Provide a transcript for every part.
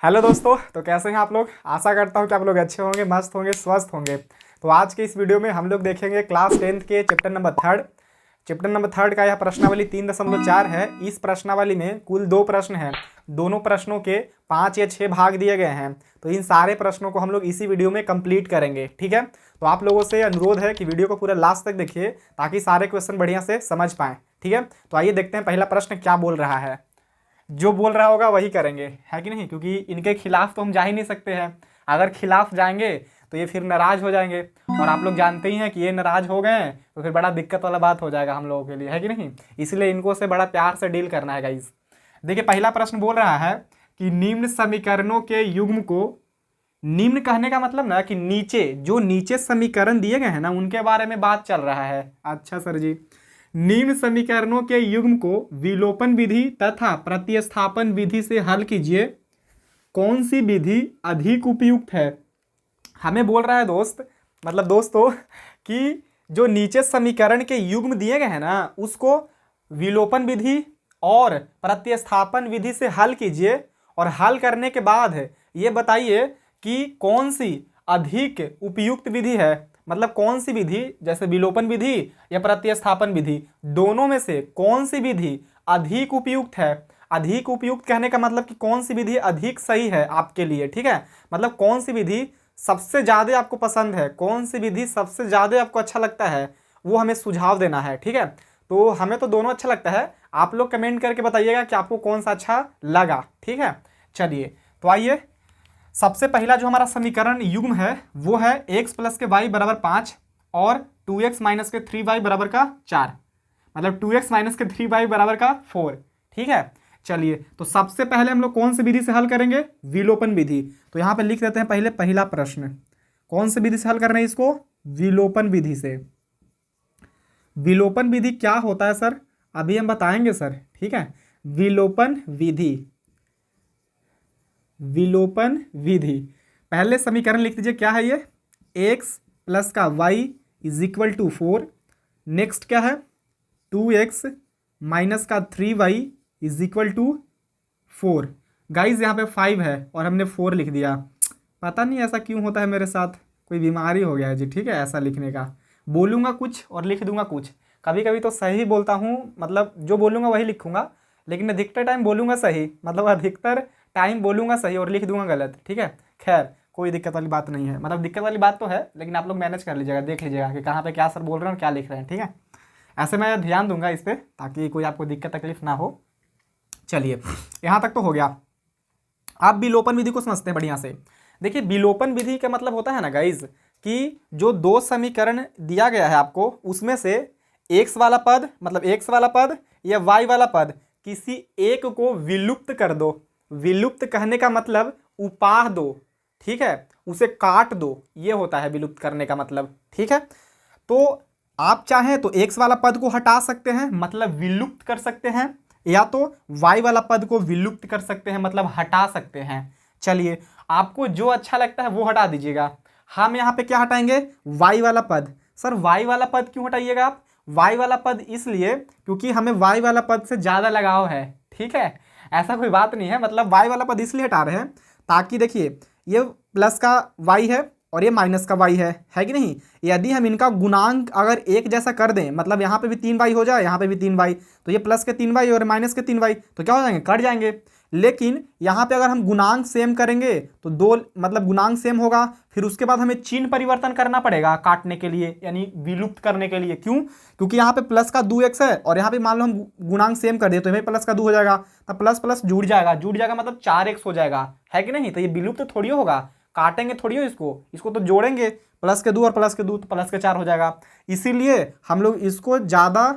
Hello दोस्तों, तो कैसे हैं आप लोग। आशा करता हूं कि आप लोग अच्छे होंगे, मस्त होंगे, स्वस्थ होंगे। तो आज के इस वीडियो में हम लोग देखेंगे क्लास 10th के चैप्टर नंबर थर्ड का यह प्रश्नावली 3.4 है। इस प्रश्नावली में कुल 2 प्रश्न हैं। दोनों प्रश्नों के 5 या 6 भाग दिए गए हैं। तो इन सारे प्रश्नों को हम लोग इसी वीडियो में कंप्लीट करेंगे, ठीक है। तो आप लोगों से अनुरोध है कि वीडियो को पूरा लास्ट तक देखिए ताकि सारे क्वेश्चन बढ़िया से समझ पाएँ, ठीक है। तो आइए देखते हैं पहला प्रश्न क्या बोल रहा है। जो बोल रहा होगा वही करेंगे, है कि नहीं, क्योंकि इनके खिलाफ तो हम जा ही नहीं सकते हैं। अगर खिलाफ जाएंगे तो ये फिर नाराज हो जाएंगे, और आप लोग जानते ही हैं कि ये नाराज हो गए हैं तो फिर बड़ा दिक्कत वाला बात हो जाएगा हम लोगों के लिए, है कि नहीं। इसलिए इनको से बड़ा प्यार से डील करना है गाइस। देखिए पहला प्रश्न बोल रहा है कि निम्न समीकरणों के युग्म को, निम्न कहने का मतलब ना कि नीचे, जो नीचे समीकरण दिए गए हैं ना उनके बारे में बात चल रहा है। अच्छा सर जी, निम्न समीकरणों के युग्म को विलोपन विधि तथा प्रतिस्थापन विधि से हल कीजिए। कौन सी विधि अधिक उपयुक्त है। हमें बोल रहा है दोस्तों कि जो नीचे समीकरण के युग्म दिए गए हैं ना उसको विलोपन विधि और प्रतिस्थापन विधि से हल कीजिए, और हल करने के बाद ये बताइए कि कौन सी अधिक उपयुक्त विधि है। मतलब कौन सी विधि, जैसे विलोपन विधि या प्रतिस्थापन विधि, दोनों में से कौन सी विधि अधिक उपयुक्त है। अधिक उपयुक्त कहने का मतलब कि कौन सी विधि अधिक सही है आपके लिए, ठीक है। मतलब कौन सी विधि सबसे ज़्यादा आपको पसंद है, कौन सी विधि सबसे ज़्यादा आपको अच्छा लगता है, वो हमें सुझाव देना है, ठीक है। तो हमें तो दोनों अच्छा लगता है, आप लोग कमेंट करके बताइएगा कि आपको कौन सा अच्छा लगा, ठीक है। चलिए तो आइए, सबसे पहला जो हमारा समीकरण युग्म है वो है x प्लस के वाई बराबर 5 और 2x माइनस के 3y बराबर का 4, मतलब 2x माइनस के 3y बराबर का 4, ठीक है। चलिए तो सबसे पहले हम लोग कौन सी विधि से हल करेंगे, विलोपन विधि। तो यहाँ पे लिख देते हैं पहले पहला प्रश्न, कौन सी विधि से हल कर रहे हैं इसको, विलोपन विधि से। विलोपन विधि क्या होता है सर, अभी हम बताएंगे सर, ठीक है। विलोपन विधि, विलोपन विधि, पहले समीकरण लिख दीजिए क्या है ये, x प्लस का y is equal to 4। Next क्या है, 2x माइनस का 3y is equal to 4। Guys यहाँ पे 5 है और हमने 4 लिख दिया। पता नहीं ऐसा क्यों होता है मेरे साथ, कोई बीमारी हो गया है जी, ठीक है। ऐसा लिखने का, बोलूँगा कुछ और लिख दूंगा कुछ। कभी कभी तो सही बोलता हूँ, मतलब जो बोलूँगा वही लिखूंगा, लेकिन अधिकतर टाइम बोलूँगा सही, मतलब अधिकतर टाइम बोलूँगा सही और लिख दूंगा गलत, ठीक है। खैर कोई दिक्कत वाली बात नहीं है, मतलब दिक्कत वाली बात तो है, लेकिन आप लोग मैनेज कर लीजिएगा, देख लीजिएगा कि कहाँ पे क्या सर बोल रहे हैं और क्या लिख रहे हैं, ठीक है। ऐसे मैं ध्यान दूंगा इस पर ताकि कोई आपको दिक्कत तकलीफ ना हो। चलिए यहाँ तक तो हो गया। आप विलोपन विधि को समझते हैं बढ़िया से। देखिए विलोपन विधि का मतलब होता है ना गाइज कि जो 2 समीकरण दिया गया है आपको, उसमें से x वाला पद, मतलब x वाला पद या y वाला पद, किसी एक को विलुप्त कर दो। विलुप्त कहने का मतलब उपाह दो, ठीक है, उसे काट दो, ये होता है विलुप्त करने का मतलब, ठीक है। तो आप चाहें तो x वाला पद को हटा सकते हैं, मतलब विलुप्त कर सकते हैं, या तो y वाला पद को विलुप्त कर सकते हैं, मतलब हटा सकते हैं। चलिए आपको जो अच्छा लगता है वो हटा दीजिएगा। हम यहाँ पे क्या हटाएंगे, y वाला पद। सर y वाला पद क्यों हटाइएगा आप, y वाला पद इसलिए क्योंकि हमें y वाला पद से ज़्यादा लगाव है, ठीक है। ऐसा कोई बात नहीं है, मतलब y वाला पद इसलिए हटा रहे हैं ताकि देखिए ये प्लस का y है और ये माइनस का y है कि नहीं। यदि हम इनका गुणांक अगर एक जैसा कर दें, मतलब यहाँ पे भी 3y हो जाए, यहाँ पे भी 3y, तो ये प्लस के 3y और माइनस के 3y तो क्या हो जाएंगे, कट जाएंगे। लेकिन यहाँ पे अगर हम गुणांक सेम करेंगे तो दो, मतलब गुणांक सेम होगा, फिर उसके बाद हमें चिन्ह परिवर्तन करना पड़ेगा काटने के लिए, यानी विलुप्त करने के लिए। क्यों, क्योंकि यहाँ पे प्लस का 2x है और यहाँ पे मान लो हम गुणांक सेम कर दिए तो यहाँ प्लस का 2 हो जाएगा, तब प्लस प्लस जुड़ जाएगा मतलब 4x हो जाएगा, है कि नहीं। तो ये विलुप्त तो थोड़ी होगा, काटेंगे थोड़ी हो इसको तो जोड़ेंगे, प्लस के 2 और प्लस के 2 तो प्लस के 4 हो जाएगा। इसीलिए हम लोग इसको ज़्यादा,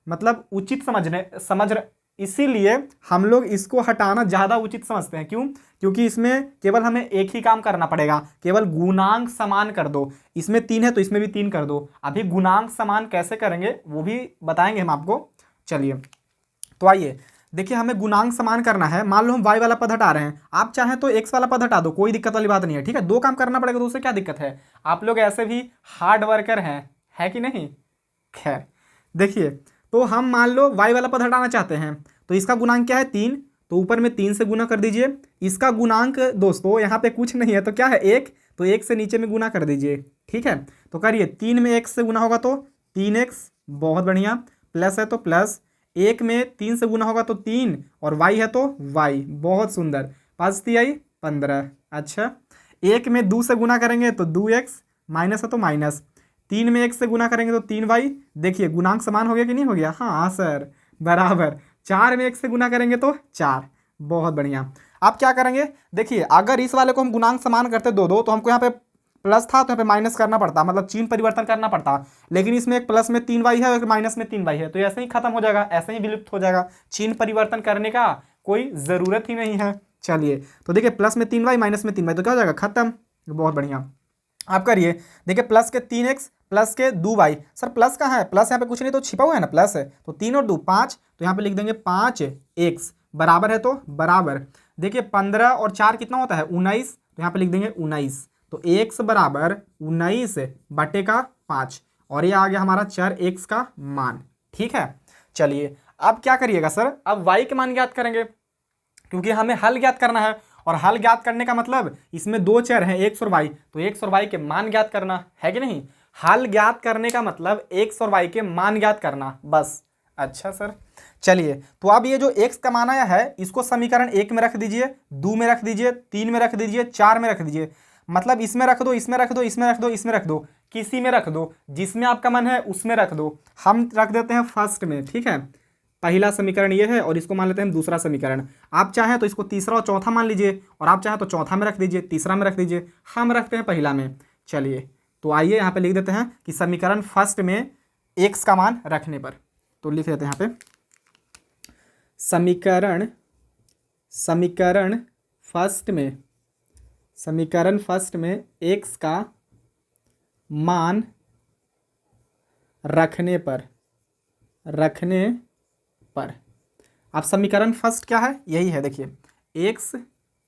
मतलब उचित इसीलिए हम लोग इसको हटाना ज़्यादा उचित समझते हैं। क्यों, क्योंकि इसमें केवल हमें एक ही काम करना पड़ेगा, केवल गुणांक समान कर दो। इसमें 3 है तो इसमें भी 3 कर दो। अभी गुणांक समान कैसे करेंगे वो भी बताएंगे हम आपको। चलिए तो आइए देखिए, हमें गुणांक समान करना है। मान लो हम y वाला पद हटा रहे हैं, आप चाहें तो x वाला पद हटा दो, कोई दिक्कत वाली बात नहीं है, ठीक है। 2 काम करना पड़ेगा तो उससे क्या दिक्कत है, आप लोग ऐसे भी हार्ड वर्कर हैं, है कि नहीं। खैर देखिए, तो हम मान लो y वाला पद हटाना चाहते हैं तो इसका गुणांक क्या है, 3, तो ऊपर में 3 से गुना कर दीजिए। इसका गुणांक दोस्तों यहाँ पे कुछ नहीं है, तो क्या है 1, तो 1 से नीचे में गुना कर दीजिए। ठीक है, तो करिए 3 में 1 से गुना होगा तो 3x, बहुत बढ़िया, प्लस है तो प्लस, 1 में 3 से गुना होगा तो 3, और y है तो y, बहुत सुंदर, 5 तिहाई 15। अच्छा, 1 में 2 से गुना करेंगे तो 2x, माइनस है तो माइनस, 3 में 1 से गुना करेंगे तो 3y। देखिए गुणांक समान हो गया कि नहीं हो गया? हाँ सर, बराबर। 4 में 1 से गुना करेंगे तो 4, बहुत बढ़िया। अब क्या करेंगे, देखिए अगर इस वाले को हम गुणांक समान करते दो दो तो हमको यहाँ पे प्लस था तो यहाँ पे माइनस करना पड़ता, मतलब चिन्ह परिवर्तन करना पड़ता, लेकिन इसमें एक प्लस में 3y है और एक माइनस में 3y है, तो ऐसे ही खत्म हो जाएगा, ऐसे ही विलुप्त हो जाएगा, चिन्ह परिवर्तन करने का कोई ज़रूरत ही नहीं है। चलिए, तो देखिए प्लस में 3y माइनस में 3y, तो क्या हो जाएगा? खत्म, बहुत बढ़िया। आप करिए, देखिए प्लस के 3x प्लस के 2y, सर प्लस कहाँ है? प्लस यहाँ पे कुछ नहीं तो छिपा हुआ है ना, प्लस है, तो 3 और 2 5, तो यहाँ पे लिख देंगे 5x, बराबर है तो बराबर। देखिए 15 और 4 कितना होता है? 19, तो यहाँ पे लिख देंगे 19, तो x बराबर 19 बटे का 5, और ये आ गया हमारा चर x का मान। ठीक है, चलिए अब क्या करिएगा सर, अब y के मान ज्ञात करेंगे, क्योंकि हमें हल ज्ञात करना है, और हल ज्ञात करने का मतलब इसमें दो चर हैं x और y, तो x और y के मान ज्ञात करना है कि नहीं? हल ज्ञात करने का मतलब x और y के मान ज्ञात करना, बस। अच्छा सर, चलिए तो अब ये जो x का मान आया है इसको समीकरण 1 में रख दीजिए, 2 में रख दीजिए, 3 में रख दीजिए, 4 में रख दीजिए, मतलब इसमें रख दो, इसमें रख दो, इसमें रख दो, इसमें रख दो, किसी में रख दो, जिसमें आपका मन है उसमें रख दो। हम रख देते हैं फर्स्ट में, ठीक है, पहला समीकरण ये है और इसको मान लेते हैं हम दूसरा समीकरण। आप चाहें तो इसको तीसरा और चौथा मान लीजिए, और आप चाहें तो चौथा में रख दीजिए, तीसरा में रख दीजिए, हम रखते हैं पहला में। चलिए तो आइए यहाँ पे लिख देते हैं कि समीकरण फर्स्ट में x का मान रखने पर, तो लिख देते हैं यहाँ पे समीकरण फर्स्ट में x का मान रखने पर अब समीकरण फर्स्ट क्या है? यही है, देखिए x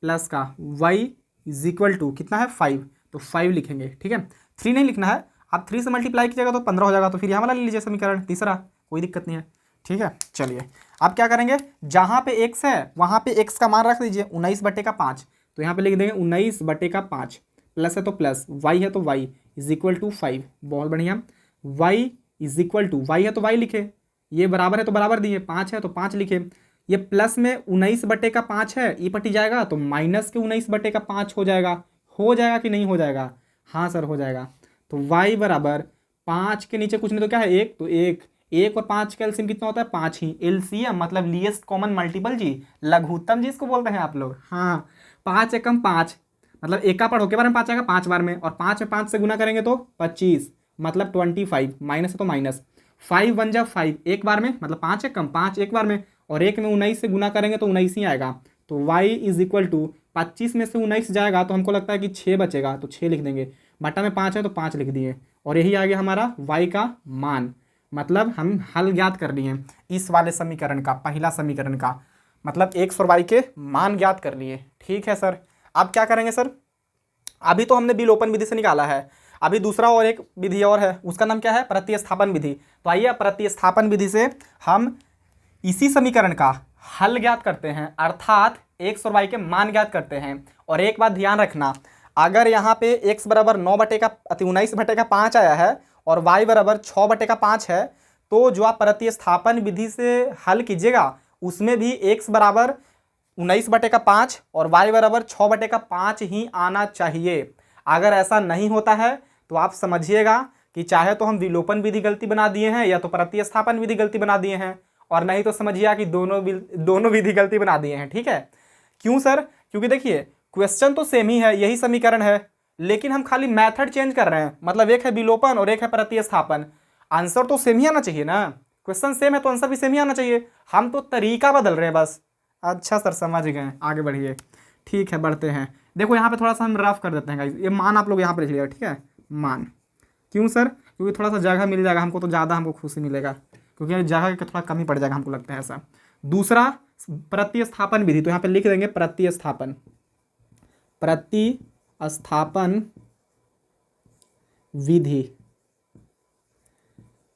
प्लस का y इज इक्वल टू कितना है? 5, तो 5 लिखेंगे। ठीक है, 3 नहीं लिखना है, आप 3 से मल्टीप्लाई कीजिएगा तो 15 हो जाएगा, तो फिर यहाँ वाला ले लीजिए समीकरण तीसरा, कोई दिक्कत नहीं है। ठीक है, चलिए अब क्या करेंगे, जहाँ पे x है वहाँ पे x का मान रख दीजिए 19 बटे का 5, तो यहाँ पे लिख देंगे 19 बटे का 5, प्लस है तो प्लस, y है तो y इज इक्वल टू 5, बहुत बढ़िया, y is equal to, y है तो y लिखे, ये बराबर है तो बराबर दिए, 5 है तो 5 लिखे, ये प्लस में 19 बटे का 5 है, ये पटी जाएगा तो माइनस के 19 बटे का 5 हो जाएगा कि नहीं हो जाएगा? हाँ सर हो जाएगा। तो y बराबर 5 के नीचे कुछ नहीं तो क्या है? 1, तो 1 और 5 का एलसीएम कितना होता है? 5 ही। एलसीएम मतलब लीस्ट कॉमन मल्टीपल जी, लघुत्तम जी इसको बोलते हैं आप लोग। हाँ, 5 एकम 5, मतलब एक का पढ़ो के बार में 5 आएगा 5 बार में, और 5 में 5 से गुना करेंगे तो 25, मतलब 25, माइनस है तो माइनस, 5 1 जा 5 एक बार में, मतलब 5 एकम 5 एक बार में, और 1 में 19 से गुना करेंगे तो 19 ही आएगा, तो y इज इक्वल टू 25 में से 19 जाएगा तो हमको लगता है कि 6 बचेगा, तो 6 लिख देंगे, बटा में 5 है तो 5 लिख दिए, और यही आ गया हमारा y का मान। मतलब हम हल ज्ञात कर लिए इस वाले समीकरण का, पहला समीकरण का, मतलब x और y के मान ज्ञात कर लिए। ठीक है सर, अब क्या करेंगे सर, अभी तो हमने विलोपन विधि से निकाला है, अभी दूसरा और एक विधि और है, उसका नाम क्या है? प्रतिस्थापन विधि। तो आइए प्रतिस्थापन विधि से हम इसी समीकरण का हल ज्ञात करते हैं, अर्थात x और y के मान ज्ञात करते हैं। और एक बात ध्यान रखना, अगर यहाँ पे x बराबर 19 बटे का 5 आया है और y बराबर 6 बटे का 5 है, तो जो आप प्रतिस्थापन विधि से हल कीजिएगा उसमें भी x बराबर 19 बटे का 5 और y बराबर 6 बटे का 5 ही आना चाहिए। अगर ऐसा नहीं होता है तो आप समझिएगा कि चाहे तो हम विलोपन विधि गलती बना दिए हैं, या तो प्रतिस्थापन विधि गलती बना दिए हैं, और नहीं तो समझिए कि दोनों विधि गलती बना दिए हैं। ठीक है, क्यों सर? क्योंकि देखिए क्वेश्चन तो सेम ही है, यही समीकरण है, लेकिन हम खाली मेथड चेंज कर रहे हैं, मतलब एक है विलोपन और एक है प्रतिस्थापन, आंसर तो सेम ही आना चाहिए ना, क्वेश्चन सेम है तो आंसर भी सेम ही आना चाहिए, हम तो तरीका बदल रहे हैं बस। अच्छा सर समझ गए, आगे बढ़िए। ठीक है, बढ़ते हैं। देखो यहाँ पे थोड़ा सा हम रफ कर देते हैं गाइस, ये मान आप लोग यहाँ पे लिख लिएगा। ठीक है, मान क्यों सर? क्योंकि थोड़ा सा जगह मिल जाएगा हमको, तो ज़्यादा हमको खुशी मिलेगा, क्योंकि जगह का थोड़ा कमी पड़ जाएगा, हमको लगता है ऐसा। दूसरा प्रतिस्थापन विधि, तो यहाँ पे लिख देंगे प्रतिस्थापन विधि।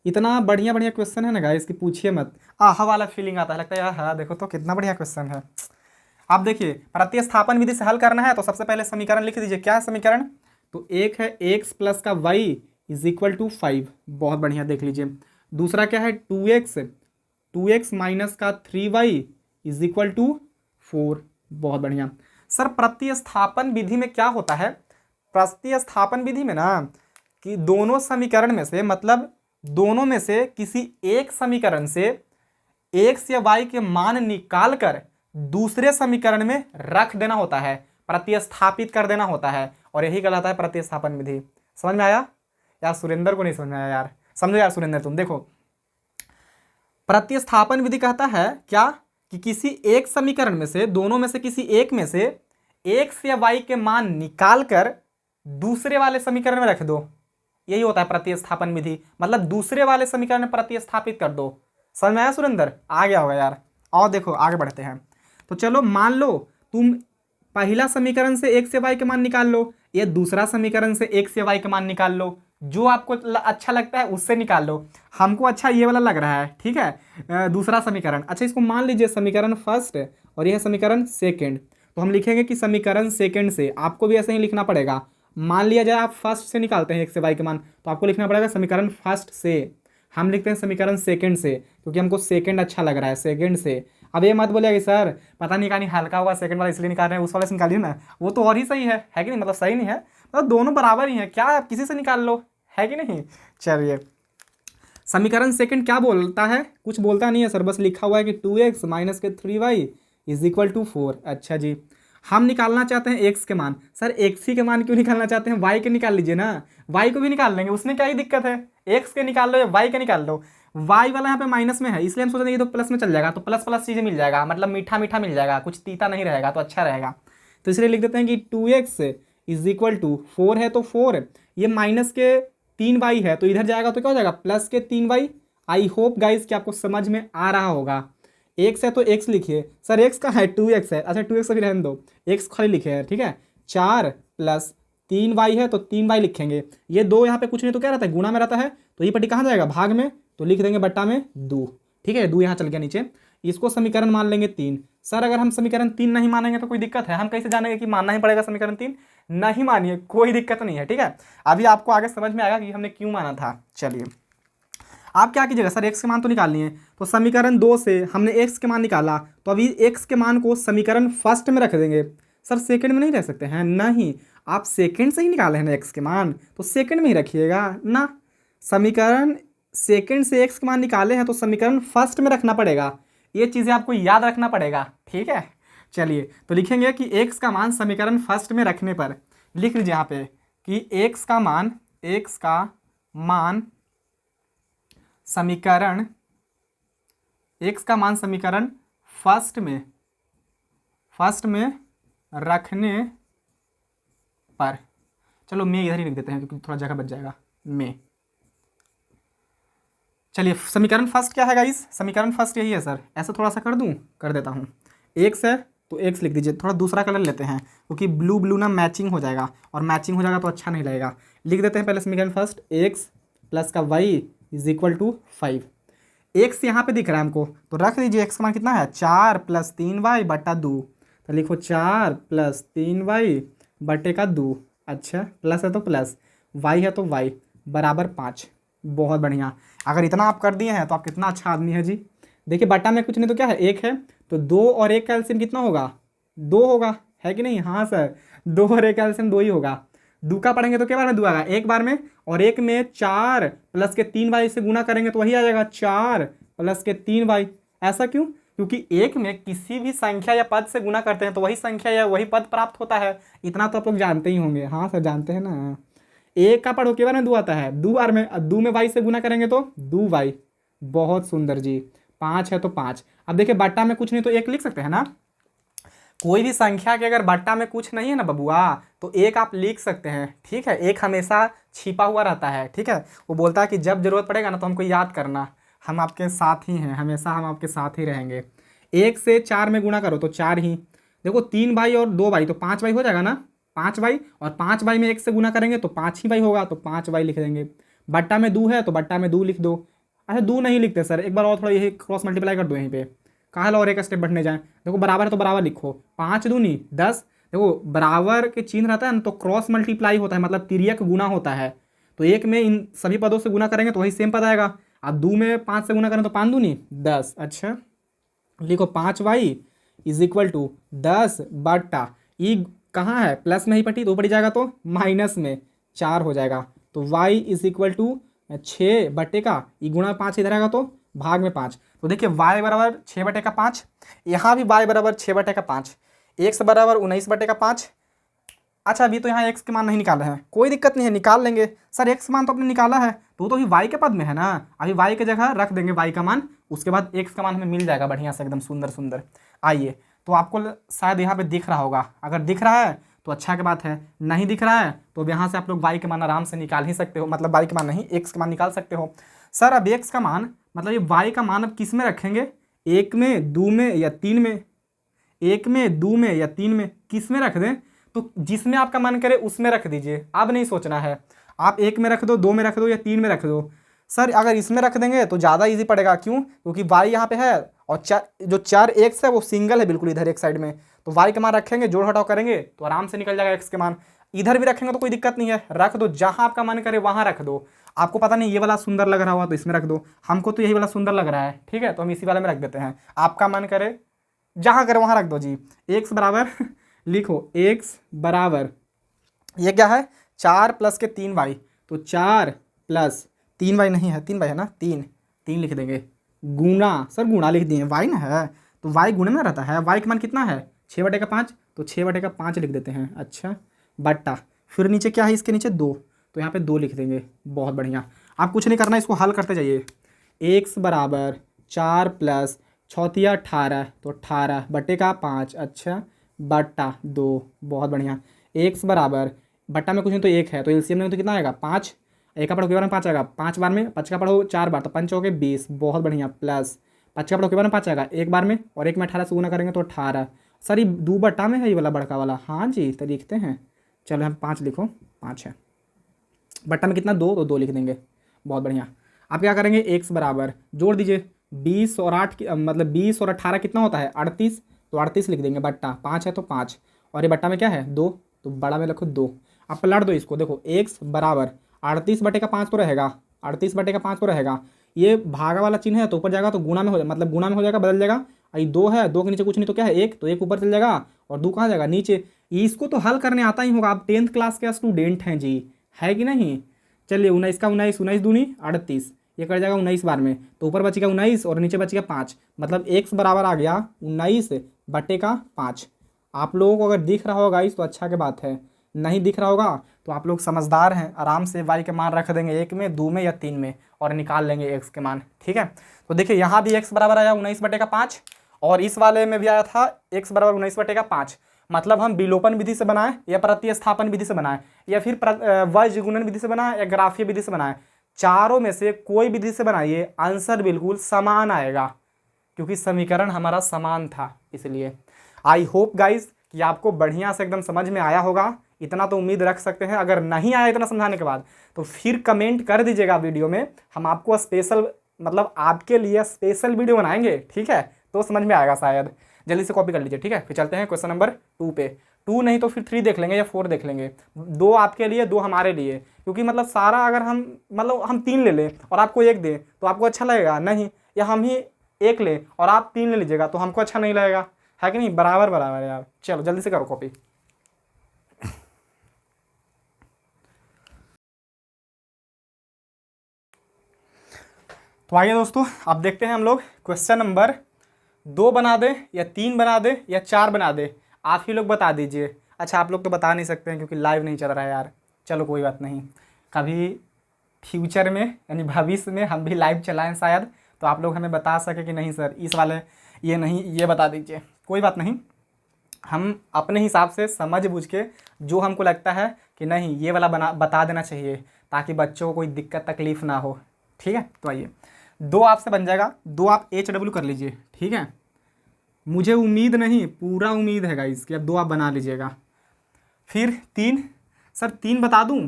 इतना बढ़िया बढ़िया क्वेश्चन है ना गाइस कि पूछिए मत, आहा वाला फीलिंग आता है, लगता है यार हाँ देखो तो कितना बढ़िया क्वेश्चन है। अब देखिए प्रतिस्थापन विधि से हल करना है तो सबसे पहले समीकरण लिख दीजिए। क्या है समीकरण? तो एक है एक्स प्लस का वाई इज इक्वल टू 5, बहुत बढ़िया देख लीजिए। दूसरा क्या है 2x माइनस का 3y इज इक्वल टू 4, बहुत बढ़िया। सर प्रतिस्थापन विधि में क्या होता है? प्रतिस्थापन विधि में ना कि दोनों समीकरण में से, मतलब दोनों में से किसी एक समीकरण से एक्स या वाई के मान निकाल कर दूसरे समीकरण में रख देना होता है, प्रतिस्थापित कर देना होता है, और यही कहलाता है प्रतिस्थापन विधि। समझ में आया? यार सुरेंद्र को नहीं समझ में आया यार, समझो यार सुरेंद्र तुम। देखो प्रतिस्थापन विधि कहता है क्या कि किसी एक समीकरण में से, दोनों में से किसी एक में से एक्स या वाई के मान निकाल कर दूसरे वाले समीकरण में रख दो, यही होता है प्रतिस्थापन विधि। मतलब दूसरे वाले समीकरण में प्रतिस्थापित कर दो। समझ में आया सुरेंद्र? आ गया होगा यार। और देखो आगे बढ़ते हैं। तो चलो मान लो तुम पहला समीकरण से एक्स या वाई के मान निकाल लो, ये दूसरा समीकरण से एक्स या वाई के मान निकाल लो, जो आपको अच्छा लगता है उससे निकाल लो। हमको अच्छा ये वाला लग रहा है, ठीक है, दूसरा समीकरण। अच्छा इसको मान लीजिए समीकरण फर्स्ट और यह समीकरण सेकंड। तो हम लिखेंगे कि समीकरण सेकंड से, आपको भी ऐसे ही लिखना पड़ेगा। मान लिया जाए आप फर्स्ट से निकालते हैं एक्स से वाई के मान, तो आपको लिखना पड़ेगा समीकरण फर्स्ट से। हम लिखते हैं समीकरण सेकंड से क्योंकि हमको सेकंड अच्छा लग रहा है, सेकंड से। अब ये मत बोलिएगा कि सर पता नहीं कहानी हल्का होगा सेकंड वाला इसलिए निकाल रहे हैं, उस वाले से निकालिए ना, वो तो और ही सही है कि नहीं? मतलब सही नहीं है, मतलब दोनों बराबर ही है, क्या आप किसी से निकाल लो, है कि नहीं? चलिए समीकरण सेकंड क्या बोलता है? कुछ बोलता नहीं है सर, बस लिखा हुआ है कि 2x माइनस के 3y इज इक्वल टू 4। अच्छा जी, हम निकालना चाहते हैं x के मान। सर x ही के मान क्यों निकालना चाहते हैं? y के निकाल लीजिए ना, y को भी निकाल लेंगे, उसमें क्या ही दिक्कत है? x के निकाल लो या y के निकाल लो। y वाला यहाँ पे माइनस में है इसलिए हम सोच रहे हैं ये तो प्लस में चल जाएगा, तो प्लस प्लस चीज़ें मिल जाएगा, मतलब मीठा मीठा मिल जाएगा, कुछ तीता नहीं रहेगा, तो अच्छा रहेगा। तो इसलिए लिख देते हैं कि 2x इज इक्वल टू 4 है तो 4, ये माइनस के 3y है तो इधर जाएगा तो क्या हो जाएगा प्लस के 3y। आई होप गाइस कि आपको समझ में आ रहा होगा। एक्स है तो एक्स लिखिए। सर एक्स का है 2x है, अच्छा 2x अभी रहने दो, एक्स खाली लिखे है, ठीक है। 4 प्लस 3y है तो 3y लिखेंगे। ये दो यहाँ पे कुछ नहीं तो क्या रहता है, गुणा में रहता है, तो ये पट्टी कहाँ जाएगा भाग में, तो लिख देंगे बट्टा में 2, ठीक है। 2 यहाँ चल गया नीचे, इसको समीकरण मान लेंगे 3। सर अगर हम समीकरण 3 नहीं मानेंगे तो कोई दिक्कत है? हम कैसे जानेंगे कि मानना ही पड़ेगा समीकरण 3? नहीं मानिए, कोई दिक्कत नहीं है, ठीक है। अभी आपको आगे समझ में आएगा कि हमने क्यों माना था। चलिए आप क्या कीजिएगा, सर एक्स के मान तो निकालनी है, तो समीकरण 2 से हमने एक्स के मान निकाला, तो अभी एक्स के मान को समीकरण फर्स्ट में रख देंगे। सर सेकंड में नहीं रह सकते हैं? नहीं, आप सेकंड से ही निकाले हैं ना एक्स के मान, तो सेकंड में ही रखिएगा ना। समीकरण सेकंड से एक्स के मान निकाले हैं तो समीकरण फर्स्ट में रखना पड़ेगा, ये चीज़ें आपको याद रखना पड़ेगा, ठीक है। चलिए तो लिखेंगे कि एक्स का मान समीकरण फर्स्ट में रखने पर, लिख लीजिए यहाँ पे कि एक्स का मान समीकरण, एक्स का मान समीकरण फर्स्ट में रखने पर, चलो मैं इधर ही लिख देते हैं क्योंकि थोड़ा जगह बच जाएगा में। चलिए समीकरण फर्स्ट क्या है गाइस? समीकरण फर्स्ट यही है सर, ऐसा थोड़ा सा कर दूं, कर देता हूँ। एक्स है तो एक्स लिख दीजिए, थोड़ा दूसरा कलर लेते हैं क्योंकि ब्लू ब्लू ना मैचिंग हो जाएगा, और मैचिंग हो जाएगा तो अच्छा नहीं लगेगा। लिख देते हैं पहले समीकरण फर्स्ट, एक्स प्लस का y is equal to 5। X यहाँ पे दिख रहा है हमको, तो रख दीजिए एक्स का मान कितना है 4 प्लस 3y बटा 2, तो लिखो 4 प्लस 3y बटे का 2। अच्छा प्लस है तो प्लस, y है तो y बराबर 5। बहुत बढ़िया, अगर इतना आप कर दिए हैं तो आप कितना अच्छा आदमी है जी। देखिए बटा में कुछ नहीं तो क्या है, 1 है, तो 2 और 1 का एलसीएम कितना होगा? 2 होगा, है कि नहीं? हाँ सर 2 और 1 का एलसीएम 2 ही होगा। 2 का पढ़ेंगे तो क्या बार में 2 आएगा? एक बार में, और एक में 4 प्लस के 3y से गुना करेंगे तो वही आ जाएगा 4 प्लस के 3y। ऐसा क्यों? क्योंकि एक में किसी भी संख्या या पद से गुना करते हैं तो वही संख्या या वही पद प्राप्त होता है, इतना तो आप लोग जानते ही होंगे। हाँ सर जानते हैं ना। एक का पढ़ो के बार में 2 आता है, 2 बार में, 2 में y से गुना करेंगे तो 2y। बहुत सुंदर जी, 5 है तो 5। अब देखिए बट्टा में कुछ नहीं तो 1 लिख सकते हैं ना। कोई भी संख्या के अगर बट्टा में कुछ नहीं है ना बबुआ, तो 1 आप लिख सकते हैं, ठीक है। 1 हमेशा छिपा हुआ रहता है, ठीक है। वो बोलता है कि जब जरूरत पड़ेगा ना तो हमको याद करना, हम आपके साथ ही हैं, हमेशा हम आपके साथ ही रहेंगे। 1 से 4 में गुणा करो तो 4 ही, देखो 3y और 2y तो 5y हो जाएगा ना, 5y, और 5y में 1 से गुना करेंगे तो 5 ही y होगा, तो 5y लिख देंगे। बट्टा में 2 है तो बट्टा में 2 लिख दो, अच्छा दो नहीं लिखते सर, एक बार और थोड़ा यही क्रॉस मल्टीप्लाई कर दो यहीं पे, कहाँ और एक स्टेप बढ़ने जाए। देखो बराबर है तो बराबर लिखो, 5 दूनी 10। देखो बराबर के चिन्ह रहता है ना तो क्रॉस मल्टीप्लाई होता है, मतलब तिर्यक गुना होता है। तो एक में इन सभी पदों से गुना करेंगे तो वही सेम पद आएगा। अब दो में 5 से गुना करें तो 5 दूनी 10। अच्छा लिखो 5y इज इक्वल टू 10 ई कहाँ है, प्लस में ही पटी तो ऊपर ही जाएगा तो माइनस में 4 हो जाएगा। तो y इज इक्वल टू 6/का ई गुणा 5 इधर आएगा तो भाग में 5। तो देखिए y बराबर 6/5, यहाँ भी y बराबर 6/5, x बराबर 19/5। अच्छा अभी तो यहाँ x के मान नहीं निकाल रहे हैं, कोई दिक्कत नहीं है, निकाल लेंगे। सर x मान तो आपने निकाला है तो अभी y के पद में है ना, अभी y के जगह रख देंगे y का मान, उसके बाद x का मान हमें मिल जाएगा बढ़िया से एकदम सुंदर सुंदर। आइए तो आपको शायद यहाँ पे दिख रहा होगा, अगर दिख रहा है तो अच्छा की बात है, नहीं दिख रहा है तो अब यहाँ से आप लोग y के मान आराम से निकाल ही सकते हो, मतलब y के मान नहीं x के मान निकाल सकते हो। सर अब x का मान मतलब ये y का मान अब किस में रखेंगे, एक में, दो में या तीन में, एक में, दो में या तीन में, किस में रख दें, तो जिसमें आपका मन करे उसमें रख दीजिए, अब नहीं सोचना है। आप एक में रख दो, दो में रख दो या तीन में रख दो। सर अगर इसमें रख देंगे तो ज़्यादा इजी पड़ेगा, क्यों, क्योंकि y यहाँ पे है और जो 4x है वो सिंगल है बिल्कुल इधर एक साइड में, तो y का मान रखेंगे, जोड़ घटाव करेंगे तो आराम से निकल जाएगा x के मान। इधर भी रखेंगे तो कोई दिक्कत नहीं है, रख दो जहाँ आपका मन करे वहाँ रख दो। आपको पता नहीं ये वाला सुंदर लग रहा हुआ तो इसमें रख दो, हमको तो यही वाला सुंदर लग रहा है, ठीक है, तो हम इसी वाले में रख देते हैं। आपका मन करे जहाँ करे वहाँ रख दो जी। x बराबर लिखो, x बराबर ये क्या है 4 प्लस के 3y, तो 4 प्लस 3y नहीं है, 3y है ना, 3 लिख देंगे, गुना, सर गुना लिख दिए, y ना है तो y गुणे में रहता है, y का मान कितना है 6/5, तो 6/5 लिख देते हैं। अच्छा बट्टा, फिर नीचे क्या है, इसके नीचे 2, तो यहाँ पे 2 लिख देंगे। बहुत बढ़िया, आप कुछ नहीं करना, इसको हल करते जाइए। x बराबर 4 प्लस 18, तो 18/5, अच्छा बट्टा 2। बहुत बढ़िया, x बराबर बट्टा में कुछ नहीं तो 1 है, तो एलसीएम में तो कितना आएगा 5, एक का पढ़ो के बार में 5 आएगा, 5 बार में 5 का पढ़ो 4 बार तो 5 हो गए 20। बहुत बढ़िया, प्लस 5 का पढ़ो के बार में 5 आएगा एक बार में, और एक में 18 से गुना करेंगे तो 18। सर ये 2 बट्टा में है ये वाला बड़का वाला, हाँ जी तो लिखते हैं, चलो हम 5 लिखो, 5 है, बट्टा में कितना 2, तो 2 लिख देंगे। बहुत बढ़िया, आप क्या करेंगे, x बराबर जोड़ दीजिए 20 और 8 मतलब 20 और 18 कितना होता है 38, तो 38 लिख देंगे, बट्टा 5 है तो 5, और ये बट्टा में क्या है 2, तो बड़ा में रखो 2। आप पलट दो इसको, देखो x बराबर 38/5 तो रहेगा, 38/5 तो रहेगा, ये भागा वाला चिन्ह है तो ऊपर जाएगा तो गुणा में हो मतलब गुणा में हो जाएगा, बदल जाएगा। ये 2 है, 2 के नीचे कुछ नहीं तो क्या है 1, तो 1 ऊपर चल जाएगा और 2 कहाँ जाएगा नीचे। इसको तो हल करने आता ही होगा, आप 10th क्लास के स्टूडेंट हैं जी, है कि नहीं। चलिए 19 का 19, 19 दूनी 38, ये कर जाएगा 19 बार में, तो ऊपर बचेगा 19 और नीचे बचेगा 5, मतलब x बराबर आ गया 19/5। आप लोगों को अगर दिख रहा होगा इस तो अच्छा की बात है, नहीं दिख रहा होगा तो आप लोग समझदार हैं, आराम से y के मान रख देंगे एक में, दो में या तीन में और निकाल लेंगे x के मान, ठीक है। तो देखिए यहाँ भी x बराबर आया 19/5 और इस वाले में भी आया था x बराबर 19/5। मतलब हम विलोपन विधि से बनाएं या प्रतिस्थापन विधि से बनाएं या फिर वज्रगुणन विधि से बनाएं या ग्राफीय विधि से बनाएं, चारों में से कोई विधि से बनाइए आंसर बिल्कुल समान आएगा, क्योंकि समीकरण हमारा समान था। इसलिए आई होप गाइज कि आपको बढ़िया से एकदम समझ में आया होगा, इतना तो उम्मीद रख सकते हैं। अगर नहीं आया इतना समझाने के बाद तो फिर कमेंट कर दीजिएगा वीडियो में, हम आपको स्पेशल मतलब आपके लिए स्पेशल वीडियो बनाएंगे, ठीक है, तो समझ में आएगा शायद। जल्दी से कॉपी कर लीजिए, ठीक है। फिर चलते हैं क्वेश्चन नंबर 2 पे, 2 नहीं तो फिर 3 देख लेंगे या 4 देख लेंगे, 2 आपके लिए 2 हमारे लिए, क्योंकि मतलब सारा अगर हम 3 ले लें और आपको 1 दें तो आपको अच्छा लगेगा नहीं, या हम ही 1 लें और आप 3 ले लीजिएगा तो हमको अच्छा नहीं लगेगा, है कि नहीं, बराबर बराबर यार। चलो जल्दी से करो कॉपी। तो आइए दोस्तों अब देखते हैं हम लोग क्वेश्चन नंबर 2 बना दे या 3 बना दे या 4 बना दे, आप ही लोग बता दीजिए। अच्छा आप लोग तो बता नहीं सकते हैं क्योंकि लाइव नहीं चल रहा है यार, चलो कोई बात नहीं, कभी फ्यूचर में यानी भविष्य में हम भी लाइव चलाएं शायद, तो आप लोग हमें बता सके कि नहीं सर इस वाले ये नहीं, ये बता दीजिए। कोई बात नहीं, हम अपने हिसाब से समझ बूझ के जो हमको लगता है कि नहीं ये वाला बता देना चाहिए, ताकि बच्चों को कोई दिक्कत तकलीफ़ ना हो, ठीक है। तो आइए 2 आपसे बन जाएगा, 2 आप HW कर लीजिए, ठीक है। मुझे उम्मीद नहीं, पूरा उम्मीद है गाइस कि अब 2 आप बना लीजिएगा। फिर 3, सर 3 बता दूं,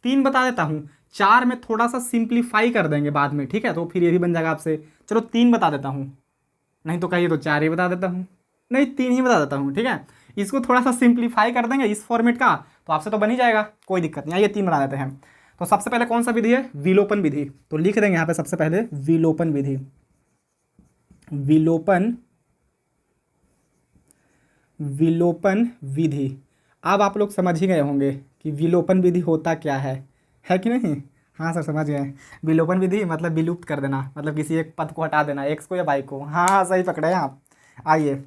3 बता देता हूँ, 4 में थोड़ा सा सिंप्लीफाई कर देंगे बाद में, ठीक है, तो फिर ये भी बन जाएगा आपसे। चलो 3 बता देता हूँ, नहीं तो कहिए तो 4 ही बता देता हूँ, नहीं 3 ही बता देता हूँ, ठीक है। इसको थोड़ा सा सिंप्लीफाई कर देंगे इस फॉर्मेट का, तो आपसे तो बन ही जाएगा, कोई दिक्कत नहीं। आइए 3 बना देते हैं। तो सबसे पहले कौन सा विधि है, विलोपन विधि। तो लिख देंगे यहाँ पे सबसे पहले विलोपन विधि। विलोपन विधि। अब आप लोग समझ ही गए होंगे कि विलोपन विधि होता क्या है कि नहीं। हाँ सर समझ गए। विलोपन विधि मतलब विलुप्त कर देना, मतलब किसी एक पद को हटा देना, एक्स को या वाई को। हाँ हाँ सही पकड़े हैं आप। आइए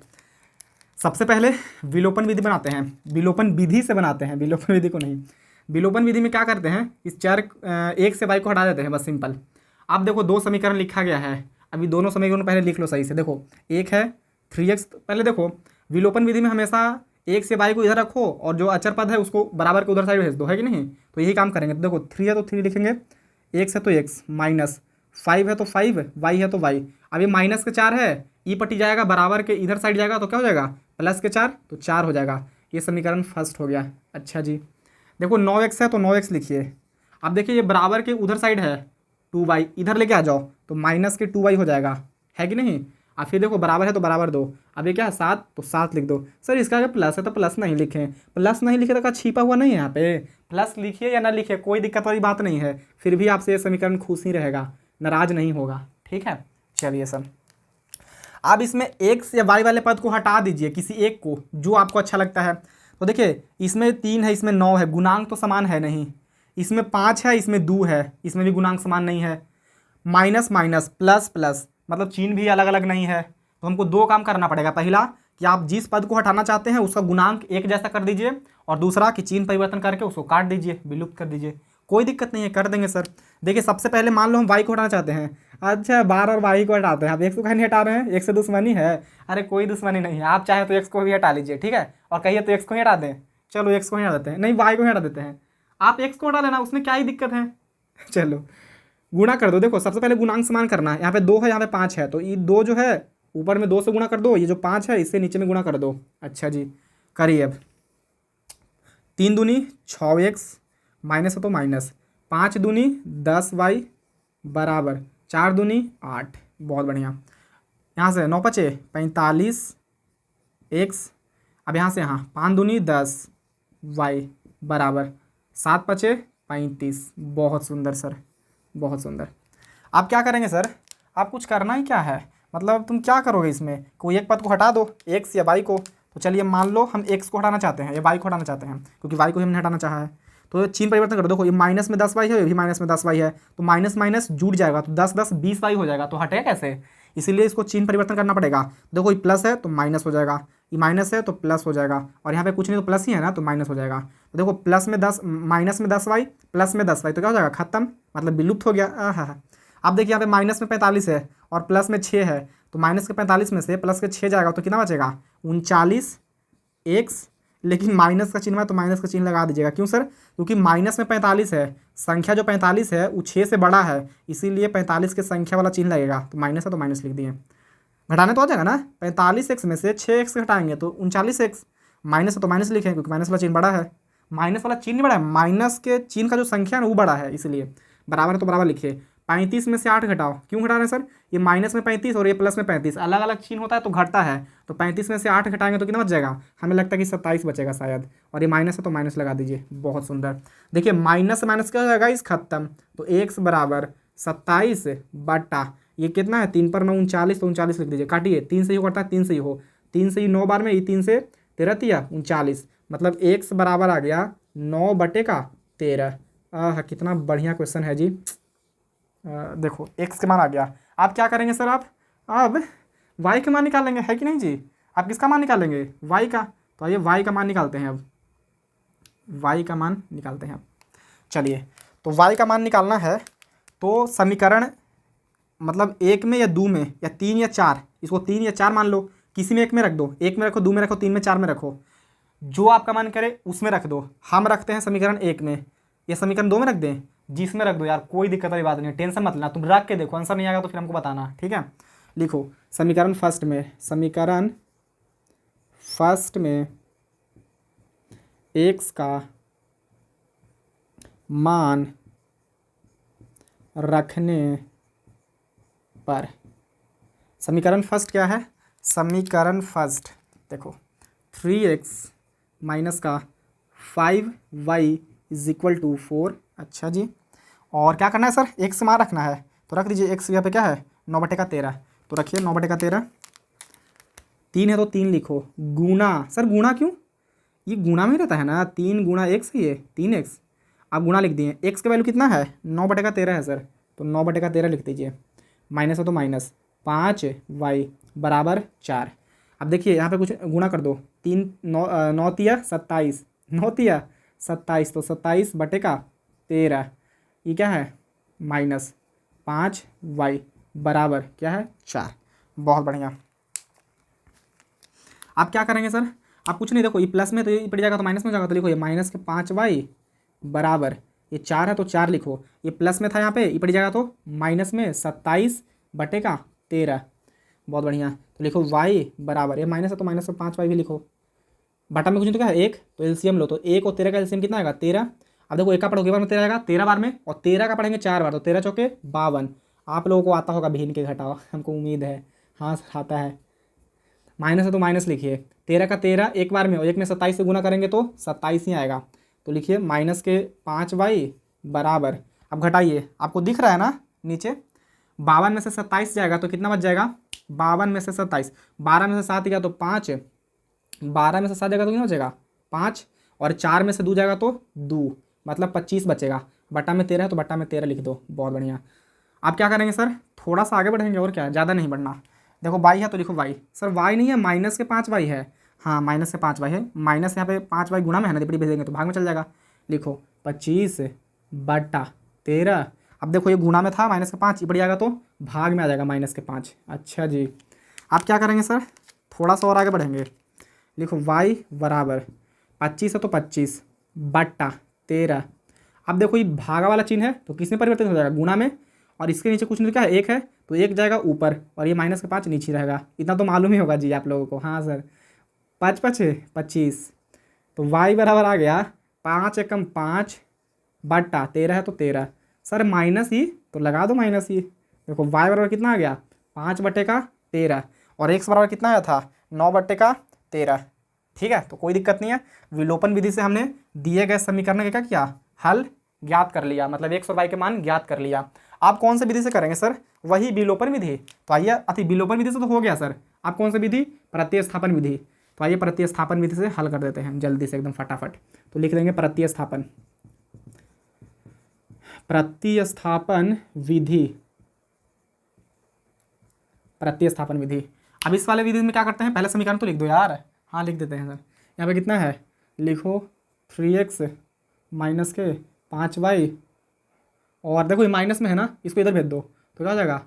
सबसे पहले विलोपन विधि बनाते हैं, विलोपन विधि से बनाते हैं, विलोपन विधि को नहीं। विलोपन विधि में क्या करते हैं, इस चार एक से वाई को हटा देते हैं, बस सिंपल। अब देखो 2 समीकरण लिखा गया है, अभी दोनों समीकरण पहले लिख लो सही से। देखो एक है 3x, पहले देखो विलोपन विधि में हमेशा एक से वाई को इधर रखो और जो अचर पद है उसको बराबर के उधर साइड भेज दो, है कि नहीं। तो यही काम करेंगे। तो देखो 3 है तो 3 लिखेंगे, एक्स है तो एक्स, माइनस 5 है तो 5, वाई है तो वाई। अब ये माइनस के 4 है, ई पटी जाएगा बराबर के इधर साइड जाएगा तो क्या हो जाएगा, प्लस के 4 तो 4 हो जाएगा। ये समीकरण फर्स्ट हो गया। अच्छा जी, देखो 9x है तो 9x लिखिए। अब देखिए ये बराबर के उधर साइड है 2y, इधर लेके आ जाओ तो माइनस के 2y हो जाएगा, है कि नहीं। अब फिर देखो बराबर है तो बराबर दो, अब ये क्या है 7 तो 7 लिख दो। सर इसका अगर प्लस है तो प्लस नहीं लिखें, प्लस नहीं लिखे तो क्या छिपा हुआ नहीं है यहाँ पे, प्लस लिखिए या ना लिखिए कोई दिक्कत वाली बात नहीं है, फिर भी आपसे ये समीकरण खुश ही रहेगा, नाराज नहीं होगा, ठीक है। चलिए सर अब इसमें एक्स या वाई वाले पद को हटा दीजिए, किसी एक को जो आपको अच्छा लगता है। तो देखिए इसमें 3 है, इसमें 9 है, गुणांक तो समान है नहीं। इसमें 5 है, इसमें 2 है, इसमें भी गुणांक समान नहीं है। माइनस माइनस प्लस प्लस मतलब चिन्ह भी अलग अलग नहीं है। तो हमको 2 काम करना पड़ेगा, पहला कि आप जिस पद को हटाना चाहते हैं उसका गुणांक एक जैसा कर दीजिए, और दूसरा कि चिन्ह परिवर्तन करके उसको काट दीजिए, विलुप्त कर दीजिए। कोई दिक्कत नहीं है, कर देंगे सर। देखिए सबसे पहले मान लो हम वाई को हटाना चाहते हैं, अच्छा बार और वाई को हटाते हैं, आप एक्स को कहीं नहीं हटा रहे हैं, एक से दुश्मनी है। अरे कोई दुश्मनी नहीं है, आप चाहे तो एक्स को भी हटा लीजिए, ठीक है, और कहिए तो एक्स को ही हटा दें। चलो एक्स को ही हटा देते हैं, नहीं वाई को ही हटा देते हैं। आप एक्स को हटा लेना, उसमें क्या ही दिक्कत है। चलो गुणा कर दो। देखो सबसे पहले गुणांक समान करना है, यहाँ पे 2 है यहाँ पे 5 है, तो ये 2 जो है ऊपर में 2 से गुणा कर दो, ये जो 5 है इससे नीचे में गुणा कर दो। अच्छा जी करिए। अब 3 दूनी 6x, माइनस है तो माइनस, 5 दूनी 10y बराबर 4 दूनी 8। बहुत बढ़िया। यहाँ से 9 पचे 45x, अब यहाँ से यहाँ 5 दूनी 10y बराबर 7 पचे 35। बहुत सुंदर सर, बहुत सुंदर। आप क्या करेंगे सर, आप कुछ करना ही क्या है, मतलब तुम क्या करोगे इसमें, कोई एक पद को हटा दो, एक्स या वाई को। तो चलिए मान लो हम एक्स को हटाना चाहते हैं या वाई को हटाना चाहते हैं, क्योंकि वाई को हमने हटाना चाहा है। तो चिन्ह परिवर्तन कर दो, देखो ये माइनस में 10y है, ये भी माइनस में 10y है, तो माइनस माइनस जुड़ जाएगा तो 10 10 20y हो जाएगा, तो हटेगा कैसे, इसीलिए इसको चिन्ह परिवर्तन करना पड़ेगा। देखो ये प्लस है तो माइनस हो जाएगा, ये माइनस है तो प्लस हो जाएगा, और यहाँ पे कुछ नहीं तो प्लस ही है ना, तो माइनस हो जाएगा। तो देखो प्लस में 10, माइनस में 10y, प्लस में 10y, तो क्या हो जाएगा खत्म, मतलब विलुप्त हो गया। हाँ। अब देखिए यहाँ पे माइनस में 45 है और प्लस में 6 है, तो माइनस के 45 में से प्लस के 6 जाएगा तो कितना बचेगा 39x, लेकिन माइनस का चिन्ह है तो माइनस का चिन्ह लगा दीजिएगा। क्यों सर, क्योंकि माइनस में 45 है, संख्या जो 45 है वो 6 से बड़ा है, इसीलिए 45 के संख्या वाला चिन्ह लगेगा, तो माइनस है तो माइनस लिख दिए। घटाने तो आ जाएगा ना, 45x में से 6x घटाएंगे तो 39x, माइनस है तो माइनस लिखें क्योंकि माइनस वाला चिन्ह बड़ा है, माइनस वाला चिन्ह बड़ा है, माइनस के चिन्ह का जो संख्या है ना वो बड़ा है, इसलिए बराबर है तो बराबर लिखिए। 35 में से 8 घटाओ, क्यों घटा रहे हैं सर, ये माइनस में 35 और ये प्लस में 35 अलग अलग चिन्ह होता है तो घटता है, तो 35 में से 8 घटाएंगे तो कितना बच जाएगा, हमें लगता है कि 27 बचेगा शायद, और ये माइनस है तो माइनस लगा दीजिए। बहुत सुंदर। देखिए माइनस से माइनस क्या हो जाएगा इस खत्म, तो x बराबर 27 बटा ये कितना है 3 पर 9 39, तो 39 लिख दीजिए, काटिए 3 से ही कटता है, 3 से ही हो, 3 से ही 9 बार में, ये 3 से 13 तिया 39, मतलब x बराबर आ गया 9 बटे का 13। कितना बढ़िया क्वेश्चन है जी। देखो x के मान आ गया, आप क्या करेंगे सर, आप अब y के मान निकालेंगे, है कि नहीं जी। आप किसका मान निकालेंगे, y का, तो आइए y का मान निकालते हैं। अब y का मान निकालते हैं। अब चलिए तो y का मान निकालना है, तो समीकरण मतलब 1 में या 2 में या 3 या 4, इसको 3 या 4 मान लो, किसी में एक में रख दो, 1 में रखो, 2 में रखो, 3 में 4 में रखो, जो आपका मन करे उसमें रख दो। हम रखते हैं समीकरण 1 में, ये समीकरण 2 में रख दें, जिसमें रख दो यार, कोई दिक्कत वाली बात नहीं, टेंशन मत लेना, तुम रख के देखो, आंसर नहीं आएगा तो फिर हमको बताना, ठीक है। लिखो समीकरण फर्स्ट में, समीकरण फर्स्ट में x का मान रखने पर। समीकरण फर्स्ट क्या है? समीकरण फर्स्ट देखो 3x माइनस का 5y इज इक्वल टू 4। अच्छा जी, और क्या करना है सर? x मान रखना है तो रख दीजिए। x यहाँ पे क्या है? 9/13, तो रखिए 9/13। 3 है तो 3 लिखो। गुना, सर गुना क्यों? ये गुणा में रहता है ना, 3 गुणा x ही है 3x। आप गुणा लिख दिए। x का वैल्यू कितना है? 9/13 है सर, तो 9/13 लिख दीजिए। माइनस है तो माइनस 5y बराबर 4। अब देखिए यहाँ पे कुछ गुणा कर दो। 3 9 तिया 27, 9 तिया 27, तो 27/13 ये क्या है? माइनस 5y बराबर क्या है? 4। बहुत बढ़िया। आप क्या करेंगे सर? आप कुछ नहीं, देखो ये प्लस में तो ये पड़ जाएगा तो माइनस में जाएगा, तो लिखो ये माइनस के 5y बराबर ये 4 है तो 4 लिखो। ये प्लस में था यहाँ पे, ये पड़ जाएगा तो माइनस में 27/13। बहुत बढ़िया, तो लिखो y बराबर, ये माइनस है तो माइनस में 5y भी लिखो। बटा में कुछ नहीं तो क्या है? 1, तो एलसीएम लो, तो 1 और 13 का एलसीएम कितना आएगा? 13। अब देखो एक का पढ़ोगे बार में 13 आएगा 13 बार में, और 13 का पढ़ेंगे 4 बार, तो 13 चौके 52। आप लोगों को आता होगा भिन्न के घटाओ, हमको उम्मीद है। हाँ सर आता है। माइनस है तो माइनस लिखिए। 13 का 13 एक बार में, और एक में 27 से गुना करेंगे तो 27 ही आएगा, तो लिखिए माइनस के 5y बराबर। अब घटाइए, आपको दिख रहा है ना नीचे? 52 में से 27 जाएगा तो कितना बच जाएगा? 52 में से 27, 12 में से 7 गया तो 5, 12 में से 7 जाएगा तो कितना बचेगा? 5, और 4 में से 2 जाएगा तो 2, मतलब 25 बचेगा। बटा में 13 है तो बटा में 13 लिख दो। बहुत बढ़िया। आप क्या करेंगे सर? थोड़ा सा आगे बढ़ेंगे, और क्या है, ज़्यादा नहीं बढ़ना। देखो y है तो लिखो y। सर y नहीं है, माइनस के 5y है। हाँ माइनस के 5y है, माइनस यहाँ पे 5y गुणा में है ना, डिपड़ी भेज देंगे तो भाग में चल जाएगा। लिखो 25/13। अब देखो ये गुणा में था, माइनस के 5, ये बढ़ जाएगा तो भाग में आ जाएगा -5। अच्छा जी, आप क्या करेंगे सर? थोड़ा सा और आगे बढ़ेंगे। लिखो y बराबर 25 है तो 25/13। अब देखो ये भागा वाला चिन्ह है तो किस में परिवर्तित हो जाएगा? गुणा में। और इसके नीचे कुछ नहीं, क्या है? 1 है तो 1 जाएगा ऊपर, और ये माइनस के 5 नीचे रहेगा। इतना तो मालूम ही होगा जी आप लोगों को। हाँ सर, 5 5 25, तो y बराबर आ गया 5 एकम 5/13 है तो 13। सर माइनस ही तो लगा दो, माइनस ही। देखो y बराबर कितना आ गया? 5/13, और x बराबर कितना आया था? 9/13। ठीक है, तो कोई दिक्कत नहीं है। विलोपन विधि से हमने दिए गए समीकरण का क्या किया? हल ज्ञात कर लिया, मतलब x और y के मान ज्ञात कर लिया। आप कौन से विधि से करेंगे सर? वही विलोपन विधि। तो आइए, अति विलोपन विधि से तो हो गया सर। आप कौन सी विधि? प्रतिस्थापन विधि। तो आइए प्रतिस्थापन विधि से हल कर देते हैं जल्दी से, एकदम फटाफट। तो लिख देंगे प्रतिस्थापन, प्रतिस्थापन विधि, प्रतिस्थापन विधि। अब इस वाले विधि में क्या करते हैं? पहले समीकरण तो लिख दो यार। हाँ लिख देते हैं सर। यहाँ पे कितना है? लिखो 3x माइनस के 5y, और देखो ये माइनस में है ना, इसको इधर भेज दो तो क्या हो जाएगा?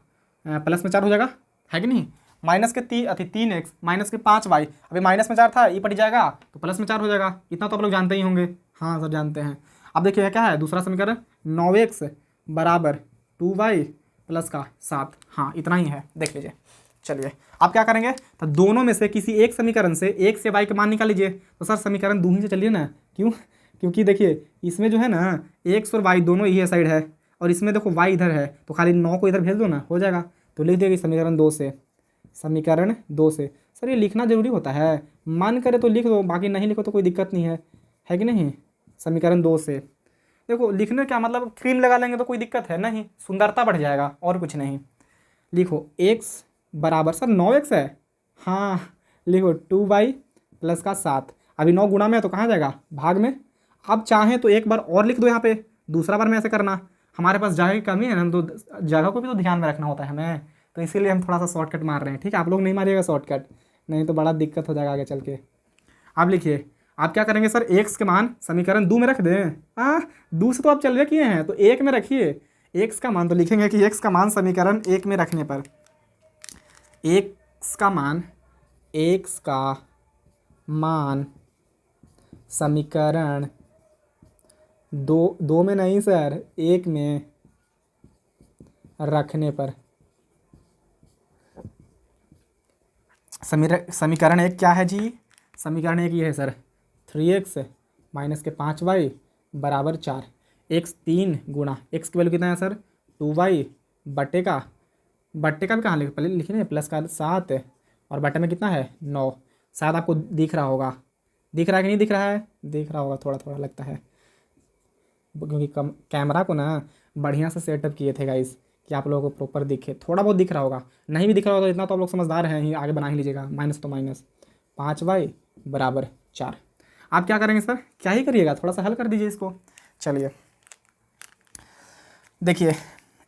प्लस में 4 हो जाएगा, है कि नहीं? माइनस के 3x माइनस के 5y, अभी माइनस में 4 था, ये पड़ जाएगा तो प्लस में 4 हो जाएगा। इतना तो आप लोग जानते ही होंगे। हाँ सर जानते हैं। अब देखिए क्या है दूसरा समीकरण? 9x बराबर 2y प्लस का 7। हाँ इतना ही है, देख लीजिए। चलिए आप क्या करेंगे? तो दोनों में से किसी एक समीकरण से x से y के मान निकाल लीजिए। तो सर समीकरण दूनी से चलिए ना, क्यों? क्योंकि देखिए इसमें जो है ना x और y दोनों ये साइड है, और इसमें देखो y इधर है, तो खाली 9 को इधर भेज दो ना, हो जाएगा। तो लिख देगी समीकरण 2 से, समीकरण 2 से। सर ये लिखना जरूरी होता है? मन करे तो लिख दो, बाकी नहीं लिखो तो कोई दिक्कत नहीं है कि नहीं? समीकरण 2 से देखो लिखने क्या मतलब, क्रीम लगा लेंगे तो कोई दिक्कत है नहीं, सुंदरता बढ़ जाएगा और कुछ नहीं। लिखो x बराबर, सर 9x है। हाँ लिखो 2y प्लस का 7। अभी 9 गुणा में है तो कहाँ जाएगा? भाग में। अब चाहें तो एक बार और लिख दो यहाँ पे, दूसरा बार में ऐसे करना। हमारे पास जगह की कमी है ना, तो जगह को भी तो ध्यान में रखना होता है हमें, तो इसीलिए हम थोड़ा सा शॉर्टकट मार रहे हैं। ठीक है, आप लोग नहीं मारिएगा शॉर्टकट, नहीं तो बड़ा दिक्कत हो जाएगा आगे चल के। अब लिखिए आप क्या करेंगे सर? x के मान समीकरण 2 में रख दें। हाँ 2 से तो आप चल रहे किए हैं, तो 1 में रखिए x का मान। तो लिखेंगे कि x का मान समीकरण 1 में रखने पर, x का मान समीकरण 2 में नहीं सर, 1 में रखने पर। समीकरण 1 क्या है जी? समीकरण 1 ये है सर, 3x माइनस के 5y बराबर 4। x 3 गुणा, x की वैल्यू कितना है सर? 2y बट्टे का भी कहाँ लिखे, पहले लिखे ना प्लस का 7 और बट्टे में कितना है 9। शायद आपको दिख रहा होगा, दिख रहा है कि नहीं दिख रहा है, दिख रहा होगा थोड़ा थोड़ा लगता है, क्योंकि कैमरा को ना बढ़िया से सेटअप किए थे गाइस कि आप लोगों को प्रॉपर दिखे। थोड़ा बहुत दिख रहा होगा, नहीं भी दिख रहा होगा तो इतना तो आप लोग समझदार हैं ही, आगे बना ही लीजिएगा। माइनस तो माइनस 5y बराबर 4। आप क्या करेंगे सर, क्या ही करिएगा, थोड़ा सा हल कर दीजिए इसको। चलिए देखिए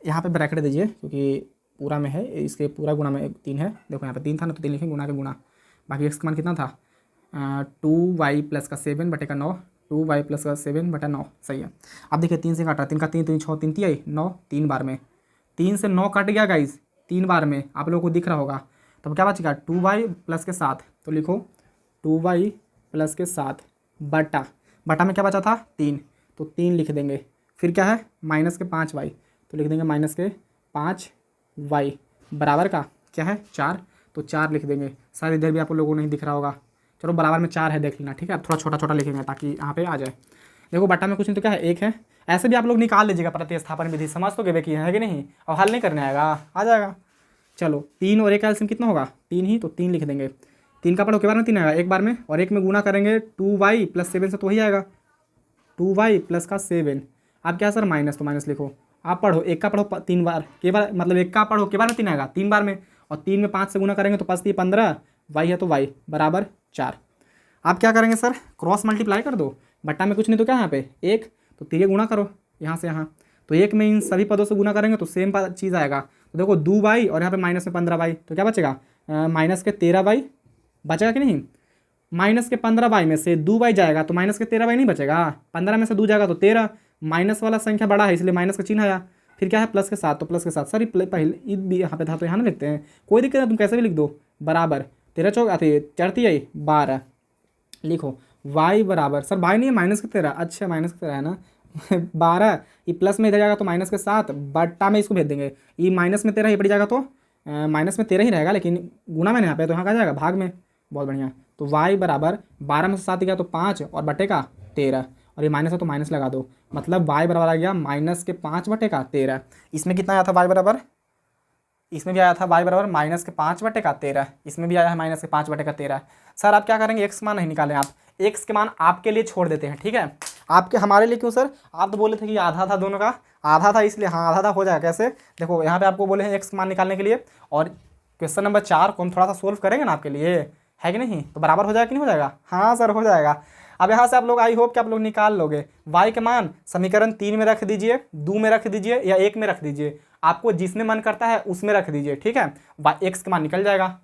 यहाँ पे ब्रैकेट दीजिए, क्योंकि पूरा में है, इसके पूरा गुणा में 3 है। देखो यहाँ पे 3 था ना, तो 3 लिखेंगे गुणा के गुणा। बाकी एक्स का मान कितना था 2y प्लस का 7 बटे का 9, 2y प्लस का 7 बटा 9, सही है। अब देखिए 3 से काटा, 3 का 3 3 6 3 3 9, 3 बार में 3 से 9 कट गया गाइज, 3 बार में आप लोगों को दिख रहा होगा। तो क्या बचेगा 2y प्लस के 7, तो लिखो 2y प्लस के 7 बटा में क्या बचा था 3, तो 3 लिख देंगे। फिर क्या है माइनस के 5y, तो लिख देंगे माइनस के 5y बराबर का क्या है 4, तो 4 लिख देंगे। शायद इधर भी आप लोगों को नहीं दिख रहा होगा, चलो बराबर में 4 है देख लेना, ठीक है। थोड़ा छोटा छोटा लिखेंगे ताकि यहाँ पे आ जाए। देखो बट्टा में कुछ नहीं तो क्या है 1 है, ऐसे भी आप लोग निकाल लीजिएगा प्रतिस्थापन विधि, समझ तो गए कि है कि नहीं, और हल नहीं करने आएगा, आ जाएगा। चलो 3 और 1 का एलसीएम कितना होगा 3 ही, तो 3 लिख देंगे। 3 का पढ़ो के बार में 3 आएगा एक बार में, और एक में गुना करेंगे 2y प्लस 7 से तो वही आएगा 2y प्लस का 7। आप क्या सर माइनस, तो माइनस लिखो। आप पढ़ो 1 का पढ़ो 3 बार के बार, मतलब 1 का पढ़ो के बार में 3 आएगा 3 बार में, और 3 में 5 से गुना करेंगे तो 5 3 15, y है तो y बराबर 4। आप क्या करेंगे सर क्रॉस मल्टीप्लाई कर दो, बट्टा में कुछ नहीं तो क्या यहाँ पे 1, तो 3 गुना करो यहाँ से यहाँ, तो 1 में इन सभी पदों से गुना करेंगे तो सेम चीज़ आएगा। तो देखो 2y और यहाँ पे माइनस में 15y, तो क्या बचेगा माइनस के 13y बचेगा कि नहीं। माइनस के 15y में से 2y जाएगा तो माइनस के 13y नहीं बचेगा, 15 में से 2 जाएगा तो 13, माइनस वाला संख्या बड़ा है इसलिए माइनस का चिन्ह आया। फिर क्या है प्लस के 7, तो प्लस के 7 सर पहले भी यहाँ पे था तो यहाँ ना लिखते हैं, कोई दिक्कत नहीं तुम कैसे भी लिख दो। बराबर 13 चौक 4 12 लिखो, y बराबर सर y नहीं है माइनस के 13, अच्छा माइनस के 13 है ना 12, ये प्लस में इधर जाएगा तो माइनस के 7, बट्टा में इसको भेज देंगे, ये माइनस में 13 ही पड़ जाएगा तो माइनस में 13 ही रहेगा, लेकिन गुना में यहाँ पे तो यहाँ का जाएगा भाग में, बहुत बढ़िया। तो y बराबर 12 में से 7 गया तो 5 और बटे का 13, और ये माइनस है तो माइनस लगा दो, मतलब y बराबर आ गया माइनस के 5 बटे का 13। इसमें कितना आया था y बराबर, इसमें भी आया था y बराबर माइनस के 5 बटे का 13, इसमें भी आया है माइनस के 5 बटे का 13। सर आप क्या करेंगे x मान नहीं निकालें, आप x के मान आपके लिए छोड़ देते हैं, ठीक है। आपके हमारे लिए क्यों सर, आप तो बोले थे कि आधा था दोनों का, आधा था इसलिए, हाँ आधा था हो जाएगा कैसे। देखो यहाँ पे आपको बोले हैं x मान निकालने के लिए, और क्वेश्चन नंबर 4 को हम थोड़ा सा सोल्व करेंगे ना आपके लिए, है कि नहीं, तो बराबर हो जाएगा कि नहीं हो जाएगा, हाँ सर हो जाएगा। अब यहाँ से आप लोग आई होप कि आप लोग निकाल लोगे। y के मान समीकरण 3 में रख दीजिए, 2 में रख दीजिए या 1 में रख दीजिए, आपको जिसमें मन करता है उसमें रख दीजिए, ठीक है। x का मान निकल जाएगा,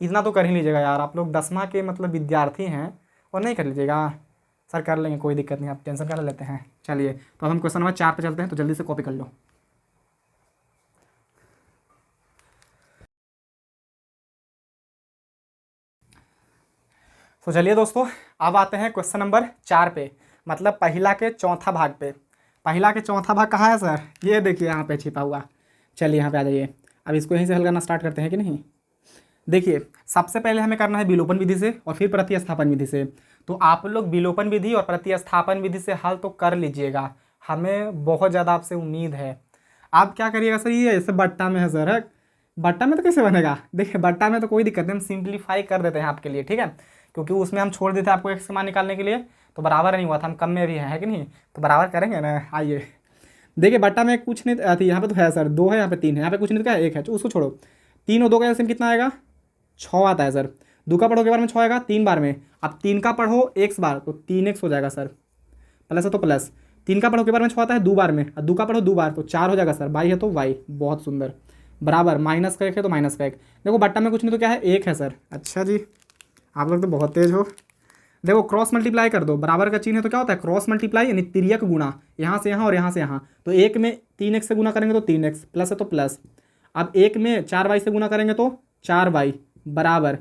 इतना तो कर ही लीजिएगा यार, आप लोग 10वां के मतलब विद्यार्थी हैं और नहीं कर लीजिएगा। सर कर लेंगे कोई दिक्कत नहीं, आप टेंशन कर लेते हैं। चलिए तो अब हम क्वेश्चन नंबर 4 पे चलते हैं, तो जल्दी से कॉपी कर लो। तो चलिए दोस्तों अब आते हैं क्वेश्चन नंबर 4 पे, मतलब पहिला के चौथा भाग पे। पहिला के चौथा भाग कहाँ है सर, ये देखिए यहाँ पे छिपा हुआ। चलिए यहाँ पे आ जाइए, अब इसको यहीं से हल करना स्टार्ट करते हैं कि नहीं। देखिए सबसे पहले हमें करना है विलोपन विधि से और फिर प्रतिस्थापन विधि से। तो आप लोग विलोपन विधि और प्रतिस्थापन विधि से हल तो कर लीजिएगा, हमें बहुत ज़्यादा आपसे उम्मीद है। आप क्या करिएगा सर, ये ऐसे बट्टा में है सर, है बट्टा में तो कैसे बनेगा। देखिए बट्टा में तो कोई दिक्कत नहीं, हम सिंप्लीफाई कर देते हैं आपके लिए, ठीक है, क्योंकि उसमें हम छोड़ देते हैं आपको x का मान निकालने के लिए, तो बराबर नहीं हुआ था, हम कम में भी हैं, है कि नहीं, तो बराबर करेंगे ना। आइए देखिए बट्टा में कुछ नहीं आती, यहाँ पे तो है सर 2 है, यहाँ पे 3 है, यहाँ पे कुछ नहीं तो क्या है 1 है, तो उसको छोड़ो। 3 और 2 का एलसीएम कितना आएगा 6 आता है सर। 2 का पढ़ो के बार में 6 आएगा 3 बार में, अब 3 का पढ़ो x बार तो 3x हो जाएगा सर, प्लस है तो प्लस। 3 का पढ़ो के बार में 6 आता है 2 बार में, और 2 का पढ़ो 2 बार तो 4 हो जाएगा सर, y है तो y, बहुत सुंदर। बराबर माइनस का 1 है तो माइनस का 1, देखो बट्टा में कुछ नहीं तो क्या है 1 है सर। अच्छा जी आप लोग तो बहुत तेज हो। देखो क्रॉस मल्टीप्लाई कर दो, बराबर का चिन्ह है तो क्या होता है क्रॉस मल्टीप्लाई, यानी तिर्यक गुणा, यहाँ से यहाँ और यहाँ से यहाँ, तो 1 में 3x से गुना करेंगे तो 3x, प्लस है तो प्लस। अब 1 में 4y से गुना करेंगे तो 4y बराबर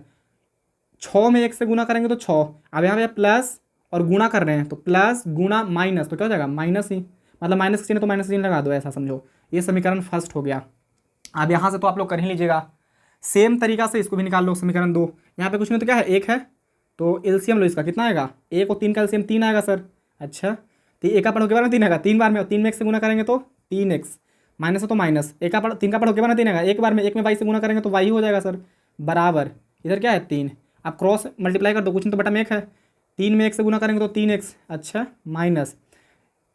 6 में 1 से गुना करेंगे तो 6। अब यहाँ पे प्लस और गुणा कर रहे हैं तो प्लस गुणा माइनस, तो क्या हो जाएगा माइनस ही, मतलब माइनस का चिन्ह तो माइनस चिन्ह लगा दो, ऐसा समझो। ये समीकरण फर्स्ट हो गया। अब यहाँ से तो आप लोग कर ही लीजिएगा, सेम तरीका से इसको भी निकाल लो समीकरण 2। यहाँ पे कुछ नहीं तो क्या है 1 है, तो एलसीएम लो इसका, कितना आएगा 1 और 3 का एलसीएम 3 आएगा सर। अच्छा तो 1 का पढ़ो के बार में 3 आएगा 3 बार में, और 3 में 1 से गुना करेंगे तो 3x, माइनस है तो माइनस, एक का पढ़ 3 का पढ़ होके बना 3 आएगा, एक बार में 1 में वाई से गुना करेंगे तो वाई हो जाएगा सर, बराबर इधर क्या है 3, अब क्रॉस मल्टीप्लाई कर दो, कुछ नहीं तो बटा में 1 है, 3 में 1 से गुना करेंगे तो 3x, अच्छा माइनस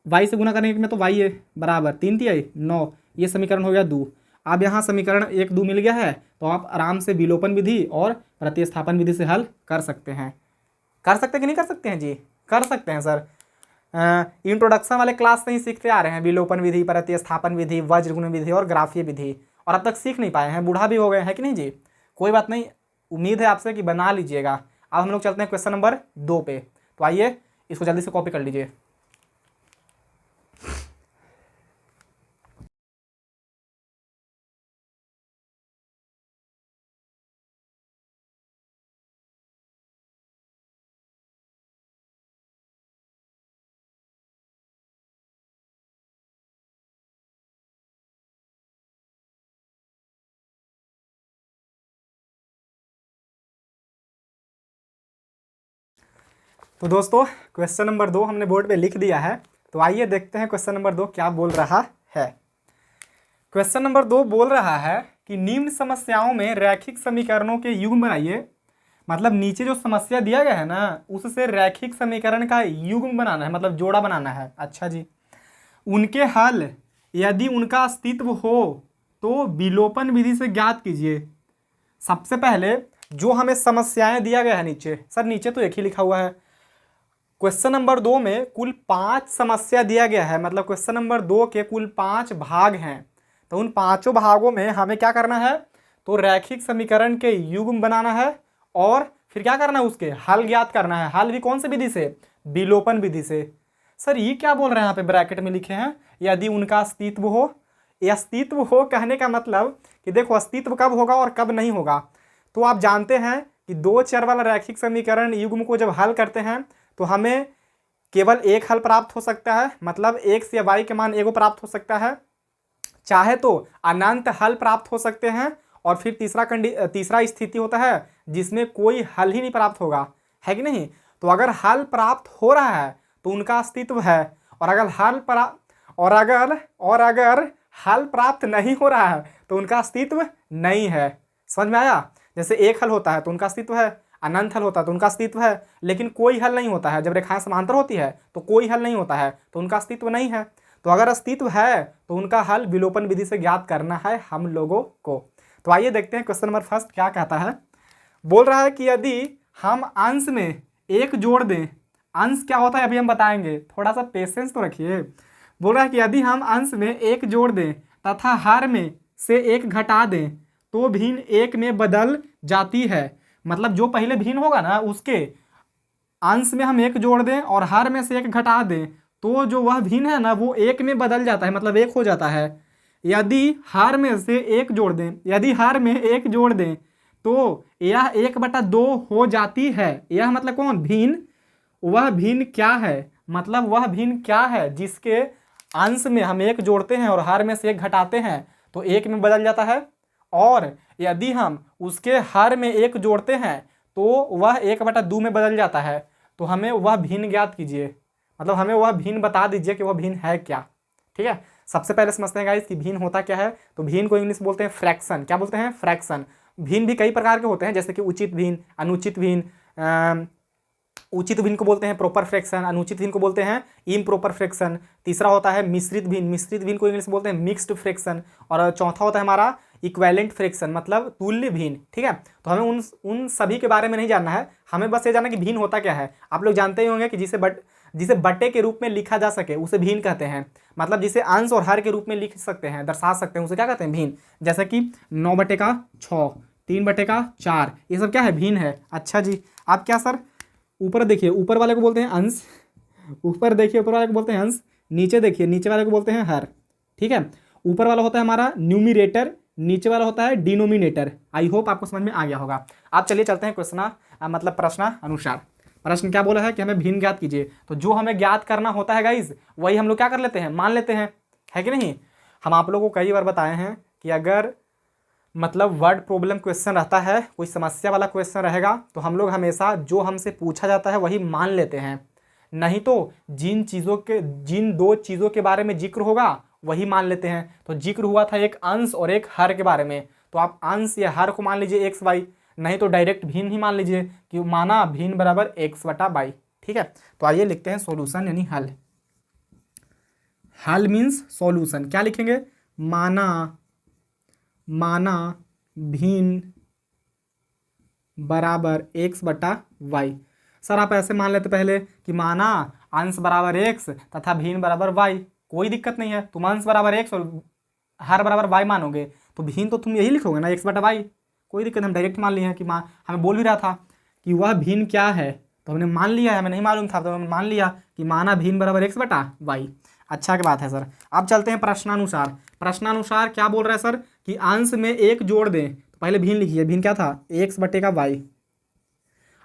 वाई से गुना करेंगे में तो वाई है, बराबर 3 3 9, ये समीकरण हो गया 2। अब यहाँ समीकरण 1 2 मिल गया है तो आप आराम से विलोपन विधि और प्रतिस्थापन विधि से हल कर सकते हैं। कर सकते हैं कि नहीं कर सकते हैं जी? कर सकते हैं सर। इंट्रोडक्शन वाले क्लास से ही सीखते आ रहे हैं विलोपन विधि, प्रतिस्थापन विधि, वज्रगुण विधि और ग्राफीय विधि, और अब तक सीख नहीं पाए हैं, बूढ़ा भी हो गए हैं कि नहीं जी? कोई बात नहीं, उम्मीद है आपसे कि बना लीजिएगा। अब हम लोग चलते हैं क्वेश्चन नंबर 2 पे, तो आइए इसको जल्दी से कॉपी कर लीजिए। तो दोस्तों क्वेश्चन नंबर 2 हमने बोर्ड पे लिख दिया है, तो आइए देखते हैं क्वेश्चन नंबर 2 क्या बोल रहा है। क्वेश्चन नंबर 2 बोल रहा है कि निम्न समस्याओं में रैखिक समीकरणों के युग्म बनाइए, मतलब नीचे जो समस्या दिया गया है ना उससे रैखिक समीकरण का युग्म बनाना है, मतलब जोड़ा बनाना है। अच्छा जी, उनके हल यदि उनका अस्तित्व हो तो विलोपन विधि से ज्ञात कीजिए। सबसे पहले जो हमें समस्याएं दिया गया है नीचे, सर नीचे तो एक ही लिखा हुआ है, क्वेश्चन नंबर 2 में कुल 5 समस्या दिया गया है, मतलब क्वेश्चन नंबर 2 के कुल 5 भाग हैं, तो उन 5 भागों में हमें क्या करना है, तो रैखिक समीकरण के युग्म बनाना है और फिर क्या करना है, उसके हल ज्ञात करना है। हल भी कौन से विधि से? विलोपन विधि से। सर ये क्या बोल रहे हैं यहाँ पे ब्रैकेट में लिखे हैं, यदि उनका अस्तित्व हो। ये अस्तित्व हो कहने का मतलब कि देखो अस्तित्व कब होगा और कब नहीं होगा। तो आप जानते हैं कि 2 चर वाला रैखिक समीकरण युग्म को जब हल करते हैं तो हमें केवल एक हल प्राप्त हो सकता है, मतलब x या y के मान एगो प्राप्त हो सकता है, चाहे तो अनंत हल प्राप्त हो सकते हैं, और फिर तीसरा स्थिति होता है जिसमें कोई हल ही नहीं प्राप्त होगा, है कि नहीं? तो अगर हल प्राप्त हो रहा है तो उनका अस्तित्व है, और अगर हल प्राप्त नहीं हो रहा है तो उनका अस्तित्व नहीं है। समझ में आया? जैसे एक हल होता है तो उनका अस्तित्व है, अनंत हल होता है तो उनका अस्तित्व है, लेकिन कोई हल नहीं होता है। जब रेखाएं समांतर होती है तो कोई हल नहीं होता है, तो उनका अस्तित्व नहीं है। तो अगर अस्तित्व है तो उनका हल विलोपन विधि से ज्ञात करना है हम लोगों को। तो आइए देखते हैं क्वेश्चन नंबर 1 क्या कहता है। बोल रहा है कि यदि हम अंश में 1 जोड़ दें, अंश क्या होता है अभी हम बताएंगे, थोड़ा सा पेशेंस तो रखिए। बोल रहा है कि यदि हम अंश में 1 जोड़ दें तथा हर में से 1 घटा दें तो भिन्न 1 में बदल जाती है, मतलब जो पहले भिन्न होगा ना उसके अंश में हम 1 जोड़ दें और हर में से 1 घटा दें तो जो वह भिन्न है ना वो 1 में बदल जाता है, मतलब 1 हो जाता है। यदि हर में से 1 जोड़ दें, यदि हर में 1 जोड़ दें तो यह 1/2 हो जाती है। यह मतलब कौन? भिन्न। वह भिन्न क्या है? मतलब वह भिन्न क्या है जिसके अंश में हम 1 जोड़ते हैं और हर में से 1 घटाते हैं तो 1 में बदल जाता है, और यदि हम उसके हर में 1 जोड़ते हैं तो वह 1/2 में बदल जाता है। तो हमें वह भिन्न ज्ञात कीजिए, मतलब हमें वह भिन्न बता दीजिए कि वह भिन्न है क्या। ठीक है, सबसे पहले समझते हैं गाइस कि भिन्न होता क्या है। तो भिन्न को इंग्लिश बोलते हैं फ्रैक्शन। क्या बोलते हैं? फ्रैक्शन। भिन्न भी कई प्रकार के होते हैं, जैसे कि उचित भिन्न, अनुचित भिन्न। उचित भिन्न को बोलते हैं प्रॉपर फ्रैक्शन, अनुचित भिन्न को बोलते हैं इम्प्रॉपर फ्रैक्शन। तीसरा होता है मिश्रित भिन्न, मिश्रित भिन्न को इंग्लिश बोलते हैं मिक्स्ड फ्रैक्शन। और चौथा होता है हमारा इक्विवेलेंट फ्रैक्शन, मतलब तुल्य भिन्न। ठीक है, तो हमें उन सभी के बारे में नहीं जानना है, हमें बस ये जानना कि भिन्न होता क्या है। आप लोग जानते ही होंगे कि जिसे बट्टे के रूप में लिखा जा सके उसे भिन्न कहते हैं, मतलब जिसे अंश और हर के रूप में लिख सकते हैं, दर्शा सकते हैं, उसे क्या कहते हैं? भिन्न। जैसे कि 9/6, 3/4, ये सब क्या है? भिन्न है। अच्छा जी, आप क्या सर ऊपर देखिए, ऊपर वाले को बोलते हैं अंश, ऊपर देखिए ऊपर वाले को बोलते हैं अंश, नीचे देखिए नीचे वाले को बोलते हैं हर। ठीक है, ऊपर वाला होता है हमारा न्यूमिरेटर, नीचे वाला होता है डिनोमिनेटर। आई होप आपको समझ में आ गया होगा। आप चलिए चलते हैं क्वेश्चन मतलब प्रश्न अनुसार। प्रश्न क्या बोला है कि हमें भिन्न ज्ञात कीजिए। तो जो हमें ज्ञात करना होता है गाइज वही हम लोग क्या कर लेते हैं? मान लेते हैं, है कि नहीं? हम आप लोगों को कई बार बताए हैं कि अगर मतलब वर्ड प्रॉब्लम क्वेश्चन रहता है, कोई समस्या वाला क्वेश्चन रहेगा, तो हम लोग हमेशा जो हमसे पूछा जाता है वही मान लेते हैं। नहीं तो जिन 2 चीज़ों के बारे में जिक्र होगा वही मान लेते हैं। तो जिक्र हुआ था एक अंश और एक हर के बारे में, तो आप अंश या हर को मान लीजिए एक्स वाई, नहीं तो डायरेक्ट भिन्न ही मान लीजिए कि माना भिन्न बराबर एक्स बटा वाई। ठीक है, तो आइए लिखते हैं सॉल्यूशन यानी हल। हल मीन्स सॉल्यूशन, क्या लिखेंगे? माना भिन्न बराबर एक्स बटा वाई। सर आप ऐसे मान लेते पहले कि माना अंश बराबर एक्स तथा भिन्न बराबर वाई, कोई दिक्कत नहीं है। तुम अंश बराबर एक्स और हर बराबर वाई मानोगे तो भिन्न तो तुम यही लिखोगे ना, एक्स बटा वाई, कोई दिक्कत। हम डायरेक्ट मान लिए हैं कि हमें बोल भी रहा था कि वह भिन्न क्या है, तो हमने मान लिया है, हमें नहीं मालूम था तो हमने मान लिया कि माना भिन्न बराबर एक्स बटा वाई। अच्छा की बात है सर। अब चलते हैं प्रश्नानुसार। प्रश्नानुसार क्या बोल रहा है सर कि अंश में एक जोड़ दें, तो पहले भिन्न लिखिए, भिन्न क्या था? एक्स बटे का वाई।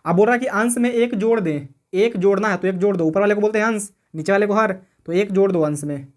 अब बोल रहा है कि अंश में एक जोड़ दें, एक जोड़ना है तो एक जोड़ दो, ऊपर वाले को बोलते हैं अंश, नीचे वाले को हर, तो एक जोड़ दो अंश में।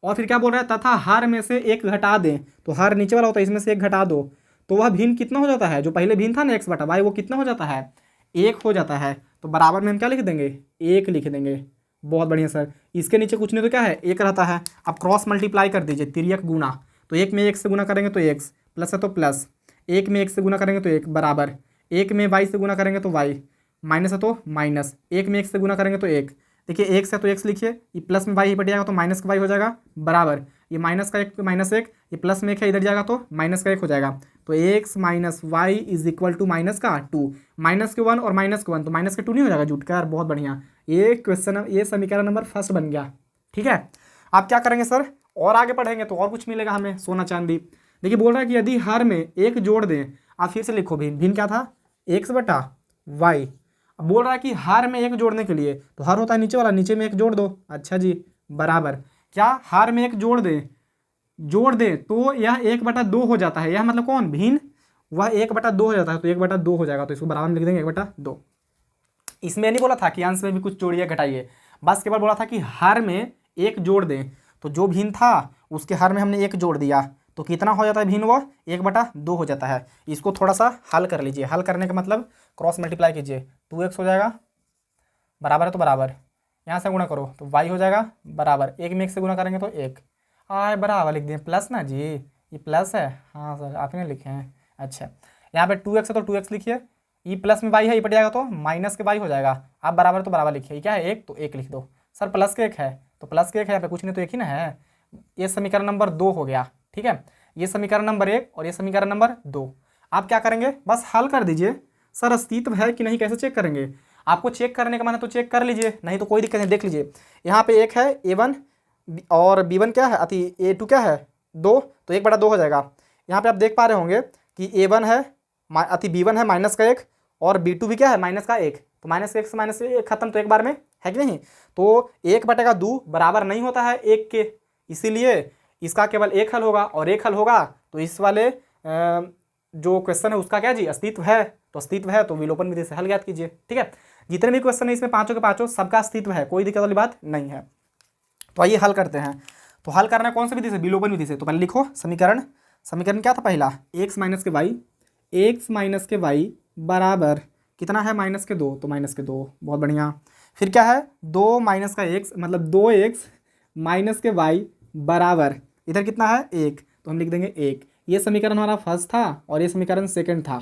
और फिर क्या बोल रहा है? तथा हर में से एक घटा दें, तो हर नीचे वाला होता है, इसमें से एक घटा दो, तो वह भिन्न कितना हो जाता है? जो पहले भिन्न था ना एक्स बटा वाई, वो कितना हो जाता है? एक हो जाता है। तो बराबर में हम क्या लिख देंगे? एक लिख देंगे। बहुत बढ़िया सर। इसके नीचे कुछ नहीं तो क्या है? एक रहता है। अब क्रॉस मल्टीप्लाई कर दीजिए, तिर्यक गुना, तो एक में एक से गुना करेंगे तो एक्स, प्लस है तो प्लस, एक में एक से गुना करेंगे तो एक, बराबर, एक में वाई से गुना करेंगे तो वाई, माइनस है तो माइनस, एक में एक से गुना करेंगे तो एक। देखिए एक्स है तो एक्स लिखिए, ये प्लस में वाई बट जाएगा तो माइनस का वाई हो जाएगा, बराबर, ये माइनस का एक माइनस एक, ये प्लस में एक है, इधर जाएगा तो माइनस का एक हो जाएगा। तो x minus y is equal to minus का टू, माइनस के वन और माइनस के वन, तो माइनस के टू नहीं हो जाएगा जुट का यार। बहुत बढ़िया, ये क्वेश्चन, ये समीकरण नंबर फर्स्ट बन गया। ठीक है, आप क्या करेंगे सर? और आगे पढ़ेंगे तो और कुछ मिलेगा हमें, सोना चांदी। देखिए बोल रहा है कि यदि हर में एक जोड़ दें, आप फिर से लिखो, भिन्न क्या था? एक्स बटा वाई। अब बोल रहा है कि हर में एक जोड़ने के लिए, तो हर होता है नीचे वाला, नीचे में एक जोड़ दो। अच्छा जी, बराबर, क्या हर में एक जोड़ दे तो यह एक बटा दो हो जाता है। यह मतलब कौन? भिन्न, वह एक बटा दो हो जाता है, तो एक बटा दो हो जाएगा, तो इसको बराबर में लिख देंगे एक बटा दो। इसमें नहीं बोला था कि अंश में भी कुछ जोड़िए घटाइए, बस केवल बोला था कि हर में एक जोड़ दें, तो जो भिन्न था उसके हर में हमने एक जोड़ दिया, तो कितना हो जाता है भिन्न? वो एक बटा दो हो जाता है। इसको थोड़ा सा हल कर लीजिए। हल करने का मतलब क्रॉस मल्टीप्लाई कीजिए, 2x हो जाएगा, बराबर है तो बराबर, यहाँ से गुणा करो तो y हो जाएगा, बराबर, एक में एक से गुणा करेंगे तो एक, बराबर लिख दिए, प्लस ना जी, ये प्लस है। हाँ सर आपने लिखे हैं। अच्छा, यहाँ पे 2x है तो 2x लिखिए, ये प्लस में y है, ये पड़ जाएगा तो माइनस के y हो जाएगा। आप बराबर तो बराबर लिखिए, क्या है? एक, तो एक लिख दो। सर प्लस के एक है तो प्लस के एक है, यहाँ पे कुछ नहीं तो एक ही ना है। ये समीकरण नंबर 2 हो गया। ठीक है, ये समीकरण नंबर 1 और ये समीकरण नंबर 2। आप क्या करेंगे? बस हल कर दीजिए। सर अस्तित्व है कि नहीं कैसे चेक करेंगे? आपको चेक करने का मन है तो चेक कर लीजिए, नहीं तो कोई दिक्कत नहीं। देख लीजिए, यहाँ पे एक है a1 और b1 क्या है, अति a2 क्या है 2, तो एक बटा दो हो जाएगा। यहाँ पे आप देख पा रहे होंगे कि a1 है अति b1 है माइनस का एक, और b2 भी क्या है माइनस का एक, तो माइनस एक से माइनस एक खत्म, तो एक बार में है कि नहीं। तो एक बटे का दो बराबर नहीं होता है एक के, इसीलिए इसका केवल एक हल होगा, और एक हल होगा तो इस वाले जो क्वेश्चन है उसका क्या जी? अस्तित्व है। तो अस्तित्व है तो विलोपन विधि से हल ज्ञात कीजिए। ठीक है, जितने भी क्वेश्चन है इसमें पांचों के पांचों सबका अस्तित्व है, कोई दिक्कत वाली बात नहीं है। तो आइए हल करते हैं। तो हल करना है कौन सी विधि से? विलोपन विधि से। तो पहले लिखो समीकरण क्या था पहला? एक्स माइनस के वाई बराबर कितना है? माइनस के दो, तो माइनस के दो। बहुत बढ़िया। फिर क्या है? दो माइनस का एक्स, मतलब 2x माइनस के वाई बराबर इधर कितना है? एक, तो हम लिख देंगे एक। ये समीकरण हमारा फर्स्ट था और ये समीकरण सेकंड था।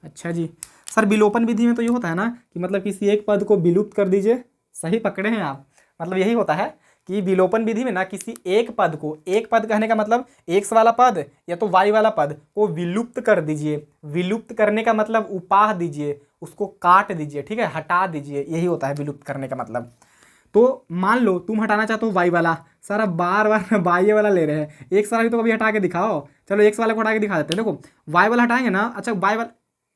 अच्छा जी सर, विलोपन विधि में तो ये होता है ना कि मतलब किसी एक पद को विलुप्त कर दीजिए। सही पकड़े हैं आप, मतलब यही होता है कि विलोपन विधि में ना किसी एक पद को, एक पद कहने का मतलब एक्स वाला पद या तो वाई वाला पद को विलुप्त कर दीजिए। विलुप्त करने का मतलब उपाह दीजिए, उसको काट दीजिए, ठीक है, हटा दीजिए, यही होता है विलुप्त करने का मतलब। तो मान लो तुम हटाना चाहते हो वाई वाला, सर अब बार बार वाई वाला ले रहे हैं, एक्स वाला भी तो कभी हटा के दिखाओ। चलो एक्स वाला को हटा के दिखा देते हैं। देखो वाई वाला हटाएंगे ना, अच्छा वाई वाला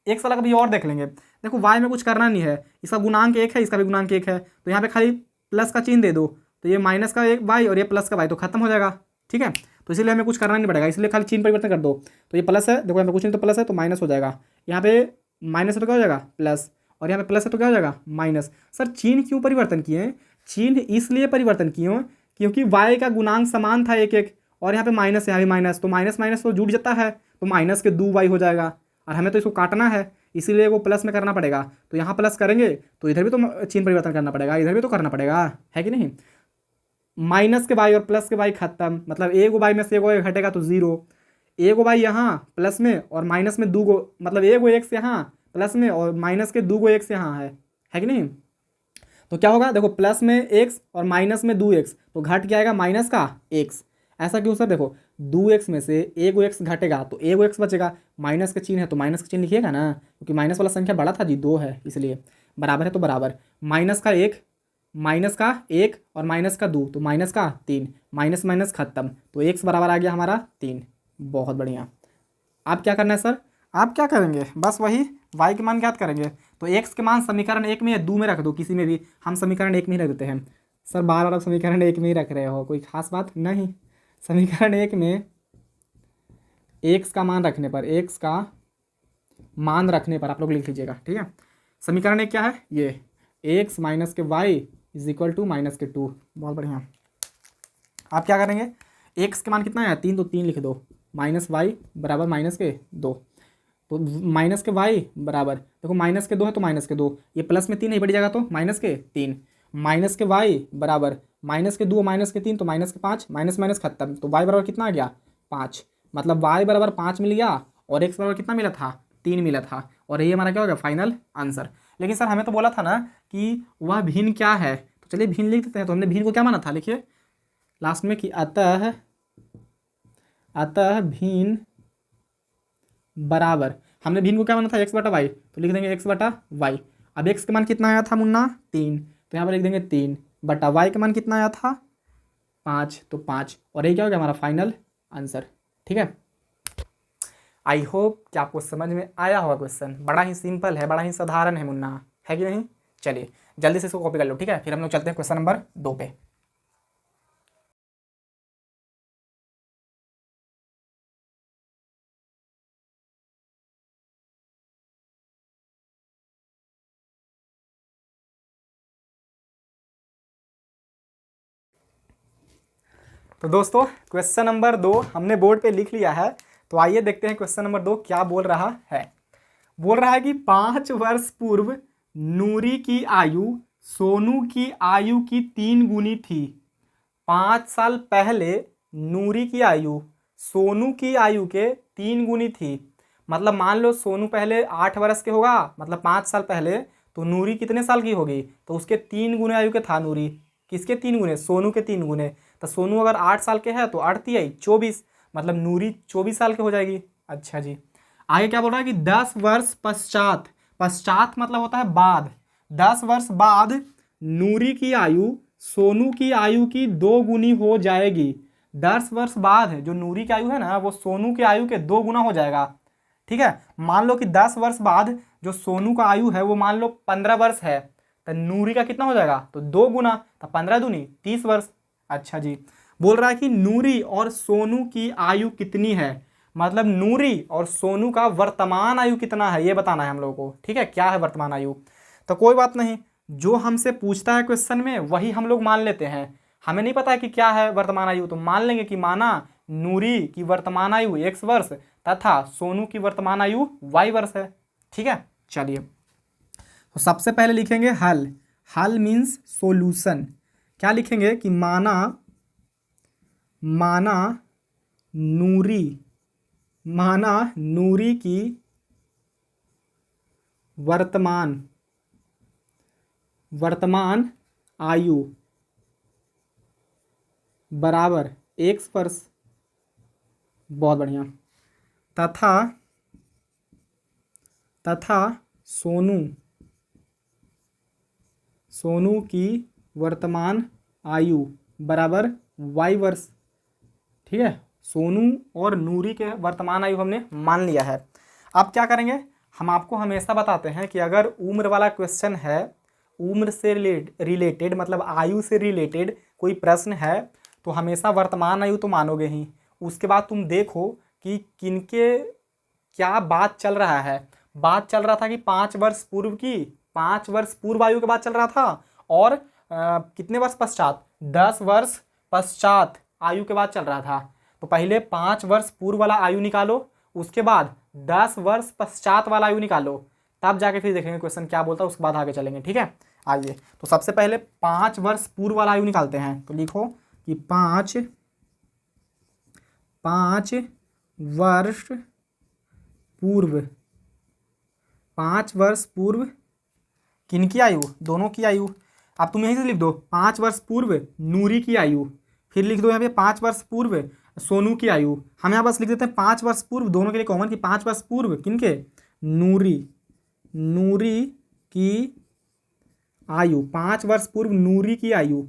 एक्स वाला कभी और देख लेंगे। देखो वाई में कुछ करना नहीं है, इसका गुणांक एक है, इसका भी गुणांक एक है, तो यहाँ पे खाली प्लस का चिन्ह दे दो, तो ये माइनस का एक वाई और ये प्लस का वाई, तो खत्म हो जाएगा। ठीक है, तो इसलिए हमें कुछ करना नहीं पड़ेगा, इसलिए खाली चिन्ह परिवर्तन कर दो। तो ये प्लस है, देखो यहाँ पे कुछ नहीं तो प्लस है तो माइनस हो जाएगा, यहाँ पे माइनस है तो क्या हो जाएगा? प्लस, और यहाँ पे प्लस है तो क्या हो जाएगा? माइनस। सर चिन्ह क्यों परिवर्तन किए? चिन्ह इसलिए परिवर्तन किए क्योंकि y का गुणांक समान था एक एक, और यहाँ पे माइनस, यहाँ भी माइनस, तो माइनस माइनस तो जुड़ जाता है, तो माइनस के दो y हो जाएगा, और हमें तो इसको काटना है, इसीलिए वो प्लस में करना पड़ेगा। तो यहाँ प्लस करेंगे तो इधर भी तो चिन्ह परिवर्तन करना पड़ेगा, इधर भी तो करना पड़ेगा, है कि नहीं। माइनस के वाई और प्लस के वाई खत्म, मतलब एगो वाई में से एगो एक घटेगा तो जीरो, एगो वाई यहाँ प्लस में और माइनस में दूगो, मतलब एगो एक्स यहाँ प्लस में और माइनस के दूगो एक्स यहाँ है कि नहीं। तो क्या होगा देखो, प्लस में एक्स और माइनस में दो एक्स, तो घट क्या आएगा माइनस का एक्स। ऐसा क्यों सर, देखो दो एक्स में से एगो एक्स घटेगा तो एगो एक्स बचेगा, माइनस का चिन्ह है तो माइनस का चिन्ह लिखिएगा ना, क्योंकि माइनस वाला संख्या बड़ा था जी, दो है इसलिए, बराबर है तो बराबर, माइनस का एक और माइनस का दो तो माइनस का तीन, माइनस माइनस खत्म, तो एक्स बराबर आ गया हमारा तीन। बहुत बढ़िया। आप क्या करना है सर, आप क्या करेंगे, बस वही y के मान ज्ञात करेंगे। तो x के मान समीकरण एक में या दो में रख दो, किसी में भी, हम समीकरण एक में ही रख देते हैं। सर बार बार आप समीकरण एक में ही रख रहे हो, कोई खास बात नहीं। समीकरण एक में x का मान रखने पर, x का मान रखने पर आप लोग लिख लीजिएगा, ठीक है। समीकरण एक क्या है, ये x माइनस के y is equal to minus के टू। बहुत बढ़िया। आप क्या करेंगे, x के मान कितना है तीन, तो तीन लिख दो, माइनस वाई बराबर माइनस के दो, तो माइनस के वाई बराबर, देखो माइनस के दो है तो माइनस के दो, ये प्लस में तीन नहीं बढ़ी जाएगा तो माइनस के तीन, माइनस के वाई बराबर माइनस के दो माइनस के तीन तो माइनस के पाँच, माइनस माइनस खत्म, तो वाई बराबर कितना आ गया पाँच, मतलब वाई बराबर पाँच मिल गया और एक्स बराबर कितना मिला था तीन मिला था, और ये हमारा क्या हो गया फाइनल आंसर। लेकिन सर हमें तो बोला था ना कि वह भिन्न क्या है, तो चलिए भिन्न लिख देते हैं। तो हमने भिन्न को क्या माना था, लिखिए लास्ट में कि अतः भिन्न बराबर, हमने भिन्न को क्या माना था एक्स बटा वाई, तो लिख देंगे एक्स बटा वाई। अब एक्स के मान कितना आया था मुन्ना तीन, तो यहाँ पर लिख देंगे तीन बटा वाई का मान कितना आया था पाँच, तो पाँच, और ये क्या हो गया हमारा फाइनल आंसर, ठीक है। आई होप कि आपको समझ में आया होगा क्वेश्चन, बड़ा ही सिंपल है, बड़ा ही साधारण है मुन्ना, है कि नहीं। चलिए जल्दी से इसको कॉपी कर लो, ठीक है, फिर हम लोग चलते हैं क्वेश्चन नंबर 2 पे। तो दोस्तों क्वेश्चन नंबर 2 हमने बोर्ड पे लिख लिया है, तो आइए देखते हैं क्वेश्चन नंबर 2 क्या बोल रहा है। बोल रहा है कि 5 वर्ष पूर्व नूरी की आयु सोनू की आयु की 3 गुनी थी। 5 साल पहले नूरी की आयु सोनू की आयु के 3 गुनी थी। मतलब मान लो सोनू पहले 8 वर्ष के होगा, मतलब 5 साल पहले, तो नूरी कितने साल की होगी, तो उसके 3 गुने आयु के था नूरी। किसके 3 गुने, सोनू के 3 गुने। तो सोनू अगर 8 साल के है तो 8 तिहाई 24, मतलब नूरी 24 साल के हो जाएगी। अच्छा जी, आगे क्या बोल रहा है कि 10 वर्ष पश्चात, पश्चात मतलब होता है बाद, 10 वर्ष बाद नूरी की आयु सोनू की आयु की 2 गुनी हो जाएगी। 10 वर्ष बाद जो नूरी की आयु है ना, वो सोनू की आयु के 2 गुना हो जाएगा, ठीक है। मान लो कि 10 वर्ष बाद जो सोनू का आयु है वो मान लो 15 वर्ष है, तो नूरी का कितना हो जाएगा, तो 2 गुना, तो 15 दूनी 30 वर्ष। अच्छा जी, बोल रहा है कि नूरी और सोनू की आयु कितनी है, मतलब नूरी और सोनू का वर्तमान आयु कितना है ये बताना है हम लोगों को, ठीक है, क्या है वर्तमान आयु। तो कोई बात नहीं, जो हमसे पूछता है क्वेश्चन में वही हम लोग मान लेते हैं। हमें नहीं पता है कि क्या है वर्तमान आयु, तो मान लेंगे कि माना नूरी की वर्तमान आयु x वर्ष तथा सोनू की वर्तमान आयु y वर्ष है, ठीक है। चलिए तो सबसे पहले लिखेंगे हल, हल मीन्स सॉल्यूशन। क्या लिखेंगे कि माना नूरी की वर्तमान आयु बराबर x वर्ष, बहुत बढ़िया, तथा सोनू की वर्तमान आयु बराबर y वर्ष, ठीक है। सोनू और नूरी के वर्तमान आयु हमने मान लिया है। अब क्या करेंगे, हम आपको हमेशा बताते हैं कि अगर उम्र वाला क्वेश्चन है, उम्र से रिलेटेड मतलब आयु से रिलेटेड कोई प्रश्न है, तो हमेशा वर्तमान आयु तो मानोगे ही। उसके बाद तुम देखो कि किनके क्या बात चल रहा है। बात चल रहा था कि 5 वर्ष पूर्व की, 5 वर्ष पूर्व आयु की बात चल रहा था, और कितने वर्ष पश्चात, 10 वर्ष पश्चात आयु के बाद चल रहा था। तो पहले 5 वर्ष पूर्व वाला आयु निकालो, उसके बाद 10 वर्ष पश्चात वाला आयु निकालो, तब जाके फिर देखेंगे क्वेश्चन क्या बोलता है, उसके बाद आगे चलेंगे, ठीक है। आइए तो सबसे पहले 5 वर्ष पूर्व वाला आयु निकालते हैं। तो लिखो कि 5 वर्ष पूर्व, 5 वर्ष पूर्व किनकी आयु, दोनों की आयु। अब तुम यहीं से लिख दो 5 वर्ष पूर्व नूरी की आयु, फिर लिख दो यहाँ पे 5 वर्ष पूर्व सोनू की आयु। हम यहाँ बस लिख देते हैं 5 वर्ष पूर्व, दोनों के लिए कॉमन कि 5 वर्ष पूर्व किनके, नूरी की आयु, 5 वर्ष पूर्व नूरी की आयु।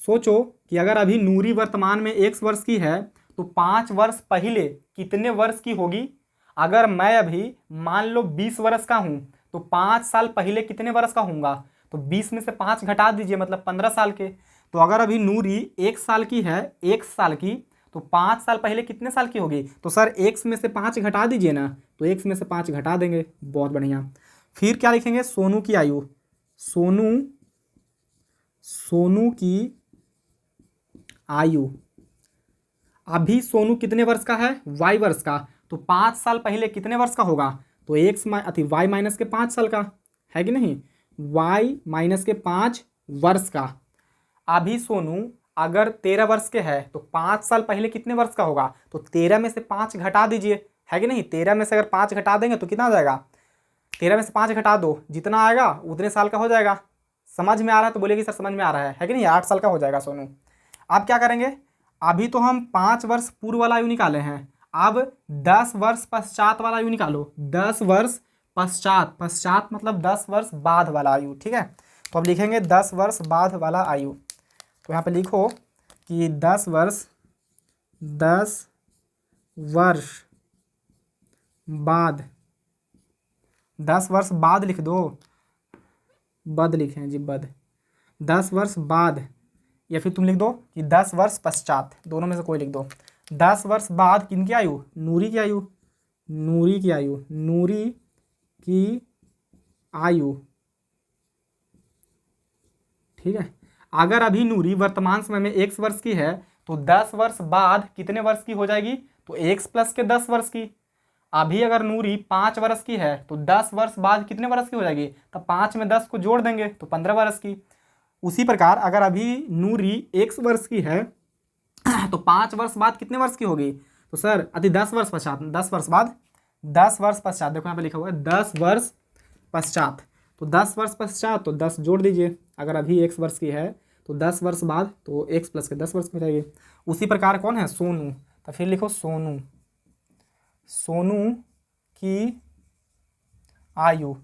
सोचो कि अगर अभी नूरी वर्तमान में x वर्ष की है तो 5 वर्ष पहले कितने वर्ष की होगी। अगर मैं अभी मान लो 20 वर्ष का हूं तो 5 साल पहले कितने वर्ष का होऊंगा, तो 20 में से 5 घटा दीजिए, मतलब 15 साल के। तो अगर अभी नूरी 1 साल की है, 1 साल की, तो 5 साल पहले कितने साल की होगी, तो सर x में से 5 घटा दीजिए ना, तो x में से 5 घटा देंगे, बहुत बढ़िया। फिर क्या लिखेंगे, सोनू की आयु, सोनू की आयु। अभी सोनू कितने वर्ष का है, y वर्ष का, तो 5 साल पहले कितने वर्ष का होगा, तो y माइनस के 5 साल का, है कि नहीं, y माइनस के 5 वर्ष का। अभी सोनू अगर 13 वर्ष के है तो 5 साल पहले कितने वर्ष का होगा, तो 13 में से 5 घटा दीजिए, है कि नहीं। 13 में से अगर 5 घटा देंगे तो कितना आ जाएगा, 13 में से 5 घटा दो, जितना आएगा उतने साल का हो जाएगा। समझ में आ रहा है तो बोलेगी सर समझ में आ रहा है कि नहीं, 8 साल का हो जाएगा सोनू। अब क्या करेंगे, अभी तो हम 5 वर्ष पूर्व वाला आयु निकाले हैं, अब 10 वर्ष पश्चात वाला आयु निकालो। 10 वर्ष पश्चात मतलब 10 वर्ष बाद वाला आयु, ठीक है। तो अब लिखेंगे 10 वर्ष बाद वाला आयु। तो यहाँ पे लिखो कि 10 वर्ष बाद, 10 वर्ष बाद लिख दो, बद लिखे हैं जी, बद, 10 वर्ष बाद, या फिर तुम लिख दो कि 10 वर्ष पश्चात, दोनों में से कोई लिख दो। 10 वर्ष बाद किनकी आयु, नूरी की आयु, नूरी की आयु, ठीक है। अगर अभी नूरी वर्तमान समय में x वर्ष की है तो 10 वर्ष बाद कितने वर्ष की हो जाएगी, तो x प्लस के 10 वर्ष की। अभी अगर नूरी 5 वर्ष की है तो 10 वर्ष बाद कितने वर्ष की हो जाएगी, तो 5 में 10 को जोड़ देंगे तो 15 वर्ष की। उसी प्रकार अगर अभी नूरी x वर्ष की है तो 5 वर्ष बाद कितने वर्ष की होगी, तो सर 10 वर्ष पश्चात, 10 वर्ष बाद, 10 वर्ष पश्चात, देखो यहाँ पे लिखा हुआ है 10 वर्ष पश्चात, तो 10 वर्ष पश्चात तो 10 जोड़ दीजिए। अगर अभी x वर्ष की है तो 10 वर्ष बाद तो x प्लस के 10 वर्ष की हो जाएगी। उसी प्रकार कौन है, सोनू, तो फिर लिखो सोनू की आयु,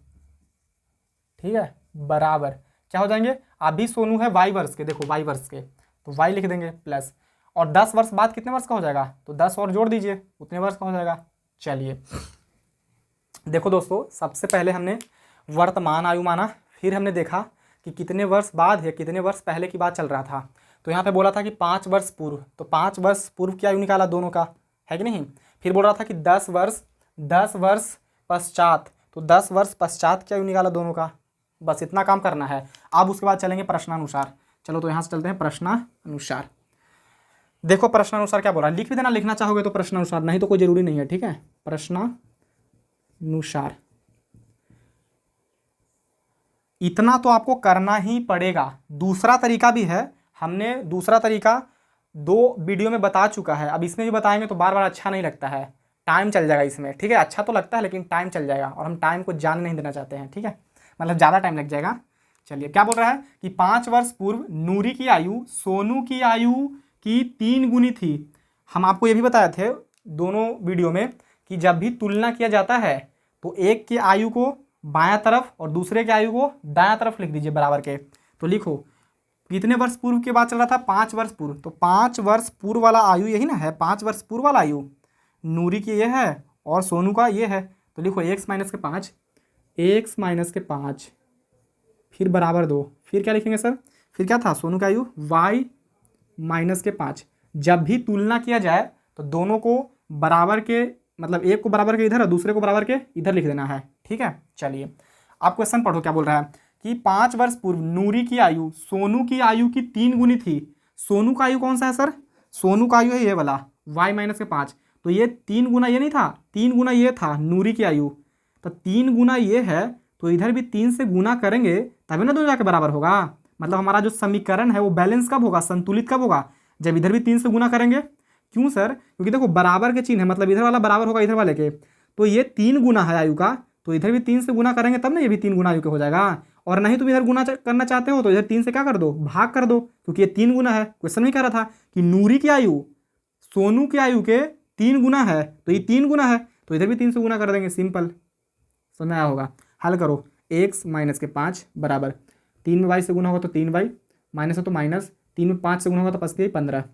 ठीक है, बराबर क्या हो जाएंगे, अभी सोनू है y वर्ष के, देखो y वर्ष के, तो y लिख देंगे प्लस, और 10 वर्ष बाद कितने वर्ष का हो जाएगा, तो 10 और जोड़ दीजिए, उतने वर्ष का हो जाएगा। चलिए देखो दोस्तों, सबसे पहले हमने वर्तमान आयु माना, फिर हमने देखा कि कितने वर्ष बाद या कितने वर्ष पहले की बात चल रहा था। तो यहाँ पे बोला था कि 5 वर्ष पूर्व, तो 5 वर्ष पूर्व की आयु निकाला दोनों का, है कि नहीं। फिर बोल रहा था कि 10 वर्ष पश्चात, तो 10 वर्ष पश्चात की आयु निकाला दोनों का। बस इतना काम करना है। अब उसके बाद चलेंगे प्रश्नानुसार। चलो तो यहाँ से चलते हैं प्रश्नानुसार। देखो प्रश्नानुसार क्या बोला, लिख भी देना, लिखना चाहोगे तो प्रश्नानुसार, नहीं तो कोई जरूरी नहीं है, ठीक है। प्रश्नानुसार इतना तो आपको करना ही पड़ेगा। दूसरा तरीका भी है, हमने दूसरा तरीका 2 वीडियो में बता चुका है, अब इसमें भी बताएंगे तो बार बार अच्छा नहीं लगता है, टाइम चल जाएगा इसमें, ठीक है। अच्छा तो लगता है लेकिन टाइम चल जाएगा, और हम टाइम को जाने नहीं देना चाहते हैं, ठीक है, मतलब ज़्यादा टाइम लग जाएगा। चलिए क्या बोल रहा है कि 5 वर्ष पूर्व नूरी की आयु सोनू की आयु की 3 गुनी थी। हम आपको ये भी बताए थे दोनों वीडियो में कि जब भी तुलना किया जाता है तो एक की आयु को बायां तरफ और दूसरे की आयु को दायां तरफ लिख दीजिए बराबर के। तो लिखो कितने वर्ष पूर्व की बात चल रहा था, 5 वर्ष पूर्व, तो 5 वर्ष पूर्व वाला आयु यही ना है, 5 वर्ष पूर्व वाला आयु नूरी की ये है और सोनू का ये है। तो लिखो x माइनस के 5 फिर बराबर 2, फिर क्या लिखेंगे सर, फिर क्या था, सोनू का आयु y माइनस के 5। जब भी तुलना किया जाए तो दोनों को बराबर के, मतलब एक को बराबर के इधर और दूसरे को बराबर के इधर लिख देना है, ठीक है। चलिए आप क्वेश्चन पढ़ो क्या बोल रहा है कि 5 वर्ष पूर्व नूरी की आयु सोनू की आयु की 3 गुनी थी। सोनू का आयु कौन सा है सर, सोनू का आयु है ये वाला y माइनस के 5, तो ये 3 गुना ये नहीं था, 3 गुना ये था नूरी की आयु, तो 3 गुना ये है, तो इधर भी 3 से गुना करेंगे तभी ना दोनों जाके बराबर होगा। मतलब हमारा जो समीकरण है वो बैलेंस कब होगा, संतुलित कब होगा, जब इधर भी 3 से गुना करेंगे। क्यों सर? क्योंकि देखो बराबर के चिन्ह है, मतलब इधर वाला बराबर होगा इधर वाले के, तो ये 3 गुना है आयु का, तो इधर भी 3 से गुना करेंगे तब ना ये भी 3 गुना आयु के हो जाएगा। और नहीं तुम इधर गुना करना चाहते हो तो इधर 3 से क्या कर दो, भाग कर दो, क्योंकि ये 3 गुना है। क्वेश्चन में कह रहा था कि नूरी की आयु सोनू की आयु के 3 गुना है, तो ये 3 गुना है, तो इधर भी 3 से गुना कर देंगे। सिंपल, समझ में आया होगा। हल करो, x माइनस के 5 बराबर 3 में y से गुना होगा तो 3y, माइनस है तो माइनस, 3 में 5 से गुना होगा तो 5 15,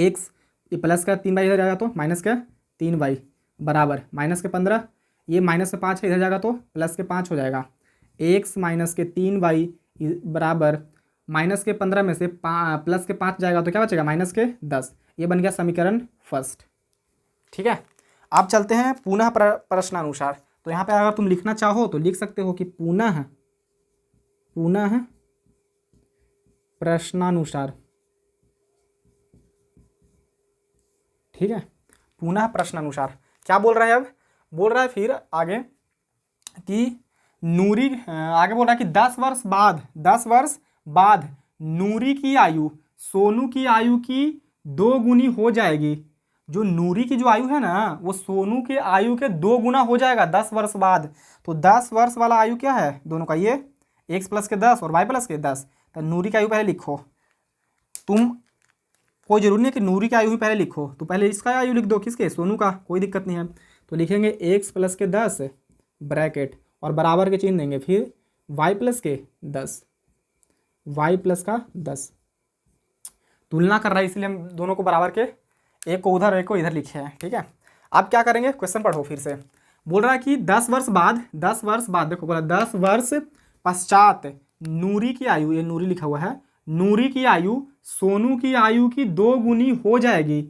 x ये प्लस का 3y इधर जाएगा तो माइनस का 3y बराबर माइनस के 15, ये माइनस के 5 है इधर जाएगा तो प्लस के 5 हो जाएगा। x माइनस के 3y बराबर माइनस के 15 में से प्लस के 5 जाएगा तो क्या बचेगा, माइनस के 10। ये बन गया समीकरण फर्स्ट। ठीक है, अब चलते हैं पुनः प्रश्नानुसार। तो यहाँ पे अगर तुम लिखना चाहो तो लिख सकते हो कि पुनः प्रश्नानुसार। ठीक है, पुनः प्रश्नानुसार क्या बोल रहा है? अब बोल रहा है फिर आगे कि नूरी, आगे बोल रहा है कि 10 वर्ष बाद नूरी की आयु सोनू की आयु की 2 गुनी हो जाएगी। जो नूरी की जो आयु है ना वो सोनू के आयु के 2 गुना हो जाएगा 10 वर्ष बाद। तो 10 वर्ष वाला आयु क्या है दोनों का, ये x प्लस के 10 और y प्लस के 10। तो नूरी की आयु पहले लिखो, तुम कोई जरूरी नहीं कि नूरी की आयु ही पहले लिखो, तो पहले इसका आयु लिख दो, किसके, सोनू का, कोई दिक्कत नहीं है। तो लिखेंगे x प्लस के 10 ब्रैकेट और बराबर के चिन्ह देंगे, फिर y प्लस के 10, y प्लस का 10। तुलना कर रहा है इसलिए हम दोनों को बराबर के, एक को उधर एक को इधर लिखे हैं। ठीक है, अब क्या करेंगे, क्वेश्चन पढ़ो फिर से। बोल रहा है कि 10 वर्ष बाद देखो बोला 10 वर्ष पश्चात नूरी की आयु, ये नूरी लिखा हुआ है, नूरी की आयु सोनू की आयु की 2 गुनी हो जाएगी।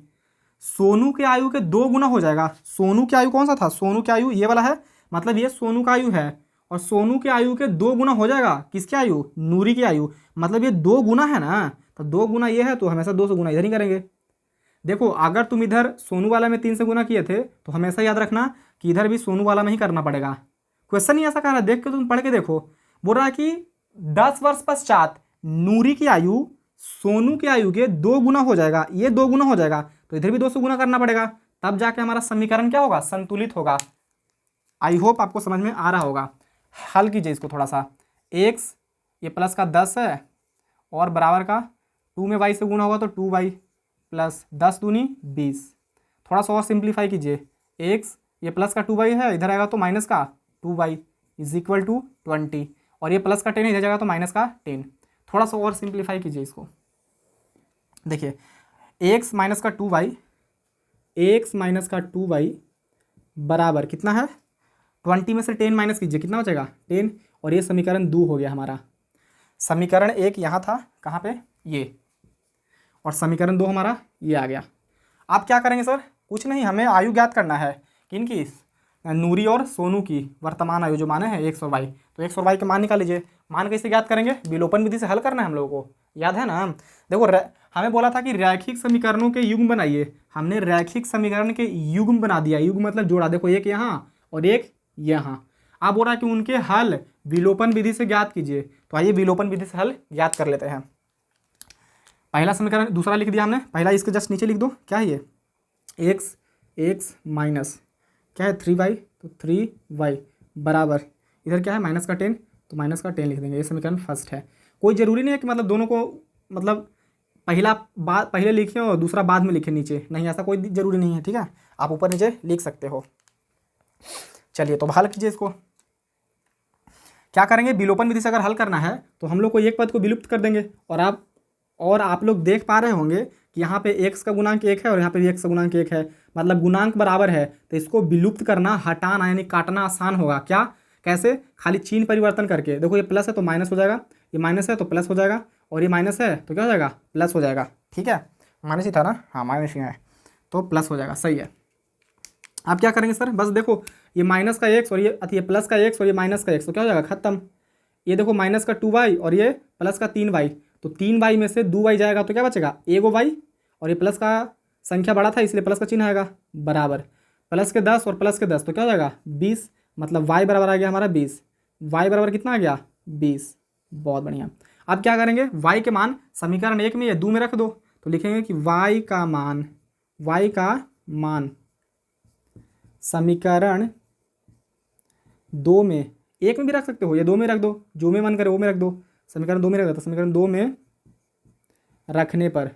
सोनू के आयु के 2 गुना हो जाएगा। सोनू की आयु कौन सा था, सोनू की आयु ये वाला है, मतलब ये सोनू का आयु है, और सोनू के आयु के 2 गुना हो जाएगा किसकी आयु, नूरी की आयु, मतलब ये 2 गुना है ना, तो 2 गुना ये है तो हमेशा 2 से गुना इधर ही करेंगे। देखो अगर तुम इधर सोनू वाला में 3 से गुना किए थे तो हमेशा याद रखना कि इधर भी सोनू वाला में ही करना पड़ेगा। क्वेश्चन ही ऐसा कह रहा है, देख के तुम पढ़ के देखो। बोल रहा है कि 10 वर्ष पश्चात नूरी की आयु सोनू की आयु के 2 गुना हो जाएगा, ये 2 गुना हो जाएगा, तो इधर भी 2 से गुना करना पड़ेगा, तब जाके हमारा समीकरण क्या होगा, संतुलित होगा। आई होप आपको समझ में आ रहा होगा। हल कीजिए इसको थोड़ा सा। x ये प्लस का 10 है और बराबर का 2 में y से गुना होगा तो 2y प्लस 10 दूनी 20। थोड़ा सा और सिंप्लीफाई कीजिए। x ये प्लस का 2y है, इधर आएगा तो माइनस का 2y इज इक्वल टू 20, और ये प्लस का 10 इधर जाएगा तो माइनस का 10। थोड़ा सा और सिंप्लीफाई कीजिए इसको। देखिए x माइनस का 2y बराबर कितना है, 20 में से 10 माइनस कीजिए, कितना बचेगा 10, और ये समीकरण 2 हो गया हमारा। समीकरण 1 यहाँ था, कहाँ पे, ये, और समीकरण 2 हमारा ये आ गया। आप क्या करेंगे सर, कुछ नहीं, हमें आयु ज्ञात करना है किनकी, नूरी और सोनू की वर्तमान आयु जो माने हैं x और y, तो x और y के मान निकाल लीजिए। मान कैसे ज्ञात करेंगे, विलोपन विधि से हल करना है हम लोगों को, याद है ना। देखो हमें बोला था कि रैखिक समीकरणों के युग्म बनाइए, हमने रैखिक समीकरण के युग्म बना दिया। युग्म मतलब जोड़ा, देखो एक यहाँ और एक यहाँ। आप बोल रहा है कि उनके हल विलोपन विधि से ज्ञात कीजिए, तो आइए विलोपन विधि से हल ज्ञात कर लेते हैं। पहला समीकरण दूसरा लिख दिया हमने, पहला इसके जस्ट नीचे लिख दो, क्या है ये, x माइनस क्या है 3y, तो 3y बराबर इधर क्या है माइनस का 10, तो माइनस का 10 लिख देंगे। ये समीकरण फर्स्ट है। कोई ज़रूरी नहीं है कि मतलब दोनों को मतलब पहले लिखें और दूसरा बाद में लिखें नीचे, नहीं, ऐसा कोई ज़रूरी नहीं है। ठीक है, आप ऊपर नीचे लिख सकते हो। चलिए तो हल कीजिए इसको। क्या करेंगे, विलोपन विधि से अगर हल करना है तो हम लोग को एक पद को विलुप्त कर देंगे, और आप लोग देख पा रहे होंगे कि यहाँ पे x का गुणांक 1 है और यहाँ पे भी x का गुणांक 1 है, मतलब गुणांक बराबर है, तो इसको विलुप्त करना, हटाना यानी काटना आसान होगा। क्या, कैसे, खाली चिन्ह परिवर्तन करके। देखो ये प्लस है तो माइनस हो जाएगा, ये माइनस है तो प्लस हो जाएगा, और ये माइनस है तो क्या हो जाएगा, प्लस हो जाएगा। ठीक है, माइनस ही था ना, हाँ माइनस ही है तो प्लस हो जाएगा, सही है। आप क्या करेंगे सर, बस देखो ये माइनस का x और ये प्लस का x और ये माइनस का x, तो क्या हो जाएगा, खत्म। ये देखो माइनस का 2y और ये प्लस का 3y, तो 3y में से 2y जाएगा तो क्या बचेगा, एगो y, और ये प्लस का संख्या बड़ा था इसलिए प्लस का चिन्ह आएगा, बराबर प्लस के 10 और प्लस के 10 तो क्या हो जाएगा 20, मतलब y बराबर आ गया हमारा 20। y बराबर कितना आ गया 20, बहुत बढ़िया। अब क्या करेंगे, y के मान समीकरण 1 में या 2 में रख दो, तो लिखेंगे कि y का मान समीकरण 2 में, एक में भी रख सकते हो या 2 में रख दो, जो में मन करे वो में रख दो। समीकरण 2 में रख दो, तो समीकरण 2 में रखने पर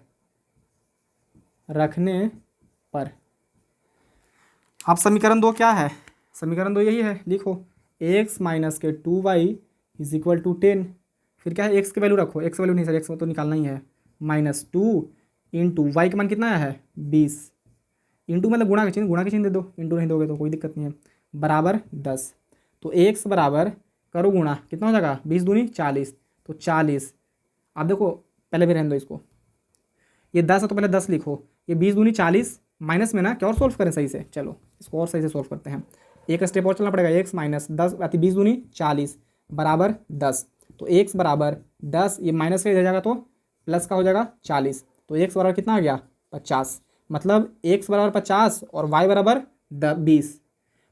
अब समीकरण 2 क्या है? समीकरण 2 यही है, लिखो x माइनस के 2y इज इक्वल टू 10। फिर क्या है, x की वैल्यू रखो, x की वैल्यू नहीं सर, x तो निकालना ही है, माइनस 2 इंटू वाई का मान कितना आया है 20, इंटू मतलब गुणा के चिन्ह दे दो, इंटू नहीं दोगे तो कोई दिक्कत नहीं है, बराबर 10। तो x बराबर करो गुणा, कितना हो जाएगा 20 दूनी 40, तो 40। अब देखो पहले भी रहने दो इसको, ये 10 है तो पहले 10 लिखो, ये 20 दूनी 40 माइनस में ना क्या और सोल्व करें सही से, चलो इसको और सही से सोल्व करते हैं, एक स्टेप और चलना पड़ेगा, x माइनस 10 अति 20 दूनी 40 बराबर 10। तो x बराबर 10, ये माइनस का इधर जाएगा तो प्लस का हो जाएगा 40, तो x बराबर कितना आ गया 50। मतलब x बराबर 50 और y बराबर 20।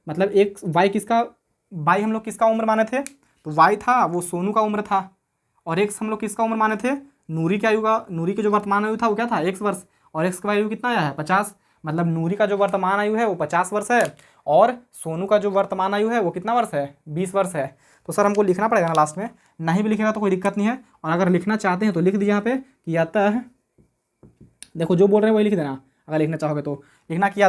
मतलब x y किसका, y हम लोग किसका उम्र माने थे, तो y था वो सोनू का उम्र था, और x हम लोग किसका उम्र माने थे, नूरी का आयु का, नूरी के जो वर्तमान आयु था वो क्या था 1 वर्ष, और x का आयु कितना आया है 50। मतलब नूरी का जो वर्तमान आयु है वो 50 वर्ष है, और सोनू का जो वर्तमान आयु है वो कितना वर्ष है 20 वर्ष है। तो सर हमको लिखना पड़ेगा ना लास्ट में, नहीं भी लिखेगा तो कोई दिक्कत नहीं है, और अगर लिखना चाहते हैं तो लिख दीजिए यहाँ पे कि अतः, देखो जो बोल रहे हैं वही लिख देना, अगर लिखना चाहोगे तो लिखना कि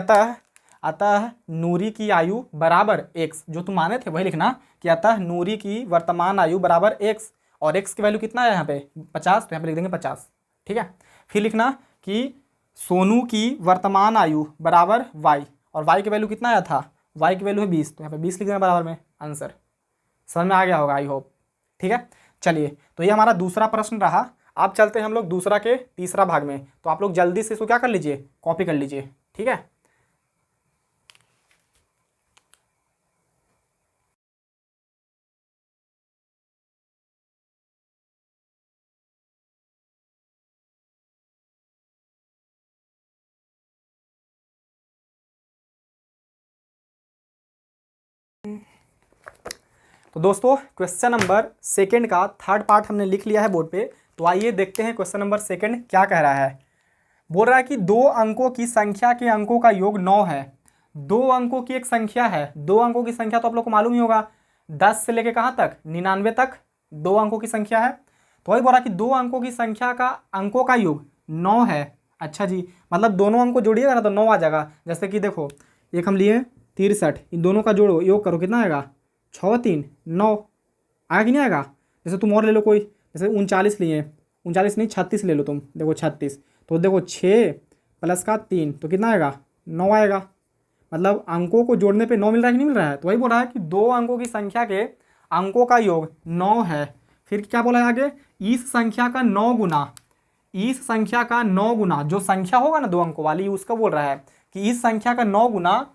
अतः नूरी की आयु बराबर x, जो तुम माने थे वही लिखना कि अतः नूरी की वर्तमान आयु बराबर x, और x की वैल्यू कितना है यहाँ पे 50, तो यहाँ पे लिख देंगे 50, ठीक है। फिर लिखना कि सोनू की वर्तमान आयु बराबर y, और y की वैल्यू कितना आया था, y की वैल्यू है 20, तो यहाँ पे 20 लिख देना बराबर में, आंसर समझ में आ गया होगा आई होप, ठीक है। चलिए तो ये हमारा दूसरा प्रश्न रहा। अब चलते हैं हम लोग दूसरा के तीसरा भाग में, तो आप लोग जल्दी से इसको क्या कर लीजिए, कॉपी कर लीजिए, ठीक है। तो दोस्तों क्वेश्चन नंबर सेकंड का थर्ड पार्ट हमने लिख लिया है बोर्ड पे, तो आइए देखते हैं क्वेश्चन नंबर सेकंड क्या कह रहा है। बोल रहा है कि 2 अंकों की संख्या के अंकों का योग 9 है। 2 अंकों की एक संख्या है, 2 अंकों की संख्या तो आप लोग को मालूम ही होगा, 10 से लेके कहाँ तक 99 तक 2 अंकों की संख्या है। तो वही बोल रहा है कि 2 अंकों की संख्या का अंकों का योग 9 है। अच्छा जी, मतलब दोनों अंक को जोड़िएगा ना तो 9 आ जाएगा। जैसे कि देखो एक हम लिए 63, इन दोनों का जोड़ो योग करो कितना आएगा 6 3 9, आएगा कि नहीं आएगा। जैसे तुम और ले लो कोई, जैसे 39 लिए, 39 नहीं 36 ले लो तुम, देखो 36, तो देखो 6 प्लस का 3 तो कितना आएगा 9 आएगा। मतलब अंकों को जोड़ने पे 9 मिल रहा है कि नहीं मिल रहा है। तो वही बोल रहा है कि 2 अंकों की संख्या के अंकों का योग 9 है। फिर क्या बोला है आगे, इस संख्या का 9 गुना, इस संख्या का 9 गुना जो संख्या होगा ना 2 अंकों वाली, उसका बोल रहा है कि इस संख्या का 9 गुना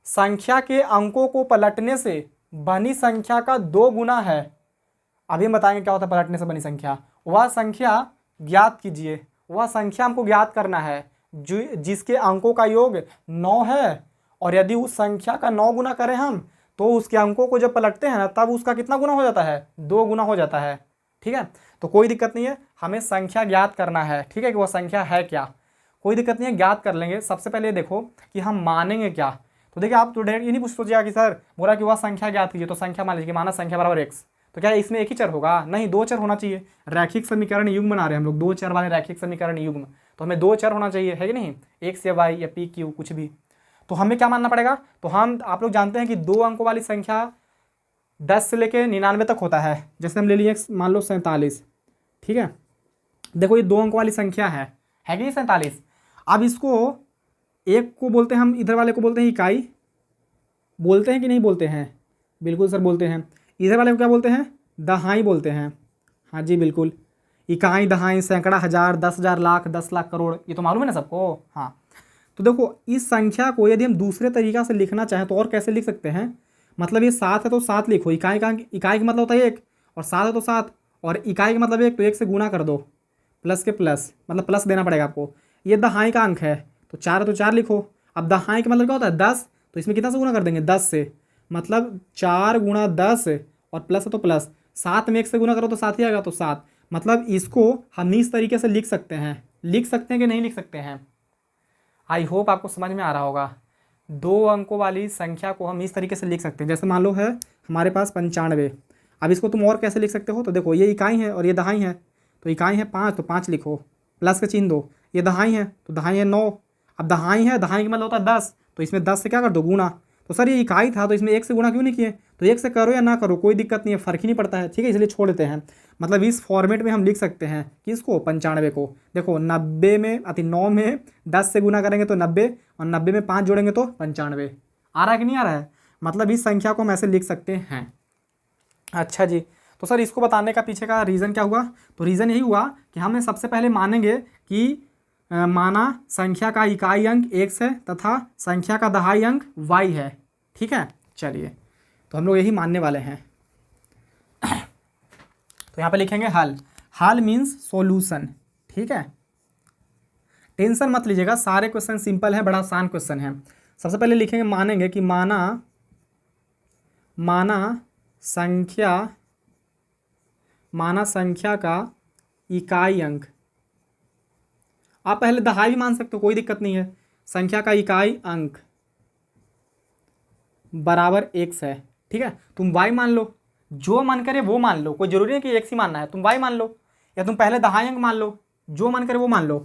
संख्या के अंकों को पलटने से बनी संख्या का 2 गुना है। अभी हम बताएंगे क्या होता है पलटने से बनी संख्या। वह संख्या ज्ञात कीजिए, वह संख्या हमको ज्ञात करना है जो जिसके अंकों का योग 9 है, और यदि उस संख्या का 9 गुना करें हम तो उसके अंकों को जब पलटते हैं ना तब उसका कितना गुना हो जाता है 2 गुना हो जाता है, ठीक है। तो कोई दिक्कत नहीं है, हमें संख्या ज्ञात करना है, ठीक है, कि वह संख्या है क्या, कोई दिक्कत नहीं है, ज्ञात कर लेंगे। सबसे पहले देखो कि हम मानेंगे क्या। तो देखिए आप तो डायरेक्ट ये नहीं पूछ सोचिएगा कि सर बोला कि वह संख्या ज्ञात कीजिए, तो संख्या मान लीजिए माना संख्या बराबर x, तो क्या इसमें एक ही चर होगा, नहीं 2 चर होना चाहिए। रैखिक समीकरण युग्म बना रहे हैं हम लोग, 2 चर वाले रैखिक समीकरण युग्म, तो हमें 2 चर होना चाहिए, है कि नहीं, x या y या p q कुछ भी। तो हमें क्या मानना पड़ेगा, तो हम आप लोग जानते हैं कि 2 अंकों वाली संख्या 10 से लेकर 99 तक होता है। जैसे हम ले लिए मान लो 47, ठीक है। देखो ये 2 अंकों वाली संख्या है कि नहीं 47। अब इसको एक को बोलते हैं हम, इधर वाले को बोलते हैं इकाई, बोलते हैं कि नहीं बोलते हैं, बिल्कुल सर बोलते हैं। इधर वाले को क्या बोलते हैं, दहाई बोलते हैं, हाँ जी बिल्कुल, इकाई दहाई सैकड़ा हज़ार 10,000 लाख 10 लाख करोड़, ये तो मालूम है ना सबको, हाँ। तो देखो इस संख्या को यदि हम दूसरे तरीका से लिखना चाहें तो और कैसे लिख सकते हैं, मतलब ये 7 है तो 7 लिखो, इकाई का मतलब होता है 1, और 7 है तो 7, और इकाई का मतलब 1, तो 1 से गुणा कर दो, प्लस के प्लस, मतलब प्लस देना पड़ेगा आपको। ये दहाई का अंक है तो 4 है तो 4 लिखो। अब दहाई का मतलब क्या होता है 10, तो इसमें कितना से गुना कर देंगे 10 से, मतलब 4 गुणा 10 और प्लस है तो प्लस, 7 में 1 से गुना करो तो 7 ही आएगा, तो 7। मतलब इसको हम इस तरीके से लिख सकते हैं, लिख सकते हैं कि नहीं लिख सकते हैं? आई होप आपको समझ में आ रहा होगा। 2 अंकों वाली संख्या को हम इस तरीके से लिख सकते हैं, जैसे मान लो है हमारे पास 95। अब इसको तुम और कैसे लिख सकते हो? तो देखो ये इकाई है और ये दहाई है, तो इकाई है 5 तो 5 लिखो, प्लस का चिन्ह दो। ये दहाई है तो दहाई है 9। अब दहाई है, दहाई का मतलब होता है 10, तो इसमें 10 से क्या कर दो? गुणा। तो सर ये इकाई था तो इसमें 1 से गुणा क्यों नहीं किए? तो 1 से करो या ना करो कोई दिक्कत नहीं है, फ़र्क ही नहीं पड़ता है, ठीक है, इसलिए छोड़ देते हैं। मतलब इस फॉर्मेट में हम लिख सकते हैं किसको? 95 को। देखो 90 में 9 में 10 से गुना करेंगे तो 90, और 90 में 5 जोड़ेंगे तो 95। आ रहा है कि नहीं आ रहा है? मतलब इस संख्या को हम ऐसे लिख सकते हैं। अच्छा जी, तो सर इसको बताने का पीछे का रीज़न क्या हुआ? तो रीज़न यही हुआ कि हमें सबसे पहले मानेंगे कि माना संख्या का इकाई अंक x है तथा संख्या का दहाई अंक y है, ठीक है। चलिए तो हम लोग यही मानने वाले हैं। तो यहाँ पे लिखेंगे हल। हल मीन्स सॉल्यूशन, ठीक है। टेंशन मत लीजिएगा, सारे क्वेश्चन सिंपल हैं, बड़ा आसान क्वेश्चन है। सबसे पहले लिखेंगे, मानेंगे कि माना संख्या का इकाई अंक, आप पहले दहाई भी मान सकते हो, कोई दिक्कत नहीं है। संख्या का इकाई अंक बराबर x है, ठीक है। तुम y मान लो, जो मन करे वो मान लो, कोई जरूरी नहीं कि x ही मानना है, तुम y मान लो या तुम पहले दहाई अंक मान लो, जो मन करे वो मान लो।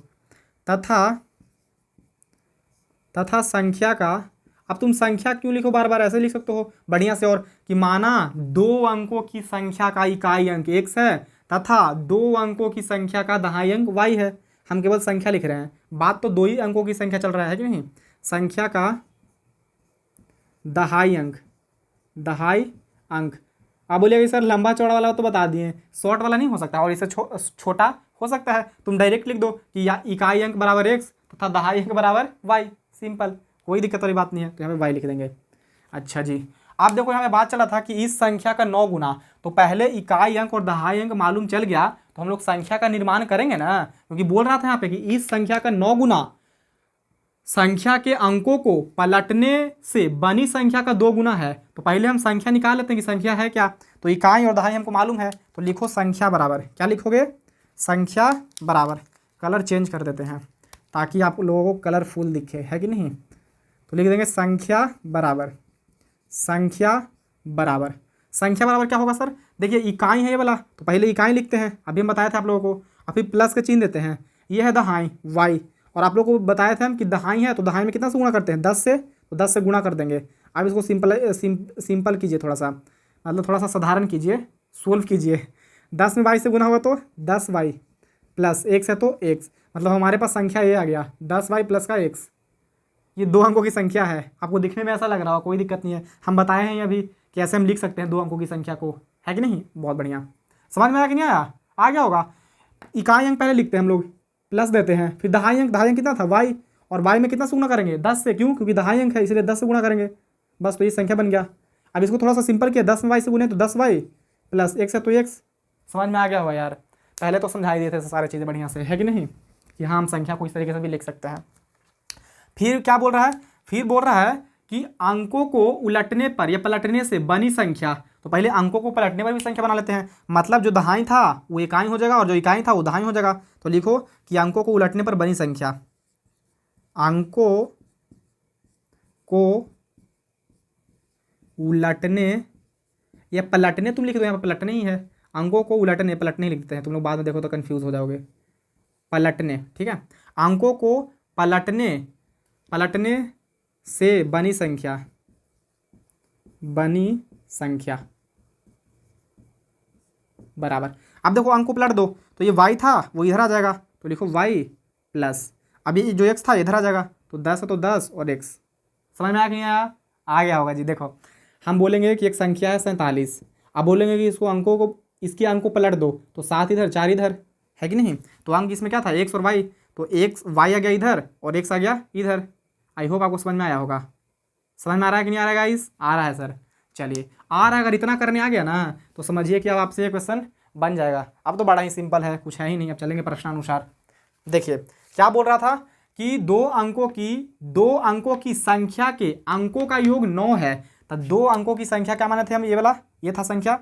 तथा संख्या का, अब तुम संख्या क्यों लिखो बार बार? ऐसे लिख सकते हो बढ़िया से, और कि माना 2 अंकों की संख्या का इकाई अंक x है तथा 2 अंकों की संख्या का दहाई अंक y है। हम केवल संख्या लिख रहे हैं, बात तो 2 ही अंकों की संख्या चल रहा है कि नहीं। संख्या का दहाई अंक। आप बोलिएगा सर लंबा चौड़ा वाला तो बता दिए, शॉर्ट वाला नहीं हो सकता, और इसे छोटा हो सकता है। तुम डायरेक्ट लिख दो कि या इकाई अंक बराबर x तथा दहाई अंक बराबर y, सिंपल, कोई दिक्कत वाली बात नहीं है। तो यहाँ पे y लिख देंगे। अच्छा जी, आप देखो यहाँ पे बात चला था कि इस संख्या का 9 गुना, तो पहले इकाई अंक और दहाई अंक मालूम चल गया तो हम लोग संख्या का निर्माण करेंगे ना, क्योंकि बोल रहा था यहाँ पे कि इस संख्या का 9 गुना संख्या के अंकों को पलटने से बनी संख्या का 2 गुना है। तो पहले हम संख्या निकाल लेते हैं कि संख्या है क्या। तो इकाई और दहाई हमको मालूम है, तो लिखो संख्या बराबर, क्या लिखोगे? संख्या बराबर, कलर चेंज कर देते हैं ताकि आप लोगों को कलरफुल दिखे, है कि नहीं। तो लिख देंगे संख्या बराबर क्या होगा सर? देखिए इकाई है ये वाला, तो पहले इकाई लिखते हैं, अभी हम बताए थे आप लोगों को, और फिर प्लस का चिन्ह देते हैं। ये है दहाई y, और आप लोगों को बताए थे हम कि दहाई है तो दहाई में कितना से गुणा करते हैं? 10 से, तो 10 से गुणा कर देंगे। अब इसको सिंपल कीजिए, थोड़ा सा मतलब थोड़ा सा साधारण कीजिए, सोल्व कीजिए। 10 में y से गुना होगा तो 10y प्लस x है तो x, मतलब हमारे पास संख्या ये आ गया 10y प्लस का x। ये 2 अंकों की संख्या है, आपको दिखने में ऐसा लग रहा हो, कोई दिक्कत नहीं है, हम बताए हैं अभी कि ऐसे हम लिख सकते हैं 2 अंकों की संख्या को, है कि नहीं। बहुत बढ़िया, समझ में आया कि नहीं आया? आ गया होगा। इकाई अंक पहले लिखते हैं हम लोग, प्लस देते हैं, फिर दहाई अंक कितना था? y, और y में कितना से गुणा करेंगे? 10 से, क्यों? क्योंकि दहाई अंक है इसलिए 10 से गुणा करेंगे, बस, तो ये संख्या बन गया। अब इसको थोड़ा सा सिंपल किया, 10 में y से गुणे तो 10y प्लस x है तो x। समझ में आ गया होगा यार, पहले तो समझाई दिए थे सारी चीज़ें बढ़िया से, है कि नहीं, कि हाँ हम संख्या को इस तरीके से भी लिख सकते हैं। फिर क्या बोल रहा है? फिर बोल रहा है कि अंकों को उलटने पर या पलटने से बनी संख्या, तो पहले अंकों को पलटने पर भी संख्या बना लेते हैं, मतलब जो दहाई था वो इकाई हो जाएगा और जो इकाई था वो दहाई हो जाएगा। तो लिखो कि अंकों को उलटने पर बनी संख्या, अंकों को उलटने या पलटने, तुम लिख दो यहाँ पर पलटने ही है, अंकों को उलटने पलटने ही लिखते हैं, तुम लोग बाद में देखो तो कंफ्यूज हो जाओगे। पलटने, ठीक है, अंकों को पलटने से बनी संख्या बराबर। अब देखो अंक को पलट दो, तो ये y था वो इधर आ जाएगा, तो लिखो y प्लस, अभी जो x था इधर आ जाएगा, तो 10 है तो 10 और x। समझ में आया कि नहीं आया? आ गया होगा जी। देखो हम बोलेंगे कि एक संख्या है 47, अब बोलेंगे कि इसके अंक को पलट दो, तो 7 इधर 4 इधर, है कि नहीं। तो अंक इसमें क्या था? x और y, तो y आ गया इधर और x आ गया इधर। आई होप आपको समझ में आया होगा। समझ में आ रहा है कि नहीं आ रहा है गाइस? आ रहा है सर। चलिए आ रहा है, अगर इतना करने आ गया ना तो समझिए कि अब आपसे ये क्वेश्चन बन जाएगा। अब तो बड़ा ही सिंपल है, कुछ है ही नहीं। अब चलेंगे प्रश्नानुसार। देखिए क्या बोल रहा था कि 2 अंकों की संख्या के अंकों का योग 9 है, तो 2 अंकों की संख्या क्या माने थे हम? ये वाला, ये था संख्या।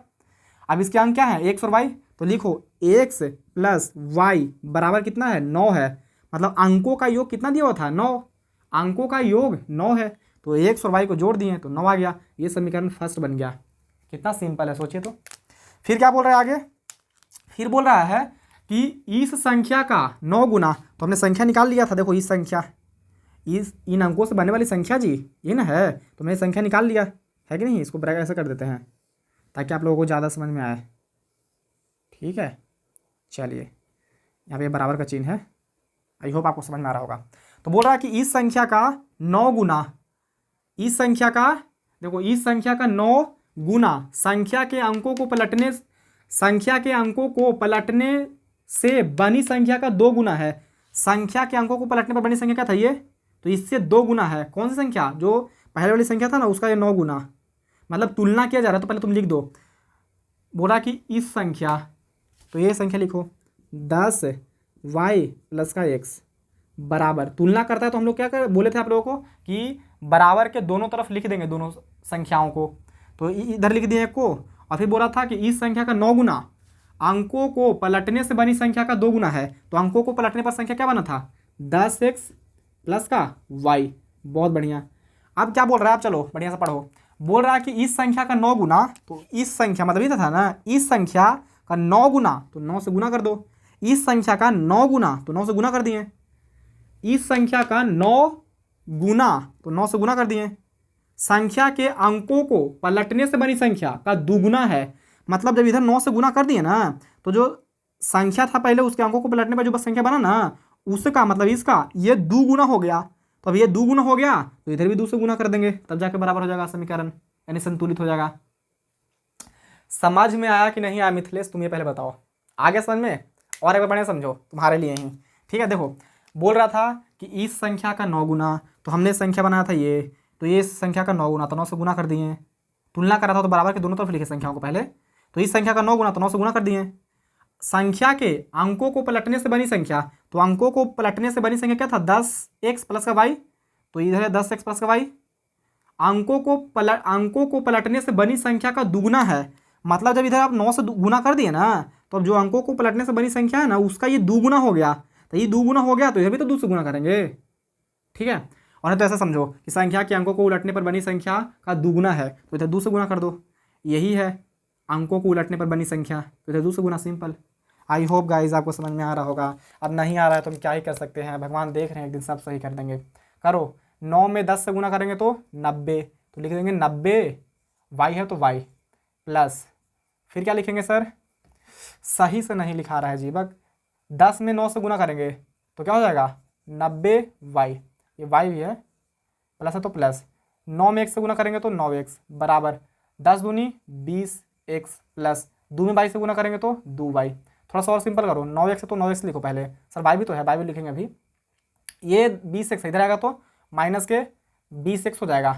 अब इसके अंक क्या है? x और y, तो लिखो एक्स प्लस वाई बराबर कितना है 9 है। मतलब अंकों का योग कितना दिया हुआ था 9, अंकों का योग 9 है। तो एक्स और वाई को जोड़ दिए तो 9 आ गया। ये समीकरण फर्स्ट बन गया। कितना सिंपल है सोचिए तो। फिर क्या बोल रहा है आगे, फिर बोल रहा है कि इस संख्या का 9 गुना, तो हमने संख्या निकाल लिया था। देखो इस संख्या, इस इन अंकों से बनने वाली संख्या जी ये ना है, तो मैंने संख्या निकाल लिया है कि नहीं। इसको ब्रैकेट ऐसे कर देते हैं ताकि आप लोगों को ज़्यादा समझ में आए। ठीक है, चलिए यहाँ पे बराबर का चिन्ह है। आई होप आपको समझ में आ रहा होगा। तो बोल रहा है कि इस संख्या का 9 गुना, इस संख्या का, देखो इस संख्या का 9 गुना संख्या के अंकों को पलटने, संख्या के अंकों को पलटने से बनी संख्या का 2 गुना है। संख्या के अंकों को पलटने पर बनी संख्या क्या था ये, तो इससे 2 गुना है। कौन सी संख्या, जो पहले वाली संख्या था ना उसका ये 9 गुना, मतलब तुलना किया जा रहा है। तो पहले तुम लिख दो, बोला कि इस संख्या, तो ये संख्या लिखो 10 वाई प्लस का एक्स बराबर, तुलना करता है तो हम लोग क्या कर बोले थे आप लोगों को कि बराबर के दोनों तरफ लिख देंगे दोनों संख्याओं को। तो इधर लिख दिए एक को, और फिर बोला था कि इस संख्या का 9 गुना अंकों को पलटने से बनी संख्या का 2 गुना है। तो अंकों को पलटने पर संख्या क्या बना था 10x प्लस का y। बहुत बढ़िया। अब क्या बोल रहा है आप, चलो बढ़िया से पढ़ो। बोल रहा है कि इस संख्या का 9 गुना, तो इस संख्या मतलब ये था ना, इस संख्या का 9 गुना, तो 9 से गुना कर दो। इस संख्या का 9 गुना, तो 9 से गुना कर दिए। इस संख्या का 9 गुना, तो 9 से गुना कर दिए। संख्या के अंकों को पलटने से बनी संख्या का दुगुना है। मतलब जब इधर 9 से गुना कर दिए ना, तो जो संख्या था पहले उसके अंकों को पलटने पर जो बस संख्या बना ना, उसका मतलब इसका ये 2 गुना हो गया। तो अब ये 2 गुना हो गया तो इधर भी 2 से गुना कर देंगे, तब जाके बराबर हो जाएगा समीकरण, यानी संतुलित हो जाएगा। समझ में आया कि नहीं आया मिथिलेश, तुम ये पहले बताओ। आगे समझ में, और एक बार बढ़िया समझो तुम्हारे लिए ही। ठीक है, देखो बोल रहा था कि इस संख्या का 9 गुना, तो हमने संख्या बनाया था ये, तो ये संख्या का 9 गुना, तो 9 से गुना कर दिए। तुलना करा था तो बराबर के दोनों तरफ लिखे संख्याओं को पहले। तो इस संख्या का 9 गुना, तो 9 से गुना कर दिए। संख्या के अंकों को पलटने से बनी संख्या, तो अंकों को पलटने से बनी संख्या क्या था 10x प्लस का y, तो इधर है 10x प्लस का y। अंकों को पलटने से बनी संख्या का दुगुना है। मतलब जब इधर आप 9 से गुना कर दिए ना, तो अब जो अंकों को पलटने से बनी संख्या है ना उसका ये 2 गुना हो गया। तो ये 2 गुना हो गया तो इधर भी तो 2 से गुना करेंगे। ठीक है, और तो ऐसा समझो कि संख्या के अंकों को उलटने पर बनी संख्या का दुगुना है, तो इधर 2 से गुना कर दो। यही है अंकों को उलटने पर बनी संख्या, तो इधर 2 से गुना, सिंपल। आई होप गाइज आपको समझ में आ रहा होगा। अब नहीं आ रहा है तो हम क्या ही कर सकते हैं, भगवान देख रहे हैं, एक दिन सब सही कर देंगे। करो, 9 में 10 से गुना करेंगे तो 90, तो लिख देंगे 90, y है तो y प्लस, फिर क्या लिखेंगे सर, सही से नहीं लिखा रहा है जीवक। 10 में 9 से गुना करेंगे तो क्या हो जाएगा 90y, ये y भी है, प्लस है तो प्लस। 9 में 1 से गुना करेंगे तो 9x बराबर 10 दूनी 20x प्लस 2 में 22 से गुना करेंगे तो 2y। थोड़ा सा और सिंपल करो, 9x है तो 9x लिखो पहले। सर y भी तो है, y भी लिखेंगे अभी। ये 20x इधर आएगा तो माइनस के 20x हो जाएगा,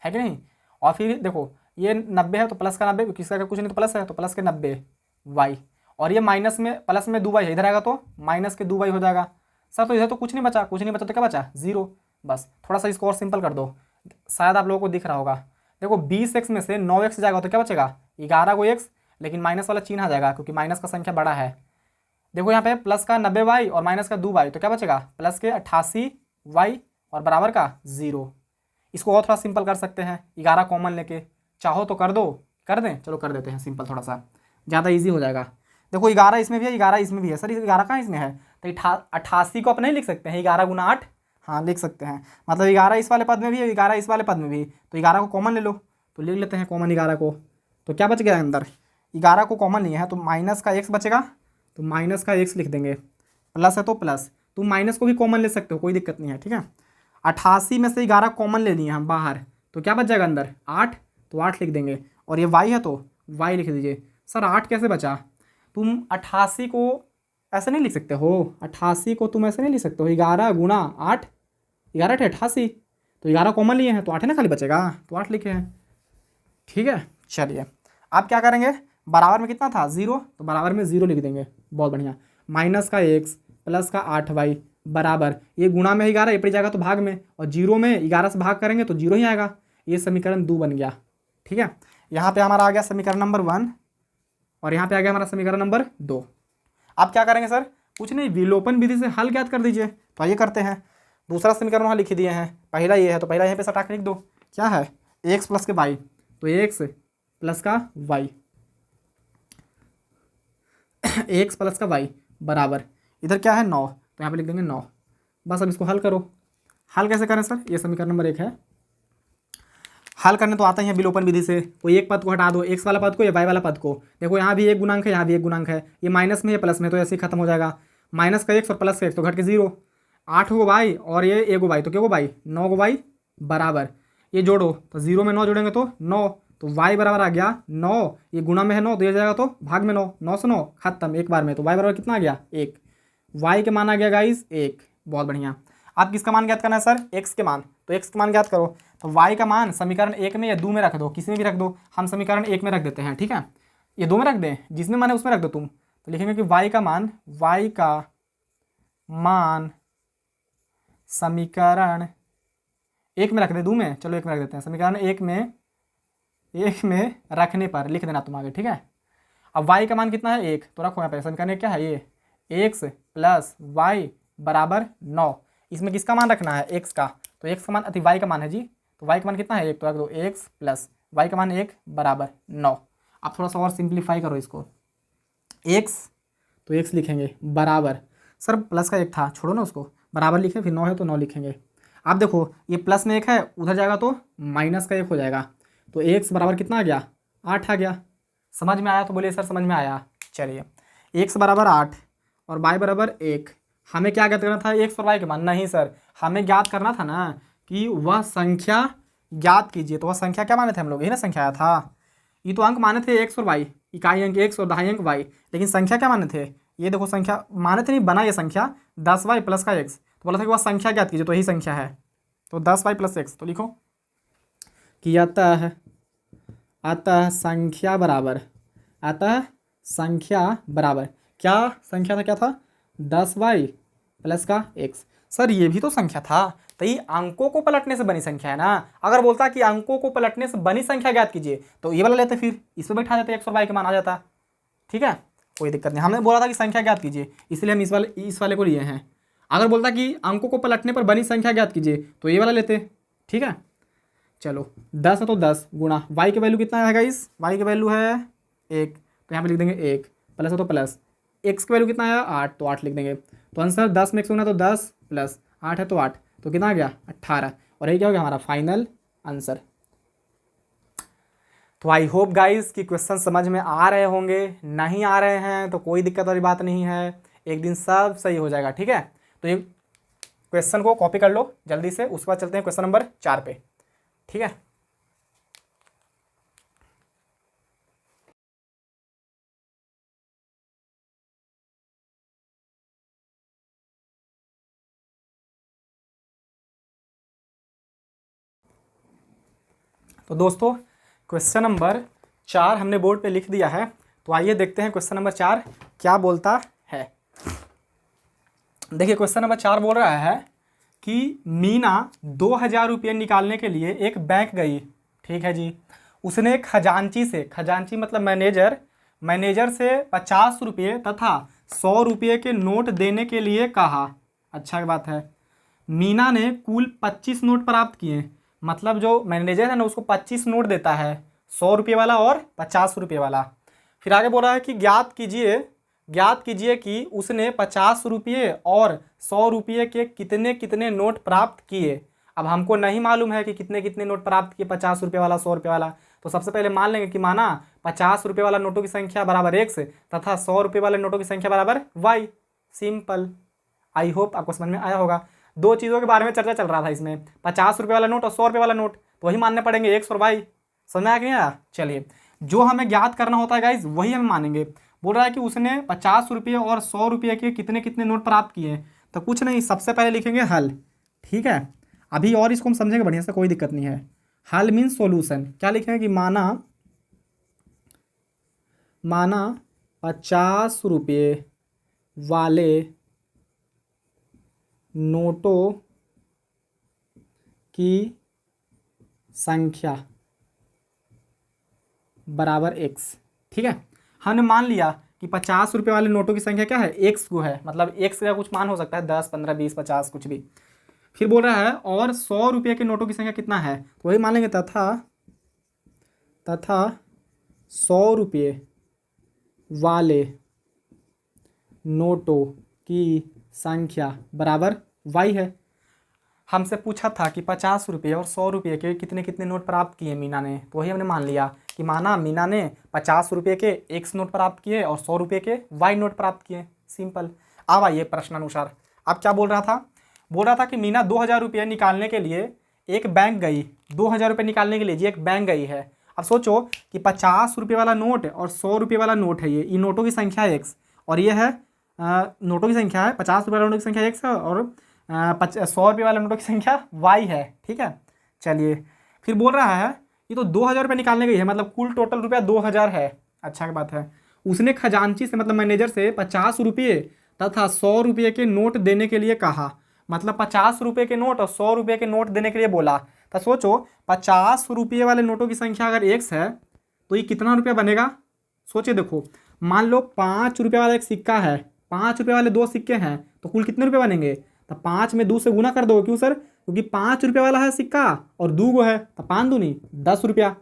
है कि नहीं। और फिर देखो ये 90 है तो प्लस का 90, किसका कुछ नहीं तो प्लस है, तो प्लस के 90y। और ये माइनस में प्लस में 2y है, इधर आएगा तो माइनस के 2y हो जाएगा। सर तो इधर तो कुछ नहीं बचा, कुछ नहीं बचा तो क्या बचा 0। बस थोड़ा सा इसको और सिंपल कर दो, शायद आप लोगों को दिख रहा होगा। देखो 20x में से 9x जाएगा तो क्या बचेगा 11 को x, लेकिन माइनस वाला चिन्ह आ जाएगा क्योंकि माइनस का संख्या बड़ा है। देखो यहाँ पे प्लस का 90y और माइनस का 2y, तो क्या बचेगा प्लस के 88y और बराबर का 0। इसको और थोड़ा सिंपल कर सकते हैं, 11 कॉमन लेके, चाहो तो कर दो, कर दें, चलो कर देते हैं सिंपल, थोड़ा सा ज़्यादा ईजी हो जाएगा। देखो 11 इसमें भी है, 11 इसमें भी है। सर 11 कहाँ इसमें है, तो 88 को अपने ही लिख सकते हैं, 11 गुना 8, हाँ लिख सकते हैं। मतलब 11 इस वाले पद में भी है, 11 इस वाले पद में भी, तो 11 को कॉमन ले लो, तो लिख लेते हैं कॉमन 11 को। तो क्या बच गया अंदर, 11 को कॉमन लिया है तो माइनस का x बचेगा, तो माइनस का x लिख देंगे, प्लस है तो प्लस। तुम माइनस को भी कॉमन ले सकते हो, कोई दिक्कत नहीं है। ठीक है, 88 में से 11 कॉमन ले लिए हम बाहर, तो क्या बच जाएगा अंदर 8, तो 8 लिख देंगे। और ये y है तो y लिख दीजिए। सर 8 कैसे बचा, तुम 88 को ऐसे नहीं लिख सकते हो, 88 को तुम ऐसे नहीं लिख सकते हो, 11 गुना 8, 11 × 88, तो 11 कॉमन लिए हैं तो 8 है ना खाली बचेगा, तो 8 लिखे हैं। ठीक है, चलिए अब क्या करेंगे, बराबर में कितना था 0, तो बराबर में 0 लिख देंगे। बहुत बढ़िया, माइनस का x प्लस का 8y बराबर, ये गुणा में 11, ये पड़ जाएगा तो भाग में, और 0 में 11 से भाग करेंगे तो 0 ही आएगा। ये समीकरण 2 बन गया। ठीक है, यहाँ पे हमारा आ गया समीकरण नंबर 1 और यहाँ पे आ गया हमारा समीकरण नंबर 2। आप क्या करेंगे सर, कुछ नहीं, विलोपन विधि से हल ज्ञात कर दीजिए। तो आइए करते हैं। दूसरा समीकरण वहाँ लिख दिए हैं, पहला ये है तो पहला यहीं पे सटा के लिख दो। क्या है, एक्स प्लस के वाई, तो एक्स प्लस का वाई एक्स प्लस का वाई बराबर, इधर क्या है 9, तो यहाँ पे लिख देंगे 9। बस अब इसको हल करो। हल कैसे करें सर, ये समीकरण नंबर 1 है। हल करने तो आता ही है विलोपन विधि से। कोई एक पद को हटा दो, एक्स वाला पद को या वाई वाला पद को। देखो यहाँ भी एक गुणांक है, यहाँ भी एक गुणांक है, ये माइनस में या प्लस में, तो ऐसे ही खत्म हो जाएगा। माइनस का एक्स और प्लस का एक्स तो घट के 0। 8 गो वाई और ये 1 गो वाई, तो क्या गो वाई, 9 गो वाई बराबर, ये जोड़ो तो 0 में 9 जोड़ेंगे तो 9, तो वाई बराबर आ गया 9। ये गुणा में है 9 तो ये जाएगा तो भाग में 9, 9 से 9 खत्म एक बार में, तो वाई बराबर कितना आ गया 1। वाई के मान आ गया गाइस 1। बहुत बढ़िया। आप किसका मान ज्ञात करना है सर, एक्स के मान, तो एक्स का मान ज्ञात करो। तो वाई का मान समीकरण 1 में या 2 में रख दो, किसी में भी रख दो। हम समीकरण 1 में रख देते हैं, ठीक है, ये 2 में रख दें, जिसमें मान है उसमें रख दो तुम। तो लिखेंगे कि वाई का मान समीकरण 1 में रख दे, 2 में, चलो 1 में रख देते हैं। समीकरण 1 में रखने पर लिख देना तुम आगे, ठीक है। अब वाई का मान कितना है 1, तो रखो यहाँ पे समीकरण क्या है, ये एक्स प्लस वाई बराबर 9। इसमें किसका मान रखना है, एक्स का, तो एक्स का मान अति वाई का मान है जी, तो वाई का मान कितना है 1, तो रख दो एक्स प्लस वाई का मान 1 बराबर 9। आप थोड़ा सा और सिंप्लीफाई करो इसको, एक्स तो एक्स लिखेंगे बराबर, सर प्लस का 1 था, छोड़ो ना उसको, बराबर लिखें, फिर 9 है तो 9 लिखेंगे। आप देखो ये प्लस में 1 है, उधर जाएगा तो माइनस का 1 हो जाएगा, तो एक्स बराबर कितना आ गया 8 आ गया। समझ में आया तो बोलिए सर समझ में आया। चलिए एक्स बराबर 8 और वाई बराबर 1। हमें क्या ज्ञात करना था, एक्स और वाई के मान, नहीं सर हमें ज्ञात करना था ना कि वह संख्या ज्ञात कीजिए। तो वह संख्या क्या माने थे हम लोग, यही ना संख्या आया था। ये तो अंक माने थे एक्स और वाई, इकाई अंक एक्स और दहाई अंक वाई, लेकिन संख्या क्या माने थे, ये देखो संख्या माने थे, नहीं बना ये संख्या 10y प्लस का एक्स, तो बोला था कि वह संख्या ज्ञात कीजिए, तो यही संख्या है, तो 10y प्लस एक्स। तो लिखो कि अतः संख्या बराबर क्या संख्या था, क्या था 10y प्लस का एक्स। सर ये भी तो संख्या था, तो ये अंकों को पलटने से बनी संख्या है ना। अगर बोलता कि अंकों को पलटने से बनी संख्या ज्ञात कीजिए, तो ये वाला लेते, फिर इसमें बैठा देते, एक्स और वाई के मान आ जाता, ठीक है, कोई दिक्कत नहीं। हमने बोला था कि संख्या ज्ञात कीजिए, इसलिए हम इस वाले को लिए हैं। अगर बोलता कि अंकों को पलटने पर बनी संख्या ज्ञात कीजिए, तो ये वाला लेते, ठीक है। चलो 10 है तो 10 गुणा वाई की वैल्यू कितना है गाइस, वाई की वैल्यू है 1, तो यहाँ पे लिख देंगे 1, प्लस है तो प्लस, एक्स की वैल्यू कितना है 8, तो 8 लिख देंगे। तो आंसर 10 में 1 गुना तो 10 प्लस 8 है तो 8, तो कितना आ गया 18। और ये क्या हो गया हमारा फाइनल आंसर। तो आई होप गाइस कि क्वेश्चन समझ में आ रहे होंगे, नहीं आ रहे हैं तो कोई दिक्कत वाली बात नहीं है, एक दिन सब सही हो जाएगा, ठीक है। तो ये क्वेश्चन को कॉपी कर लो जल्दी से, उसके बाद चलते हैं क्वेश्चन नंबर 4 पे, ठीक है। तो दोस्तों क्वेश्चन नंबर 4 हमने बोर्ड पे लिख दिया है, तो आइए देखते हैं क्वेश्चन नंबर 4 क्या बोलता है। देखिए क्वेश्चन नंबर 4 बोल रहा है कि मीना 2000 रुपये निकालने के लिए एक बैंक गई, ठीक है जी। उसने खजांची मतलब मैनेजर से 50 रुपये तथा 100 रुपये के नोट देने के लिए कहा। अच्छा बात है, मीना ने कुल 25 नोट प्राप्त किए, मतलब जो मैनेजर है ना उसको 25 नोट देता है, 100 रुपये वाला और 50 रुपये वाला। फिर आगे बोल रहा है कि ज्ञात कीजिए कि उसने 50 रुपये और 100 रुपये के कितने कितने नोट प्राप्त किए। अब हमको नहीं मालूम है कि कितने कितने नोट प्राप्त किए, 50 रुपये वाला 100 रुपये वाला, तो सबसे पहले मान लेंगे कि माना 50 रुपये वाला नोटों की संख्या बराबर एक्स तथा 100 रुपये वाले नोटों की संख्या बराबर वाई। सिंपल। आई होप आपको समझ में आया होगा। दो चीज़ों के बारे में चर्चा चल रहा था इसमें, 50 रुपये वाला नोट और 100 रुपये वाला नोट, तो वही मानने पड़ेंगे एक्स और वाई। समझ में आया कि नहीं आया। चलिए जो हमें ज्ञात करना होता है गाइज वही हम मानेंगे। बोल रहा है कि उसने 50 रुपये और 100 रुपये के कितने कितने नोट प्राप्त किए, तो कुछ नहीं, सबसे पहले लिखेंगे हल, ठीक है। अभी और इसको हम समझेंगे बढ़िया से, कोई दिक्कत नहीं है। हल मीन्स सॉल्यूशन। क्या लिखेंगे कि माना 50 रुपये वाले नोटों की संख्या बराबर एक्स, ठीक है। हमने मान लिया कि 50 रुपये वाले नोटों की संख्या क्या है, एक्स को है, मतलब एक्स का कुछ मान हो सकता है 10, 15, 20, 50 कुछ भी। फिर बोल रहा है और 100 रुपये के नोटों की संख्या कितना है, तो वही मान लेंगे तथा 100 रुपये वाले नोटों की संख्या बराबर वाई है। हमसे पूछा था कि 50 रुपये और 100 रुपये के कितने कितने नोट प्राप्त किए मीना ने, तो वही हमने मान लिया कि माना मीना ने 50 रुपये के एक्स नोट प्राप्त किए और 100 रुपये के वाई नोट प्राप्त किए। सिंपल। अब आइए प्रश्नानुसार। अब क्या बोल रहा था कि मीना 2000 रुपये निकालने के लिए एक बैंक गई। 2000 रुपये निकालने के लिए जी एक बैंक गई है। अब सोचो कि 50 रुपये वाला नोट और 100 रुपये वाला नोट है, ये नोटों की संख्या है एक्स, और ये है नोटों की संख्या है 50 रुपये वाले नोटों की संख्या एक्स है और 100 रुपये वाले नोटों की संख्या वाई है। ठीक है, चलिए फिर बोल रहा है ये तो 2000 रुपये निकालने गई है, मतलब कुल टोटल रुपया 2000 है। अच्छा की बात है। उसने खजांची से मतलब मैनेजर से 50 रुपये तथा 100 रुपये के नोट देने के लिए कहा, मतलब 50 रुपये के नोट और 100 रुपये के नोट देने के लिए बोला। तो सोचो 50 रुपये वाले नोटों की संख्या अगर एक्स है तो ये कितना रुपया बनेगा, सोचिए। देखो मान लो 5 रुपये वाला एक सिक्का है, 5 रुपये वाले 2 सिक्के हैं, तो कुल कितने रुपये बनेंगे, तो 5 में 2 से गुना कर दो। क्यों सर, क्योंकि 5 रुपये वाला है सिक्का और 2 गो है, तो 5 दूनी 10 रुपया।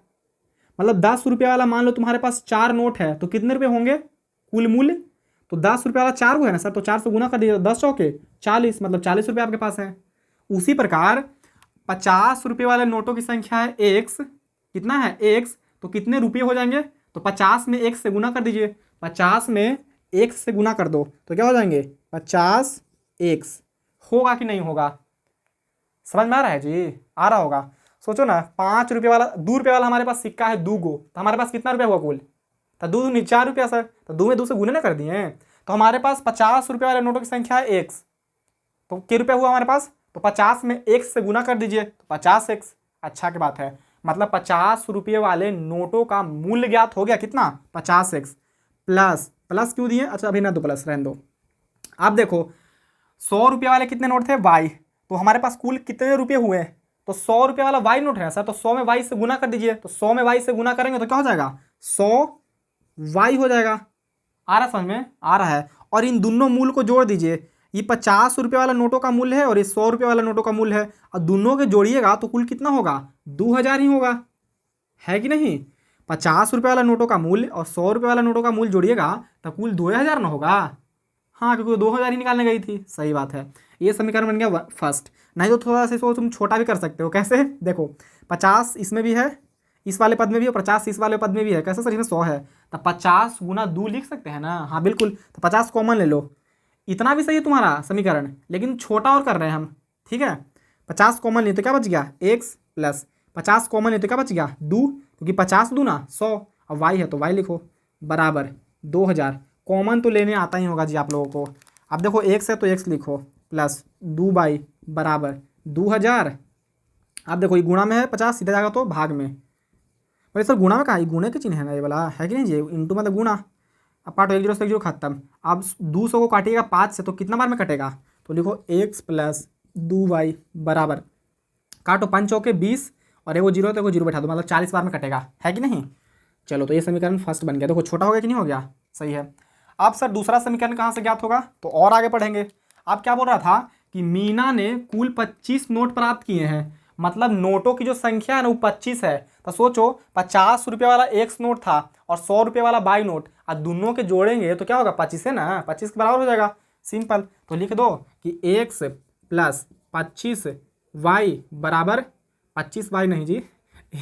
मतलब 10 रुपये वाला मान लो तुम्हारे पास 4 नोट है, तो कितने रुपये होंगे कुल मूल्य, तो 10 रुपये वाला 4 गो है ना सर, तो 4 से गुना कर दीजिए, 10 चौके 40, मतलब 40 रुपये आपके पास है। उसी प्रकार 50 रुपये वाले नोटों की संख्या है एक्स, कितना है एक्स, तो कितने रुपये हो जाएंगे, तो 50 में एक्स से गुना कर दीजिए, 50 में एक्स से गुना कर दो तो क्या हो जाएंगे 50 एक्स। होगा कि नहीं होगा, समझ में आ रहा है जी, आ रहा होगा। सोचो ना 5 रुपये वाला 2 रुपये वाला हमारे पास सिक्का है 2 गो, तो हमारे पास कितना रुपया हुआ कुल, तो 2 दूनी 4 रुपया सर, तो 2 में 2 से गुने ना कर दिए, तो हमारे पास 50 रुपये वाले नोटों की संख्या है एक्स, तो कितने रुपया हुआ हमारे पास, तो 50 में एक्स से गुना कर दीजिए तो 50 एक्स। अच्छा की बात है, मतलब 50 रुपये वाले नोटों का मूल्य ज्ञात हो गया कितना 50 एक्स। प्लस प्लस क्यों दिए, अच्छा अभी ना दो प्लस रहने दो। आप देखो 100 रुपये वाले कितने नोट थे वाई, तो हमारे पास कुल कितने रुपये हुए, तो 100 रुपये वाला वाई नोट है सर, तो 100 में वाई से गुना कर दीजिए, तो 100 में वाई से गुना करेंगे तो क्या हो जाएगा 100 वाई हो जाएगा। आ रहा समझ में, आ रहा है। और इन दोनों मूल्य को जोड़ दीजिए, ये 50 रुपये वाला नोटों का मूल्य है और ये 100 रुपये वाला नोटों का मूल्य है, और दोनों के जोड़िएगा तो कुल कितना होगा 2000 ही होगा, है कि नहीं। 50 रुपये वाला नोटों का मूल्य और 100 रुपये वाला नोटों का मूल्य जोड़िएगा तो कुल 2000 ना होगा। हाँ, क्योंकि 2000 ही निकालने गई थी, सही बात है। ये समीकरण बन गया फर्स्ट। नहीं तो थोड़ा सा इसको तुम छोटा भी कर सकते हो, कैसे, देखो 50 इसमें भी है, इस वाले पद में भी, और 50 इस वाले पद में भी है। कैसे सर, इसमें 100 है तो 50 गुना 2 लिख सकते हैं ना, हाँ बिल्कुल। तो 50 कॉमन ले लो, इतना भी सही है तुम्हारा समीकरण, लेकिन छोटा और कर रहे हैं हम, ठीक है। 50 कॉमन ले तो क्या बच गया एक्स, प्लस 50 कॉमन ले तो क्या बच गया 2, क्योंकि 50 दूना 100, और वाई है तो वाई लिखो, बराबर 2000। कॉमन तो लेने आता ही होगा जी आप लोगों को। अब देखो एक्स है तो एक्स लिखो, प्लस 2 बाई बराबर 2000। अब देखो ये गुणा में है 50, सीधा जाएगा तो भाग में। अरे सर गुणा में कहाँ, ये गुणे के चिन्ह है ना ये वाला, है कि नहीं जी, इंटू मतलब गुणा। अब काटो 1 0 से 1 0 खत्म। अब 200 को काटिएगा 5 से तो कितना बार में कटेगा, तो लिखो एक्स प्लस 2 वाई बराबर, काटो 5 चौके 20 और एगो 0 तो एगो 0 बैठा दो, मतलब 40 बार में कटेगा, है कि नहीं। चलो तो ये समीकरण फर्स्ट बन गया। देखो छोटा हो गया कि नहीं हो गया, सही है। अब सर दूसरा समीकरण कहाँ से ज्ञात होगा, तो और आगे पढ़ेंगे। अब क्या बोल रहा था कि मीना ने कुल 25 नोट प्राप्त किए हैं, मतलब नोटों की जो संख्या है ना वो 25 है। तो सोचो 50 रुपये वाला एक्स नोट था और 100 रुपये वाला बाई नोट, और दोनों के जोड़ेंगे तो क्या होगा 25 है ना, 25 के बराबर हो जाएगा। सिंपल, तो लिख दो कि एक्स प्लस 25 वाई बराबर 25 वाई नहीं जी,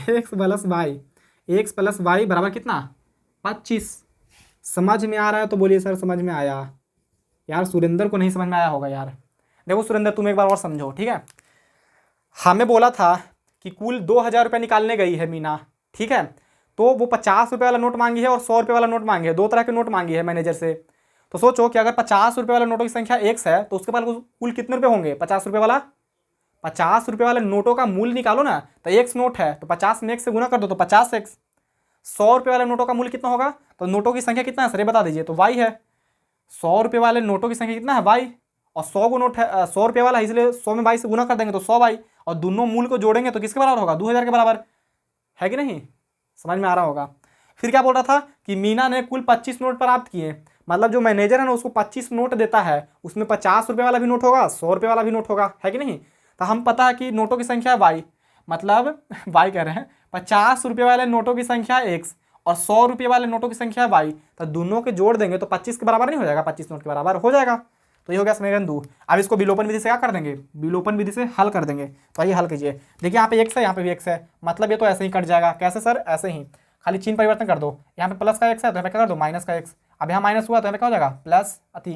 X plus Y, X plus Y बराबर कितना 25। समझ में आ रहा है तो बोलिए सर समझ में आया। यार सुरेंद्र को नहीं समझ में आया होगा यार। देखो सुरेंद्र तुम एक बार और समझो, ठीक है। हमें बोला था कि कुल 2000 रुपये निकालने गई है मीना, ठीक है। तो वो 50 रुपये वाला नोट मांगी है और 100 रुपये वाला नोट मांगी है, 2 तरह के नोट मांगी है मैनेजर से। तो सोचो कि अगर 50 रुपये वाले नोटों की संख्या एक्स है तो उसके पास कुल कितने रुपये होंगे 50 रुपये वाला, 50 रुपये वाले नोटों का मूल्य निकालो ना, तो एक्स नोट है तो 50 में 1 से गुना कर दो तो 50 एक्स। 100 रुपये वाले नोटों का मूल्य कितना होगा, तो नोटों की संख्या कितना है सर ये बता दीजिए, तो वाई है। 100 रुपये वाले नोटों की संख्या कितना है वाई, और 100 को नोट है 100 रुपये वाला है, इसलिए 100 में 22 से गुना कर देंगे तो 100 वाई, और दोनों मूल को जोड़ेंगे तो किसके बराबर होगा 2000 के बराबर, है कि नहीं। समझ में आ रहा होगा। फिर क्या बोल रहा था कि मीना ने कुल 25 नोट प्राप्त किए, मतलब जो मैनेजर है ना उसको 25 नोट देता है, उसमें 50 रुपये वाला भी नोट होगा, 100 रुपये वाला भी नोट होगा, है कि नहीं। तो हम पता है कि नोटों की संख्या वाई, मतलब वाई कह रहे हैं, 50 रुपये वाले नोटों की संख्या एक्स और 100 रुपये वाले नोटों की संख्या वाई। तो दोनों के जोड़ देंगे तो 25 के बराबर नहीं हो जाएगा, 25 नोट के बराबर हो जाएगा। तो ये हो गया समीकरण 2। अब इसको विलोपन विधि से क्या कर देंगे, विलोपन विधि से हल कर देंगे। तो आइए हल कीजिए। देखिए यहाँ पे एक्स है, यहाँ पे भी एक्स है, मतलब ये तो ऐसे ही कट जाएगा। कैसे सर, ऐसे ही, खाली चिन्ह परिवर्तन कर दो। यहाँ पे प्लस का एक्स है तो यहाँ पे क्या कर दो, माइनस का एक्स। अब यहाँ माइनस हुआ तो यहाँ पे क्या हो जाएगा, प्लस अति,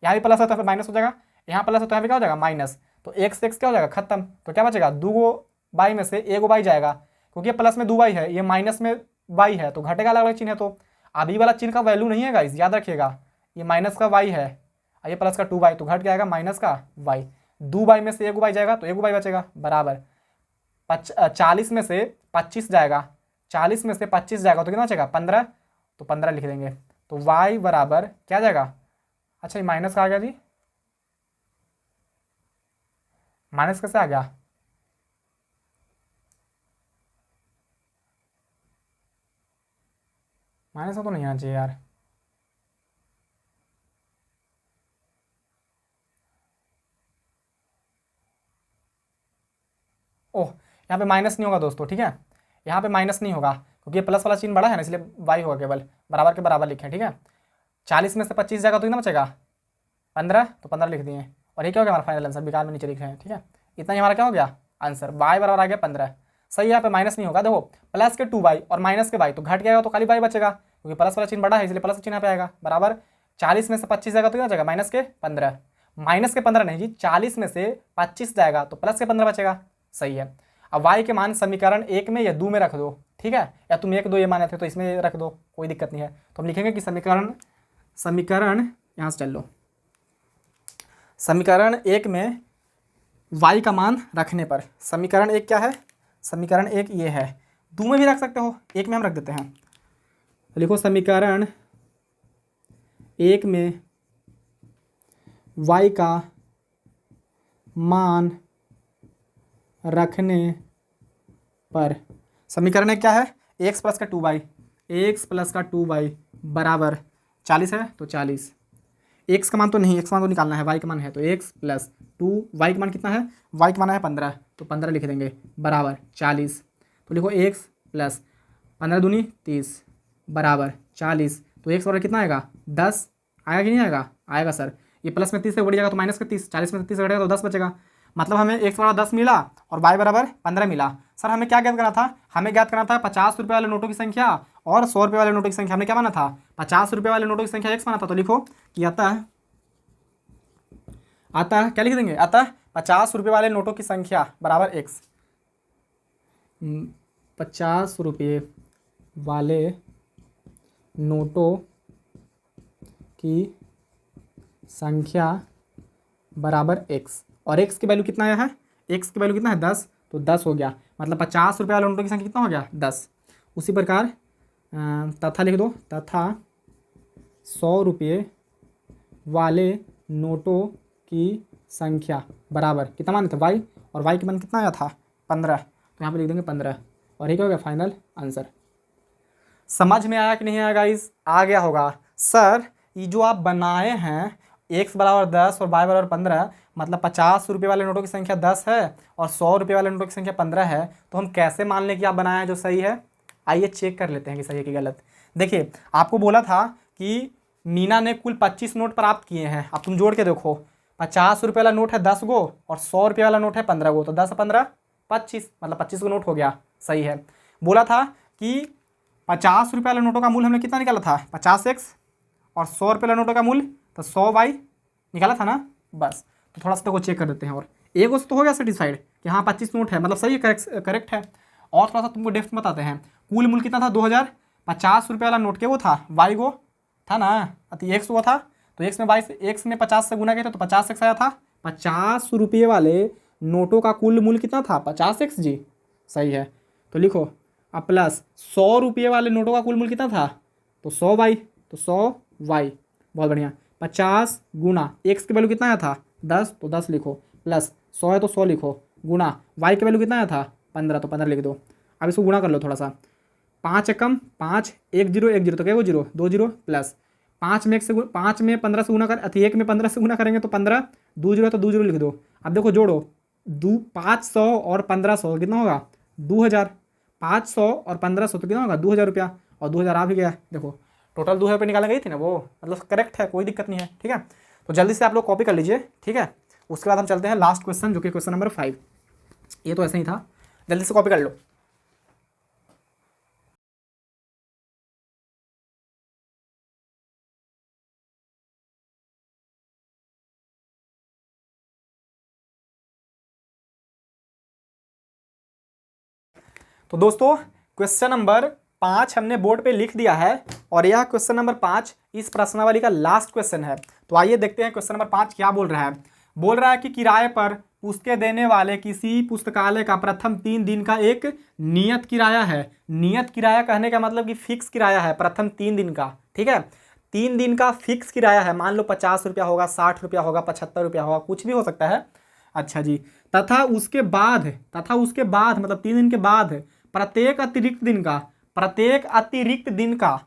यहाँ भी प्लस है तो यहाँ पे माइनस हो जाएगा, यहाँ प्लस है तो यहाँ पे क्या हो जाएगा, माइनस। तो एक्स एक्स क्या हो जाएगा, खत्म। तो क्या बचेगा, 2 बाई में से 1 बाई जाएगा, क्योंकि ये प्लस में 2 बाई है, ये माइनस में बाई है, तो घटेगा अलग अलग चिन्ह है। तो अभी वाला चिन्ह का वैल्यू नहीं है गाइस, याद रखिएगा। ये माइनस का वाई है, ये प्लस का 2 बाई, तो घट जाएगा माइनस का वाई। 2 बाई में से 1 बाई जाएगा तो 1 बाई बचेगा, बराबर 40 में से 25 जाएगा, 40 में से 25 जाएगा तो कितना बचेगा, 15। तो 15 लिख देंगे। तो y बराबर क्या जाएगा, अच्छा ये माइनस का आ गया जी, माइनस कैसे आ गया, माइनस का तो नहीं आना चाहिए यार। ओह, यहाँ पे माइनस नहीं होगा दोस्तों, ठीक है, यहाँ पे माइनस नहीं होगा क्योंकि ये प्लस वाला चिन्ह बड़ा है ना, इसलिए वाई होगा केवल, बराबर के बराबर लिखें, ठीक है। 40 में से 25 जाएगा तो कितना बचेगा, 15, तो 15 लिख दिए। और ये क्या हो गया हमारा फाइनल आंसर, बेकार में नीचे लिख रहे हैं, ठीक है। इतना ही हमारा क्या हो गया आंसर, वाई बराबर आ गया 15। सही है, यहाँ पे माइनस नहीं होगा, देखो प्लस के 2 बाई और माइनस के बाई, तो घट जाएगा तो खाली बाई बचेगा, क्योंकि प्लस वाला चिन्ह बड़ा है इसलिए प्लस चिन्ह यहाँ पे आएगा, बराबर 40 में से 25 जाएगा तो कितना बचेगा, माइनस के 15, माइनस के 15 नहीं जी, 40 में से 25 जाएगा तो प्लस के 15 बचेगा। सही है। अब वाई के मान समीकरण 1 में या 2 में रख दो, ठीक है, या तुम 1 2 ये माने थे तो इसमें रख दो, कोई दिक्कत नहीं है। तो हम लिखेंगे कि समीकरण यहाँ से चल लो, समीकरण 1 में y का मान रखने पर, समीकरण 1 क्या है, समीकरण 1 ये है, 2 में भी रख सकते हो, 1 में हम रख देते हैं। तो लिखो समीकरण 1 में y का मान रखने पर, समीकरण 1 क्या है, एक्स प्लस का 2 बाई, एक्स प्लस का 2 बाई बराबर 40 है तो 40, एक्स का मान तो नहीं, एक्स का मान तो निकालना है, वाई का मान है, तो एक्स प्लस 2, वाई का मान कितना है, वाई का मान है 15, तो 15 लिख देंगे बराबर 40। तो लिखो एक्स प्लस 15 दूनी 30 बराबर 40। तो एक्स बराबर कितना आएगा, 10 आएगा कि नहीं आएगा, आएगा सर। ये प्लस में 30 से बढ़ जाएगा तो माइनस का 30, 40 में से 30 घटेगा तो 10 बचेगा। मतलब हमें एक्स बराबर 10 मिला और वाई बराबर 15 मिला। सर हमें क्या ज्ञात करना था, हमें ज्ञात करना था 50 रुपये वाले नोटों की संख्या और 100 रुपये वाले नोटों की संख्या। हमने क्या माना था, 50 रुपये वाले नोटों की संख्या एक्स माना था। तो लिखो कि आता क्या लिख देंगे, अतः 50 रुपये वाले नोटों की संख्या बराबर एक्स, 50 रुपये वाले नोटों की संख्या बराबर एक्स, और एक्स की वैल्यू कितना आया है, एक्स की वैल्यू कितना है 10, तो 10 हो गया, मतलब 50 रुपये वाले नोटों की संख्या कितना हो गया 10। उसी प्रकार तथा लिख दो, तथा 100 रुपये वाले नोटों की संख्या बराबर कितना मान था वाई, और वाई का मान कितना आया था 15, तो यहाँ पे लिख देंगे 15, और ये क्या हो गया फाइनल आंसर। समझ में आया कि नहीं आया गाइस, आ गया होगा। सर ये जो आप बनाए हैं एक्स बराबर 10 और वाई बराबर 15, मतलब 50 रुपये वाले नोटों की संख्या 10 है और 100 रुपये वाले नोटों की संख्या 15 है, तो हम कैसे मान लें कि आप बनाए हैं जो सही है। आइए चेक कर लेते हैं कि सही है कि गलत। देखिए आपको बोला था कि मीना ने कुल 25 नोट प्राप्त किए हैं। अब तुम जोड़ के देखो, 50 रुपये वाला नोट है 10 गो और 100 रुपये वाला नोट है 15 गो, तो 10 15 25, मतलब 25 गो नोट हो गया। सही है। बोला था कि 50 रुपये वाले नोटों का मूल्य हमने कितना निकाला था 50x, और 100 रुपये वाले नोटों का मूल्य तो 100y निकाला था ना। बस तो थोड़ा सा को चेक कर देते हैं, और एक उससे तो हो गया सेटिस्फाइड कि हाँ 25 नोट है, मतलब सही है, करेक्ट है। और थोड़ा सा तुमको डेप्थ बताते हैं। कुल मूल्य कितना था 2000, 50 रुपये वाला नोट के वो था वाई गो था ना, अति एक्स हुआ था, तो एक्स में 22, एक्स में 50 से गुना किया था तो 50x आया था। 50 रुपये वाले नोटों का कुल मूल्य कितना था 50x जी, सही है। तो लिखो अब प्लस 100 रुपये वाले नोटों का कुल मूल्य कितना था, तो 100y, तो 100y, बहुत बढ़िया। 50 गुना एक्स की वैल्यू कितना आया था 10, तो 10 लिखो, प्लस 100 है तो 100 लिखो, गुना y की वैल्यू कितना आया था 15, तो 15 लिख दो। अब इसको गुणा कर लो थोड़ा सा, 5 एकम 5, 1 0 1 0, तो क्या 0 2 0, प्लस 5 में 15 से गुना कर, अति 1 में 15 से गुना करेंगे तो 15, 2 जीरो तो 2 जीरो लिख दो। अब देखो जोड़ो, 500 और 1500 कितना होगा 2000, 500 और 1500 तो कितना होगा 2000 रुपया, और 2000 आ भी गया। देखो टोटल 2000 रुपये निकाला गई थी ना वो, मतलब करेक्ट है, कोई दिक्कत नहीं है। ठीक है, तो जल्दी से आप लोग कॉपी कर लीजिए। ठीक है, उसके बाद हम चलते हैं लास्ट क्वेश्चन, जो कि क्वेश्चन नंबर 5। ये तो ऐसे ही था, जल्दी से कॉपी कर लो। तो दोस्तों क्वेश्चन नंबर 5 हमने बोर्ड पे लिख दिया है, और यह क्वेश्चन नंबर 5 इस प्रश्नावली का लास्ट क्वेश्चन है। तो आइए देखते हैं क्वेश्चन नंबर 5 क्या बोल रहा है। बोल रहा है कि किराए पर पुस्तकें देने वाले किसी पुस्तकालय का प्रथम 3 दिन का एक नियत किराया है। नियत किराया कहने का मतलब कि फिक्स किराया है प्रथम 3 दिन का। ठीक है, 3 दिन का फिक्स किराया है, मान लो 50 रुपया होगा, 60 रुपया होगा, 75 रुपया होगा, कुछ भी हो सकता है। अच्छा जी, तथा उसके बाद मतलब 3 दिन के बाद प्रत्येक अतिरिक्त दिन का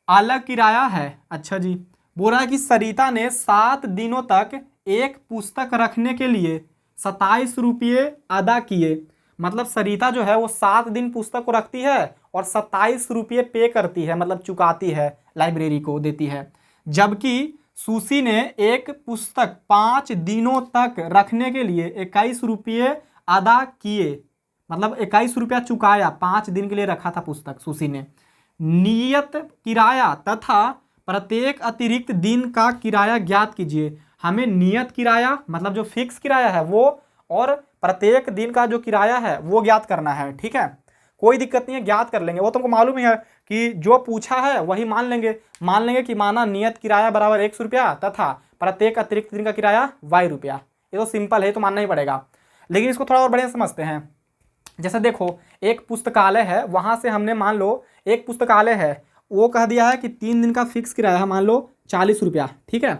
अलग किराया है। अच्छा जी, बोल रहा है कि सरिता ने 7 दिनों तक एक पुस्तक रखने के लिए 27 रुपये अदा किए। मतलब सरिता जो है वो 7 दिन पुस्तक को रखती है और 27 रुपये पे करती है, मतलब चुकाती है, लाइब्रेरी को देती है। जबकि सुशी ने एक पुस्तक 5 दिनों तक रखने के लिए 21 रुपये अदा किए, मतलब 21 रुपया चुकाया, 5 दिन के लिए रखा था पुस्तक सुशी ने। नियत किराया तथा प्रत्येक अतिरिक्त दिन का किराया ज्ञात कीजिए। हमें नियत किराया मतलब जो फिक्स किराया है वो, और प्रत्येक दिन का जो किराया है वो ज्ञात करना है। ठीक है, कोई दिक्कत नहीं है, ज्ञात कर लेंगे, वो तुमको मालूम ही है कि जो पूछा है वही मान लेंगे। मान लेंगे कि माना नियत किराया बराबर 100 रुपया तथा प्रत्येक अतिरिक्त दिन का किराया y रुपया। ये तो सिंपल है, तो मानना ही पड़ेगा। लेकिन इसको थोड़ा और बढ़िया समझते हैं। जैसे देखो, एक पुस्तकालय है, वहां से हमने मान लो एक पुस्तकालय है, वो कह दिया है कि 3 दिन का फिक्स किराया है, मान लो 40 रुपया। ठीक है,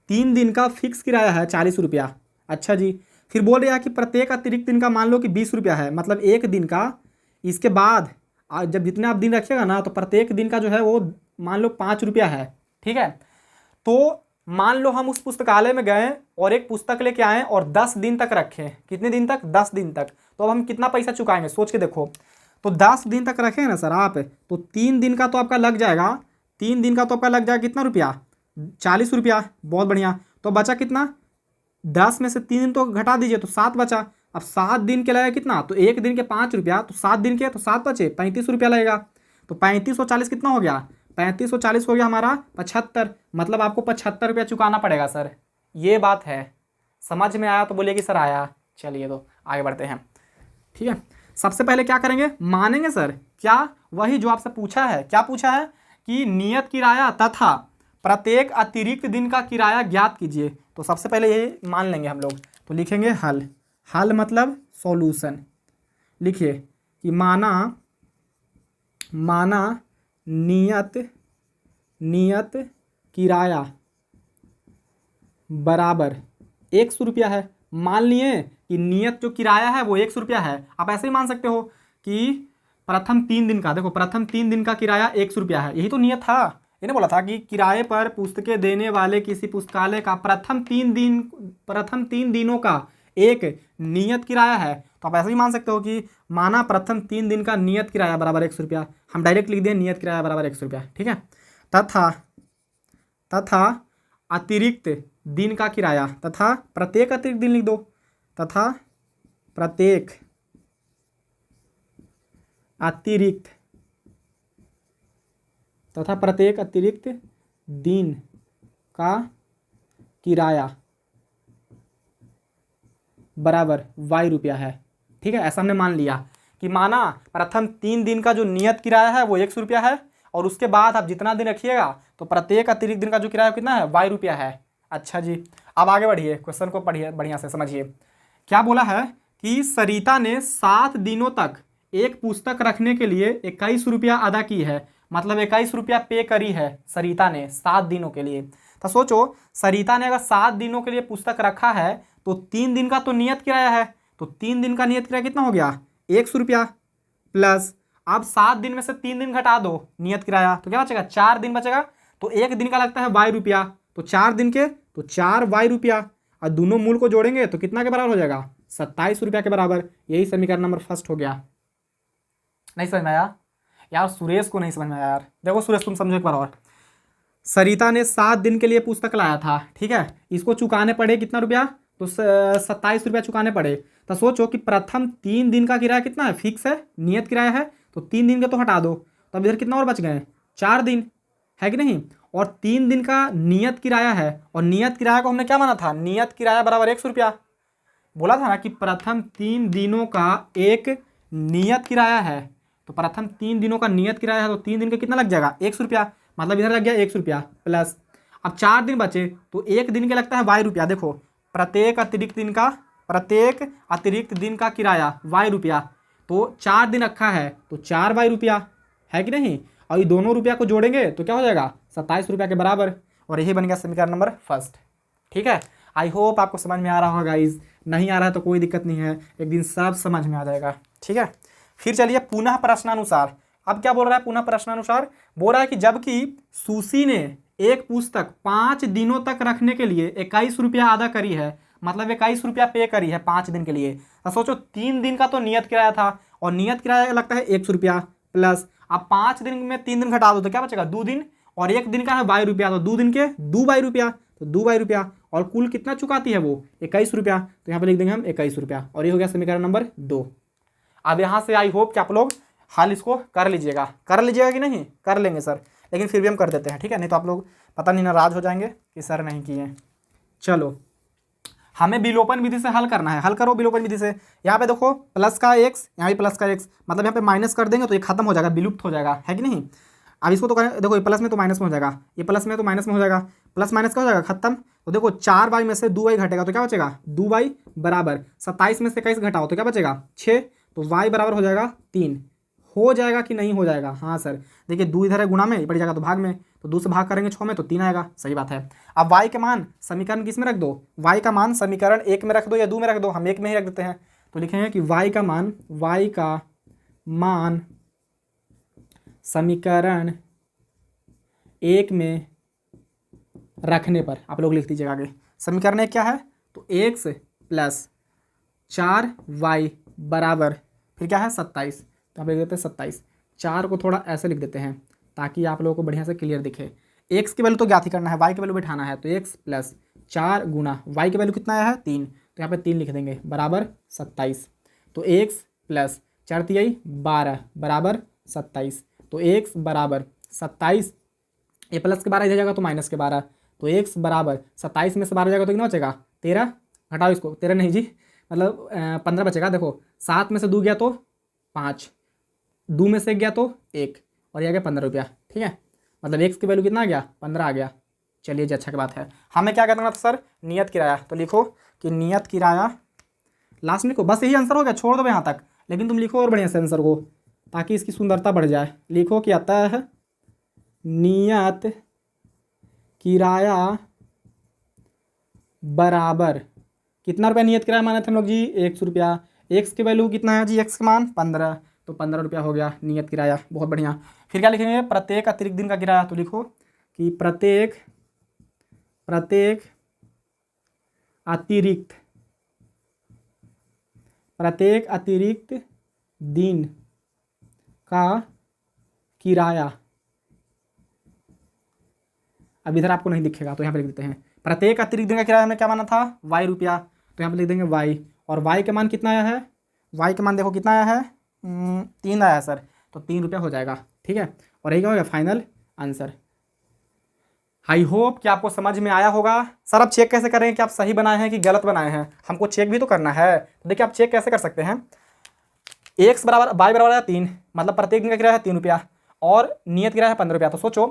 3 दिन का फिक्स किराया है 40 रुपया। अच्छा जी, फिर बोल रहा है कि प्रत्येक अतिरिक्त दिन का मान लो कि 20 रुपया है, मतलब एक दिन का, इसके बाद जब जितने आप दिन रखिएगा ना तो प्रत्येक दिन का जो है वो मान लो 5 रुपया है। ठीक है, तो मान लो हम उस पुस्तकालय में गए और एक पुस्तक लेके आए और 10 दिन तक रखें। कितने दिन तक? 10 दिन तक। तो अब हम कितना पैसा चुकाएंगे सोच के देखो। तो 10 दिन तक रखें ना सर आप, तो 3 दिन का तो आपका लग जाएगा, 3 दिन का तो आपका लग जाएगा कितना रुपया? 40 रुपया। बहुत बढ़िया, तो बचा कितना? 10 में से 3 दिन तो घटा दीजिए तो 7 बचा। अब 7 दिन के लगेगा कितना? तो एक दिन के 5 रुपया, तो 7 दिन के तो 7 बचे, 35 रुपया लगेगा। तो 35 और 40 कितना हो गया? 35 और 40 हो गया हमारा 75। मतलब आपको 75 रुपया चुकाना पड़ेगा सर। ये बात है, समझ में आया तो बोलिए कि सर आया। चलिए तो आगे बढ़ते हैं। ठीक है, सबसे पहले क्या करेंगे? मानेंगे सर क्या? वही जो आपसे पूछा है। क्या पूछा है? कि नियत किराया तथा प्रत्येक अतिरिक्त दिन का किराया ज्ञात कीजिए। तो सबसे पहले ये मान लेंगे हम लोग, तो लिखेंगे हल। हल मतलब सॉल्यूशन। लिखिए कि माना नियत किराया बराबर 100 रुपया है। मान लिए कि नियत जो किराया है वो 100 रुपया है। आप ऐसे ही मान सकते हो कि प्रथम 3 दिन का, देखो प्रथम 3 दिन का किराया 100 रुपया है, यही तो नियत था। इन्हें बोला था कि किराए पर पुस्तकें देने वाले किसी पुस्तकालय का प्रथम 3 दिनों का एक नियत किराया है। तो आप ऐसे ही मान सकते हो कि माना प्रथम 3 दिन का नियत किराया बराबर 100 रुपया। हम डायरेक्ट लिख दें नियत किराया बराबर 100 रुपया। ठीक है, तथा अतिरिक्त दिन का किराया, तथा प्रत्येक अतिरिक्त दिन लिख दो, तथा प्रत्येक अतिरिक्त दिन का किराया बराबर y रुपया है। ठीक है, ऐसा हमने मान लिया कि माना प्रथम 3 दिन का जो नियत किराया है वो 100 रुपया है, और उसके बाद आप जितना दिन रखिएगा तो प्रत्येक अतिरिक्त दिन का जो किराया कितना है? y रुपया है। अच्छा जी, अब आगे बढ़िए, क्वेश्चन को पढ़िए, बढ़िया से समझिए। क्या बोला है कि सरिता ने 7 दिनों तक एक पुस्तक रखने के लिए 21 रुपया अदा की है। मतलब 21 रुपया पे करी है सरिता ने 7 दिनों के लिए। तो सोचो, सरिता ने अगर 7 दिनों के लिए पुस्तक रखा है तो 3 दिन का तो नियत किराया है, तो 3 दिन का नियत किराया कितना हो गया? 100 रुपया। प्लस अब 7 दिन में से 3 दिन घटा दो नियत किराया, तो क्या बचेगा? 4 दिन बचेगा। तो एक दिन का लगता है वाई रुपया, तो 4 दिन के तो 4 वाई रुपया, और दोनों मूल को जोड़ेंगे तो कितना के बराबर हो जाएगा, 27 रुपया के बराबर। यही समीकरण नंबर फर्स्ट हो गया। नहीं समझ में आया यार? सुरेश को नहीं समझ में आया यार। देखो सुरेश तुम समझो एक बार और। सरिता ने 7 दिन के लिए पुस्तक लाया था, ठीक है, इसको चुकाने पड़े कितना रुपया, तो 27 रुपया चुकाने पड़े। तो सोचो कि प्रथम 3 दिन का किराया कितना है, फिक्स है, नियत किराया है, तो 3 दिन के तो हटा दो, तो अब इधर कितना और बच गए, 4 दिन, है कि नहीं। और 3 दिन का नियत किराया है, और नियत किराया को हमने क्या माना था, नियत किराया बराबर 100 रुपया। बोला था ना कि प्रथम 3 दिनों का एक नियत किराया है, तो प्रथम 3 दिनों का नियत किराया है, तो 3 दिन का कितना लग जाएगा, 100 रुपया। मतलब इधर लग गया 100 रुपया प्लस, अब 4 दिन बचे, तो एक दिन के लगता है वाई रुपया। देखो प्रत्येक अतिरिक्त दिन का किराया वाई रुपया, तो 4 दिन रखा है तो 4 वाई रुपया, है कि नहीं। और ये दोनों रुपया को जोड़ेंगे तो क्या हो जाएगा, 27 रुपया के बराबर। और यही बन गया समीकरण नंबर फर्स्ट। ठीक है, आई होप आपको समझ में आ रहा होगा गाइज। नहीं आ रहा है तो कोई दिक्कत नहीं है, एक दिन सब समझ में आ जाएगा। ठीक है, फिर चलिए पुनः प्रश्नानुसार। अब क्या बोल रहा है पुनः प्रश्नानुसार, बोल रहा है कि जबकि सुशी ने एक पुस्तक 5 दिनों तक रखने के लिए 21 रुपया अदा करी है, मतलब 21 रुपया पे करी है 5 दिन के लिए। तो सोचो 3 दिन का तो नियत किराया था, और नियत किराया लगता है 100 रुपया प्लस, अब 5 दिन में 3 दिन घटा दो तो क्या बचेगा, 2 दिन, और एक दिन का है वाई रुपया, तो 2 दिन के 2 वाई रुपया, तो 2 वाई रुपया, और कुल कितना चुकाती है वो, 21 रुपया। तो यहाँ पे लिख देंगे हम 21 रुपया, और ये हो गया समीकरण नंबर 2। अब यहाँ से आई होप कि आप लोग हल इसको कर लीजिएगा कि नहीं, कर लेंगे सर, लेकिन फिर भी हम कर देते हैं, ठीक है, नहीं तो आप लोग पता नहीं नाराज हो जाएंगे कि सर नहीं किए। चलो हमें विलोपन विधि से हल करना है, हल करो विलोपन विधि से। यहाँ पे देखो प्लस का एक्स, यहाँ भी प्लस का एक्स, मतलब यहाँ पे माइनस कर देंगे तो ये खत्म हो जाएगा, विलुप्त हो जाएगा, है कि नहीं। अब इसको तो करें, देखो ये प्लस में तो माइनस में हो जाएगा, ये प्लस में तो माइनस में हो जाएगा, प्लस माइनस का हो जाएगा खत्म। तो देखो 4 वाई में से 2 वाई घटेगा तो क्या बचेगा, 2 वाई बराबर 27 में से 21 घटाओ तो क्या बचेगा 6, तो वाई बराबर हो जाएगा 3। हो जाएगा कि नहीं हो जाएगा, हाँ सर, देखिए 2 इधर है गुणा में, पड़ जाएगा तो भाग में, तो 2 से भाग करेंगे 6 में तो 3 आएगा, सही बात है। अब y के मान समीकरण किस में रख दो, y का मान समीकरण 1 में रख दो या 2 में रख दो, हम 1 में ही रख देते हैं। तो लिखेंगे कि y का मान समीकरण 1 में रखने पर, आप लोग लिख दीजिएगा आगे, समीकरण 1 क्या है, तो x प्लस 4y बराबर फिर क्या है 27, तो आप लिख देते हैं 27। 4 को थोड़ा ऐसे लिख देते हैं ताकि आप लोगों को बढ़िया से क्लियर दिखे। x की वैल्यू तो ज्ञात ही करना है, y की वैल्यू बैठाना है, तो x प्लस 4 गुना y की वैल्यू कितना आया है 3, तो यहाँ पे 3 लिख देंगे बराबर 27। तो x प्लस 4 तिहाई 12 बराबर 27, तो x बराबर 27, ये प्लस के 12 इधर जाएगा तो माइनस के 12, तो x बराबर 27 में से 12 जाएगा तो कितना बचेगा 13, घटाओ इसको, 13 नहीं जी, मतलब 15 बचेगा। देखो 7 में से 2 गया तो 5, 2 में से 1 गया तो 1, और ये आ गया 15 रुपया, ठीक है, मतलब x की वैल्यू कितना आ गया 15 आ गया। चलिए जी अच्छा की बात है। हमें क्या करना था सर, नियत किराया, तो लिखो कि नियत किराया, लास्ट में लिखो, बस यही आंसर हो गया, छोड़ दो यहाँ तक, लेकिन तुम लिखो और बढ़िया से आंसर को ताकि इसकी सुंदरता बढ़ जाए। लिखो कि अतः नियत किराया बराबर, कितना रुपया नियत किराया माने थे हम लोग जी 100 रुपया, एक्स की वैल्यू कितना है जी, एक्स का मान 15, तो 15 रुपया हो गया नियत किराया, बहुत बढ़िया। फिर क्या लिखेंगे, प्रत्येक अतिरिक्त दिन का किराया, तो लिखो कि प्रत्येक अतिरिक्त दिन का किराया, अब इधर आपको नहीं दिखेगा तो यहाँ पे लिख देते हैं, प्रत्येक अतिरिक्त दिन का किराया हमने क्या माना था वाई रुपया, तो यहाँ पे लिख देंगे वाई, और वाई का मान कितना आया है, वाई का मान देखो कितना आया है 3 आया है सर, तो 3 रुपया हो जाएगा, ठीक है, और यही क्या हो गया फाइनल आंसर। आई होप कि आपको समझ में आया होगा। सर अब चेक कैसे करें कि आप सही बनाए हैं कि गलत बनाए हैं, हमको चेक भी तो करना है। तो देखिए आप चेक कैसे कर सकते हैं, एक्स बराबर वाई बराबर है 3, मतलब प्रत्येक दिन का किराया है 3 रुपया, और नियत किराया है 15 रुपया। तो सोचो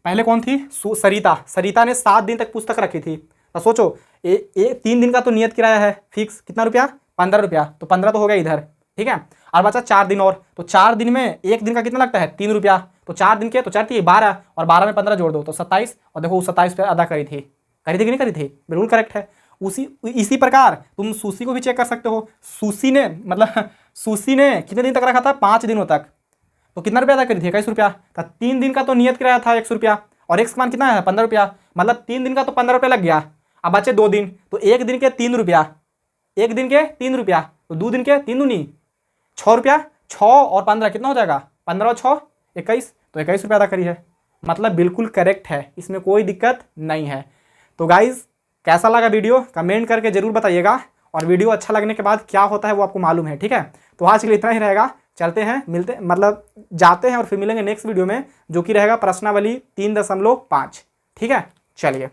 पहले कौन थी, सरिता ने 7 दिन तक पुस्तक रखी थी, तो सोचो 3 दिन का तो नियत किराया है फिक्स, कितना रुपया 15 रुपया, तो 15 तो हो गया इधर, ठीक है, और बचा 4 दिन और, तो 4 दिन में एक दिन का कितना लगता है 3 रुपया, तो 4 दिन के तो 4 थी 12, और 12 में 15 जोड़ दो तो 27, और देखो 27 पे अदा करी थी कि नहीं करी थी, बिल्कुल करेक्ट है। इसी प्रकार तुम सुशी को भी चेक कर सकते हो, सुशी ने कितने दिन तक रखा था 5 दिनों तक, तो कितना रुपया अदा करी थी 21 रुपया, तो 3 दिन का तो नियत किराया था 100 रुपया, और एक्स का मान कितना है 15 रुपया, मतलब 3 दिन का तो 15 रुपया लग गया। अब बचे 2 दिन, तो 1 दिन के 3 रुपया, 1 दिन के 3 रुपया, तो 2 दिन के 3 दूनी 6 रुपया, 6 और 15 कितना हो जाएगा, 15 और 6 21, तो 21 रुपया अदा करी है। मतलब बिल्कुल करेक्ट है, इसमें कोई दिक्कत नहीं है। तो गाइज कैसा लगा वीडियो कमेंट करके जरूर बताइएगा, और वीडियो अच्छा लगने के बाद क्या होता है वो आपको मालूम है, ठीक है। तो आज के लिए इतना ही रहेगा, चलते हैं, मिलते मतलब जाते हैं और फिर मिलेंगे नेक्स्ट वीडियो में, जो कि रहेगा प्रश्नावली 3.5, ठीक है। चलिए।